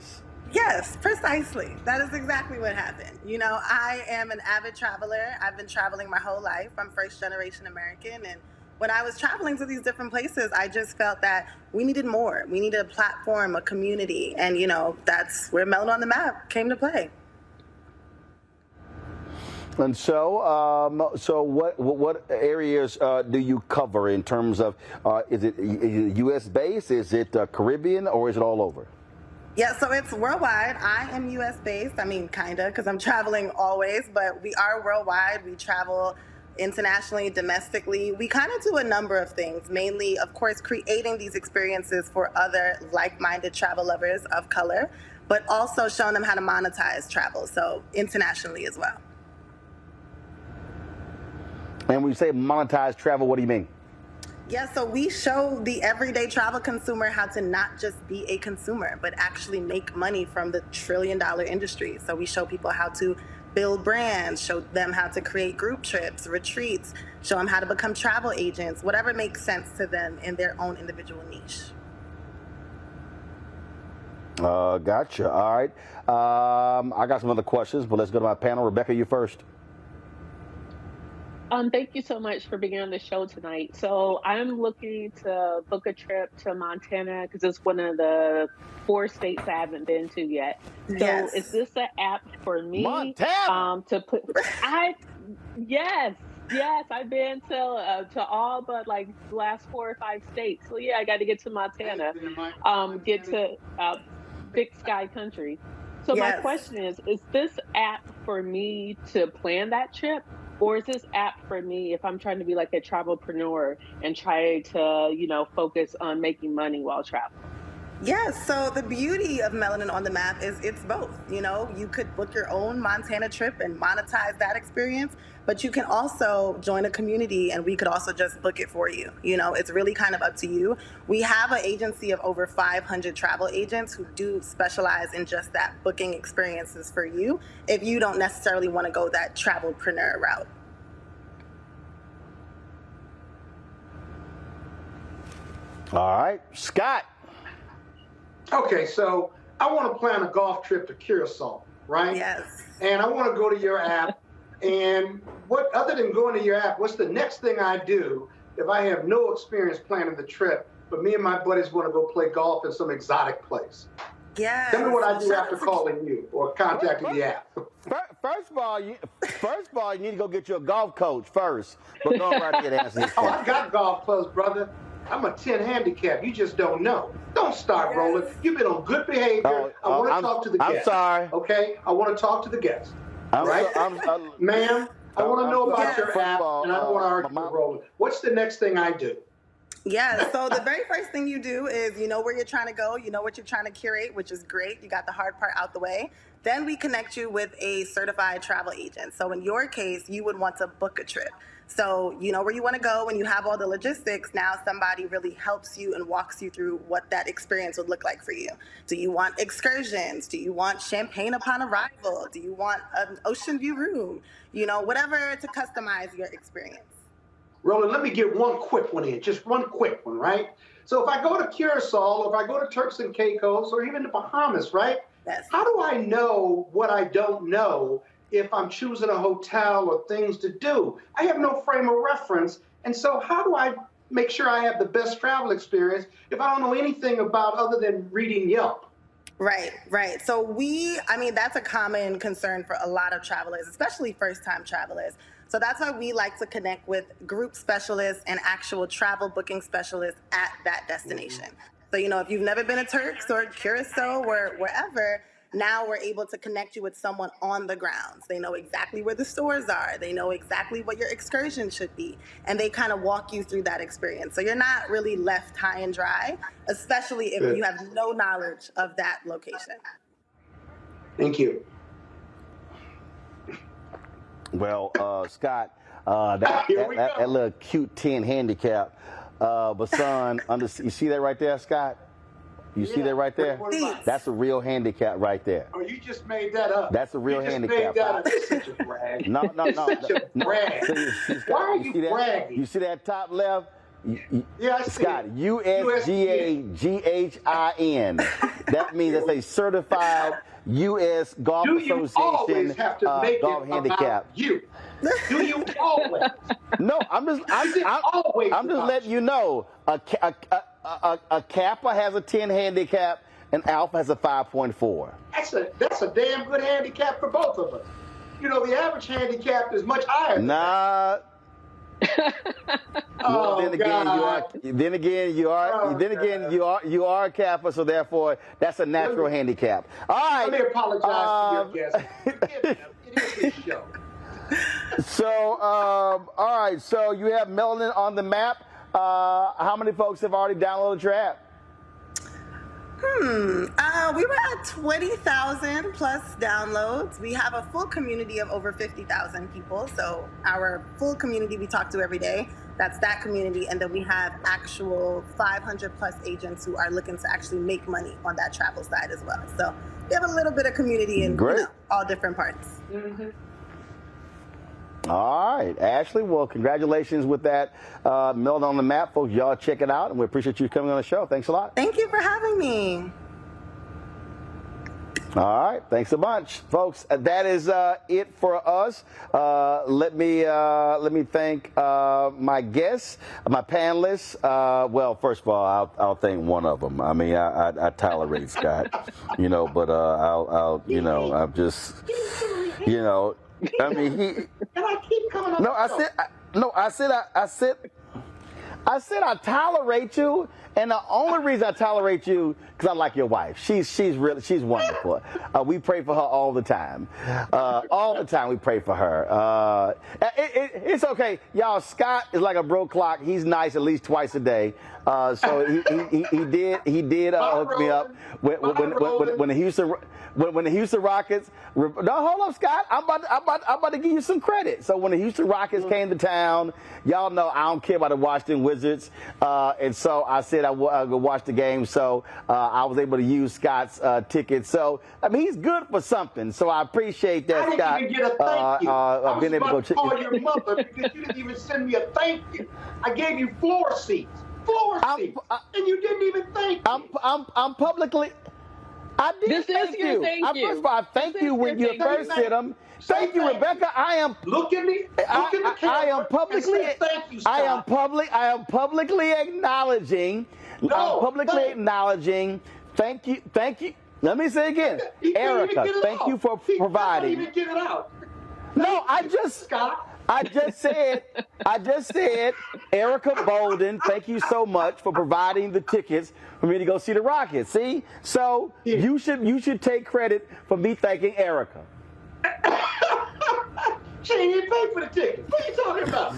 Yes, precisely. That is exactly what happened. You know, I am an avid traveler. I've been traveling my whole life. I'm first generation American. And when I was traveling to these different places, I just felt that we needed more. We needed a platform, a community. And, you know, that's where Melanin on the Map came to play. And so, what areas do you cover in terms of, is it U.S. based, is it Caribbean, or is it all over? Yeah, so it's worldwide. I am U.S. based. I mean, kind of, because I'm traveling always, but we are worldwide. We travel internationally, domestically. We kind of do a number of things, mainly, of course, creating these experiences for other like-minded travel lovers of color, but also showing them how to monetize travel, so internationally as well. And when you say monetize travel, what do you mean? Yeah, so we show the everyday travel consumer how to not just be a consumer, but actually make money from the trillion-dollar industry. So we show people how to build brands, show them how to create group trips, retreats, show them how to become travel agents, whatever makes sense to them in their own individual niche. Gotcha. All right. I got some other questions, but let's go to my panel. Rebecca, you first. Thank you so much for being on the show tonight. So I'm looking to book a trip to Montana because it's one of the 4 states I haven't been to yet. So Yes. is this an app for me? Montana. To put, yes, I've been to all but like the last 4 or 5 states. So yeah, I got to get to Montana, get to Big Sky Country. So my question is this app for me to plan that trip? Or is this app for me if I'm trying to be like a travelpreneur and try to, you know, focus on making money while traveling? Yes, so the beauty of Melanin on the Map is it's both. You know, you could book your own Montana trip and monetize that experience, but you can also join a community and we could also just book it for you. You know, it's really kind of up to you. We have an agency of over 500 travel agents who do specialize in just that, booking experiences for you if you don't necessarily want to go that travelpreneur route. All right, Scott. Okay, so I want to plan a golf trip to Curacao, right? Yes. And I want to go to your app. And what, other than going to your app, what's the next thing I do if I have no experience planning the trip, but me and my buddies want to go play golf in some exotic place? Yeah. Tell me what I do after calling you or contacting the app. First of all, you need to go get your golf coach first. But go right ahead and answer this Oh, question. I got golf clubs, brother. I'm a 10 handicap. You just don't know. Don't start rolling. You've been on good behavior. I want to talk to the guest. I'm sorry. Okay? I want to talk to the guest. Right? Ma'am, I want to know about your app, and I don't want to argue with Roland. What's the next thing I do? Yeah, so the very first thing you do is you know where you're trying to go, you know what you're trying to curate, which is great. You got the hard part out the way. Then we connect you with a certified travel agent. So in your case, you would want to book a trip. So you know where you want to go and you have all the logistics. Now somebody really helps you and walks you through what that experience would look like for you. Do you want excursions? Do you want champagne upon arrival? Do you want an ocean view room? You know, whatever to customize your experience. Roland, let me get one quick one in, just one quick one, right? So if I go to Curacao, or if I go to Turks and Caicos, or even the Bahamas, right? Yes. How do I know what I don't know if I'm choosing a hotel or things to do? I have no frame of reference. And so how do I make sure I have the best travel experience if I don't know anything about other than reading Yelp? Right, right. So that's a common concern for a lot of travelers, especially first-time travelers. So that's why we like to connect with group specialists and actual travel booking specialists at that destination. So, you know, if you've never been to Turks or Curacao or wherever, now we're able to connect you with someone on the grounds. They know exactly where the stores are. They know exactly what your excursion should be. And they kind of walk you through that experience. So you're not really left high and dry, especially if you have no knowledge of that location. Thank you. Well, Scott, that little cute 10 handicap, but son, you see that right there, Scott? You see that right there? That's a real handicap right there. Oh, you just made that up. That's a real handicap. That's such a brag. No. Such a brag. Why are you bragging? You see that top left? Yeah, I see. Scott, USGAGHIN. That means it's a certified U.S. Golf Association always have to make golf it handicap. About you? Do you always? No, I'm just letting you know. A Kappa has a 10 handicap, and Alpha has a 5.4. That's a damn good handicap for both of us. You know, the average handicap is much higher. Nah. Well, then again, you are a Kappa, so therefore that's a natural handicap. All right. Let me apologize to your guests. It is his show. So, all right. So you have Melanin on the map. How many folks have already downloaded your app? We were at 20,000 plus downloads. We have a full community of over 50,000 people. So our full community we talk to every day, that's that community. And then we have actual 500 plus agents who are looking to actually make money on that travel side as well. So we have a little bit of community in all different parts. Mm-hmm. All right, Ashley. Well, congratulations with that Meld on the Map, folks. Y'all check it out, and we appreciate you coming on the show. Thanks a lot. Thank you for having me. All right, thanks a bunch, folks. That is it for us. Let me thank my guests, my panelists. Well, first of all, I'll thank one of them. I mean, I tolerate Scott, but I'm just, I mean, And I keep coming on. I said I tolerate you, and the only reason I tolerate you because I like your wife. She's wonderful. We pray for her all the time. All the time we pray for her. It's okay, y'all. Scott is like a broke clock. He's nice at least twice a day. So he did hook me up when the Houston Rockets. No, hold up, Scott. I'm about to give you some credit. So when the Houston Rockets came to town, y'all know I don't care about the Washington Wizards, and so I said I'll go watch the game. So I was able to use Scott's ticket. So I mean, he's good for something. So I appreciate that, Scott. I didn't even get a thank you. I was about to call your mother because you didn't even send me a thank you. I gave you floor seats, and you didn't even thank me. I'm publicly. I did thank you. First of all, I thank you when you first hit them. Thank you, Rebecca. I am. Look at me. Look at the camera. I am publicly. Thank you, Scott. I am publicly acknowledging. Acknowledging. Thank you. Let me say again, Erica. Thank you for providing. Can't even get it out. No, I just said, Erica Bolden, thank you so much for providing the tickets for me to go see the Rockets. See? So you should take credit for me thanking Erica. She didn't even pay for the tickets. What are you talking about?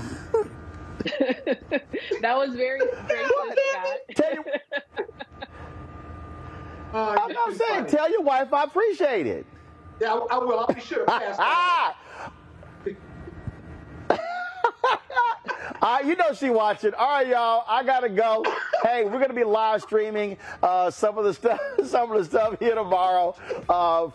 That was very gracious, Scott. I'm saying, tell your wife I appreciate it. Yeah, I will. I'll be sure to pass that on. You know she watching. All right, y'all. I gotta go. Hey, we're gonna be live streaming some of the stuff here tomorrow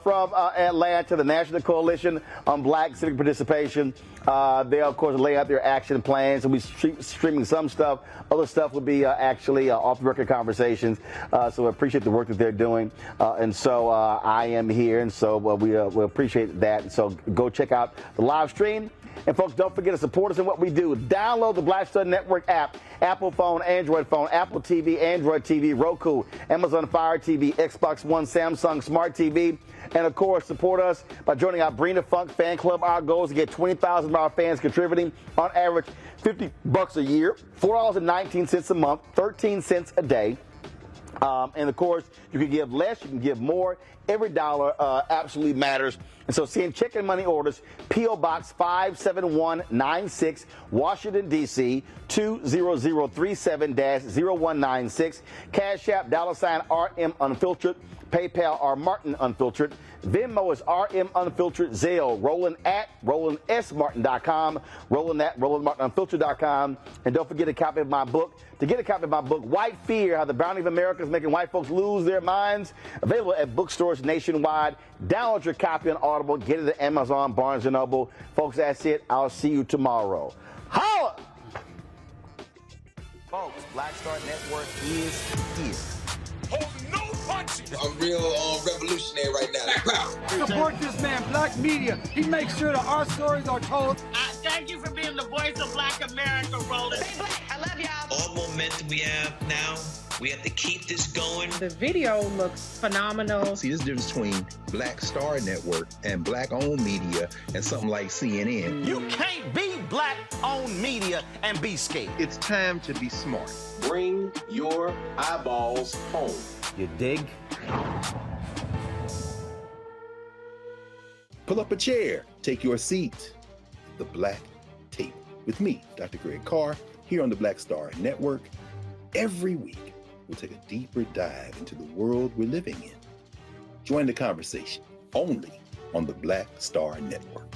from Atlanta, the National Coalition on Black Civic Participation. They of course lay out their action plans, and we streaming some stuff. Other stuff will be actually off the record conversations. So we appreciate the work that they're doing, and so I am here, and so we appreciate that. And so go check out the live stream. And folks, don't forget to support us in what we do. Download the Black Star Network app, Apple phone, Android phone, Apple TV, Android TV, Roku, Amazon Fire TV, Xbox One, Samsung Smart TV. And of course, support us by joining our Brina Funk fan club. Our goal is to get 20,000 of our fans contributing on average $50 a year, $4.19 a month, 13 cents a day. And of course, you can give less, you can give more. Every dollar absolutely matters. And so send check and money orders, P.O. Box 57196, Washington, D.C., 20037-0196. Cash App, $RM Unfiltered. PayPal, R Martin Unfiltered. Venmo is RM Unfiltered. Zelle, Roland at RolandSMartin.com. Roland at RolandMartinUnfiltered.com. And don't forget a copy of my book. To get a copy of my book, White Fear, How the Bounty of America is Making White Folks Lose Their Minds. Available at bookstores nationwide. Download your copy on Audible. Get it at Amazon, Barnes & Noble. Folks, that's it. I'll see you tomorrow. Holla! Folks, Black Star Network is here. I'm real revolutionary right now. Support this man, Black Media. He makes sure that our stories are told. Thank you for being the voice of Black America, Roland. Stay black. I love y'all. All momentum we have now, we have to keep this going. The video looks phenomenal. See, there's a difference between Black Star Network and Black-owned media and something like CNN. You can't be Black-owned media and be scared. It's time to be smart. Bring your eyeballs home. You dig? Pull up a chair. Take your seat. The Black Tape with me, Dr. Greg Carr, here on the Black Star Network. Every week, we'll take a deeper dive into the world we're living in. Join the conversation only on the Black Star Network.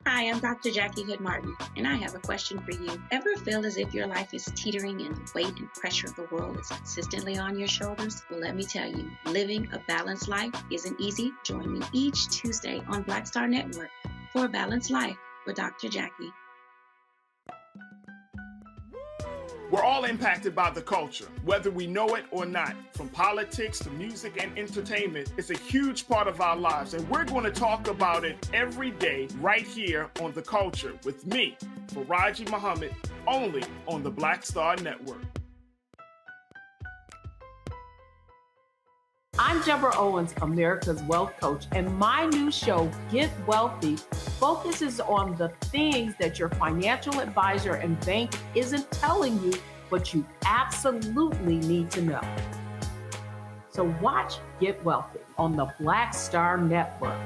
Hi, I'm Dr. Jackie Hood Martin, and I have a question for you. Ever feel as if your life is teetering and the weight and pressure of the world is consistently on your shoulders? Well, let me tell you, living a balanced life isn't easy. Join me each Tuesday on Black Star Network for A Balanced Life with Dr. Jackie. We're all impacted by the culture, whether we know it or not. From politics to music and entertainment, it's a huge part of our lives, and we're going to talk about it every day right here on The Culture with me, Faraji Muhammad, only on the Black Star Network. I'm Deborah Owens, America's Wealth Coach, and my new show, Get Wealthy, focuses on the things that your financial advisor and bank isn't telling you, but you absolutely need to know. So watch Get Wealthy on the Black Star Network.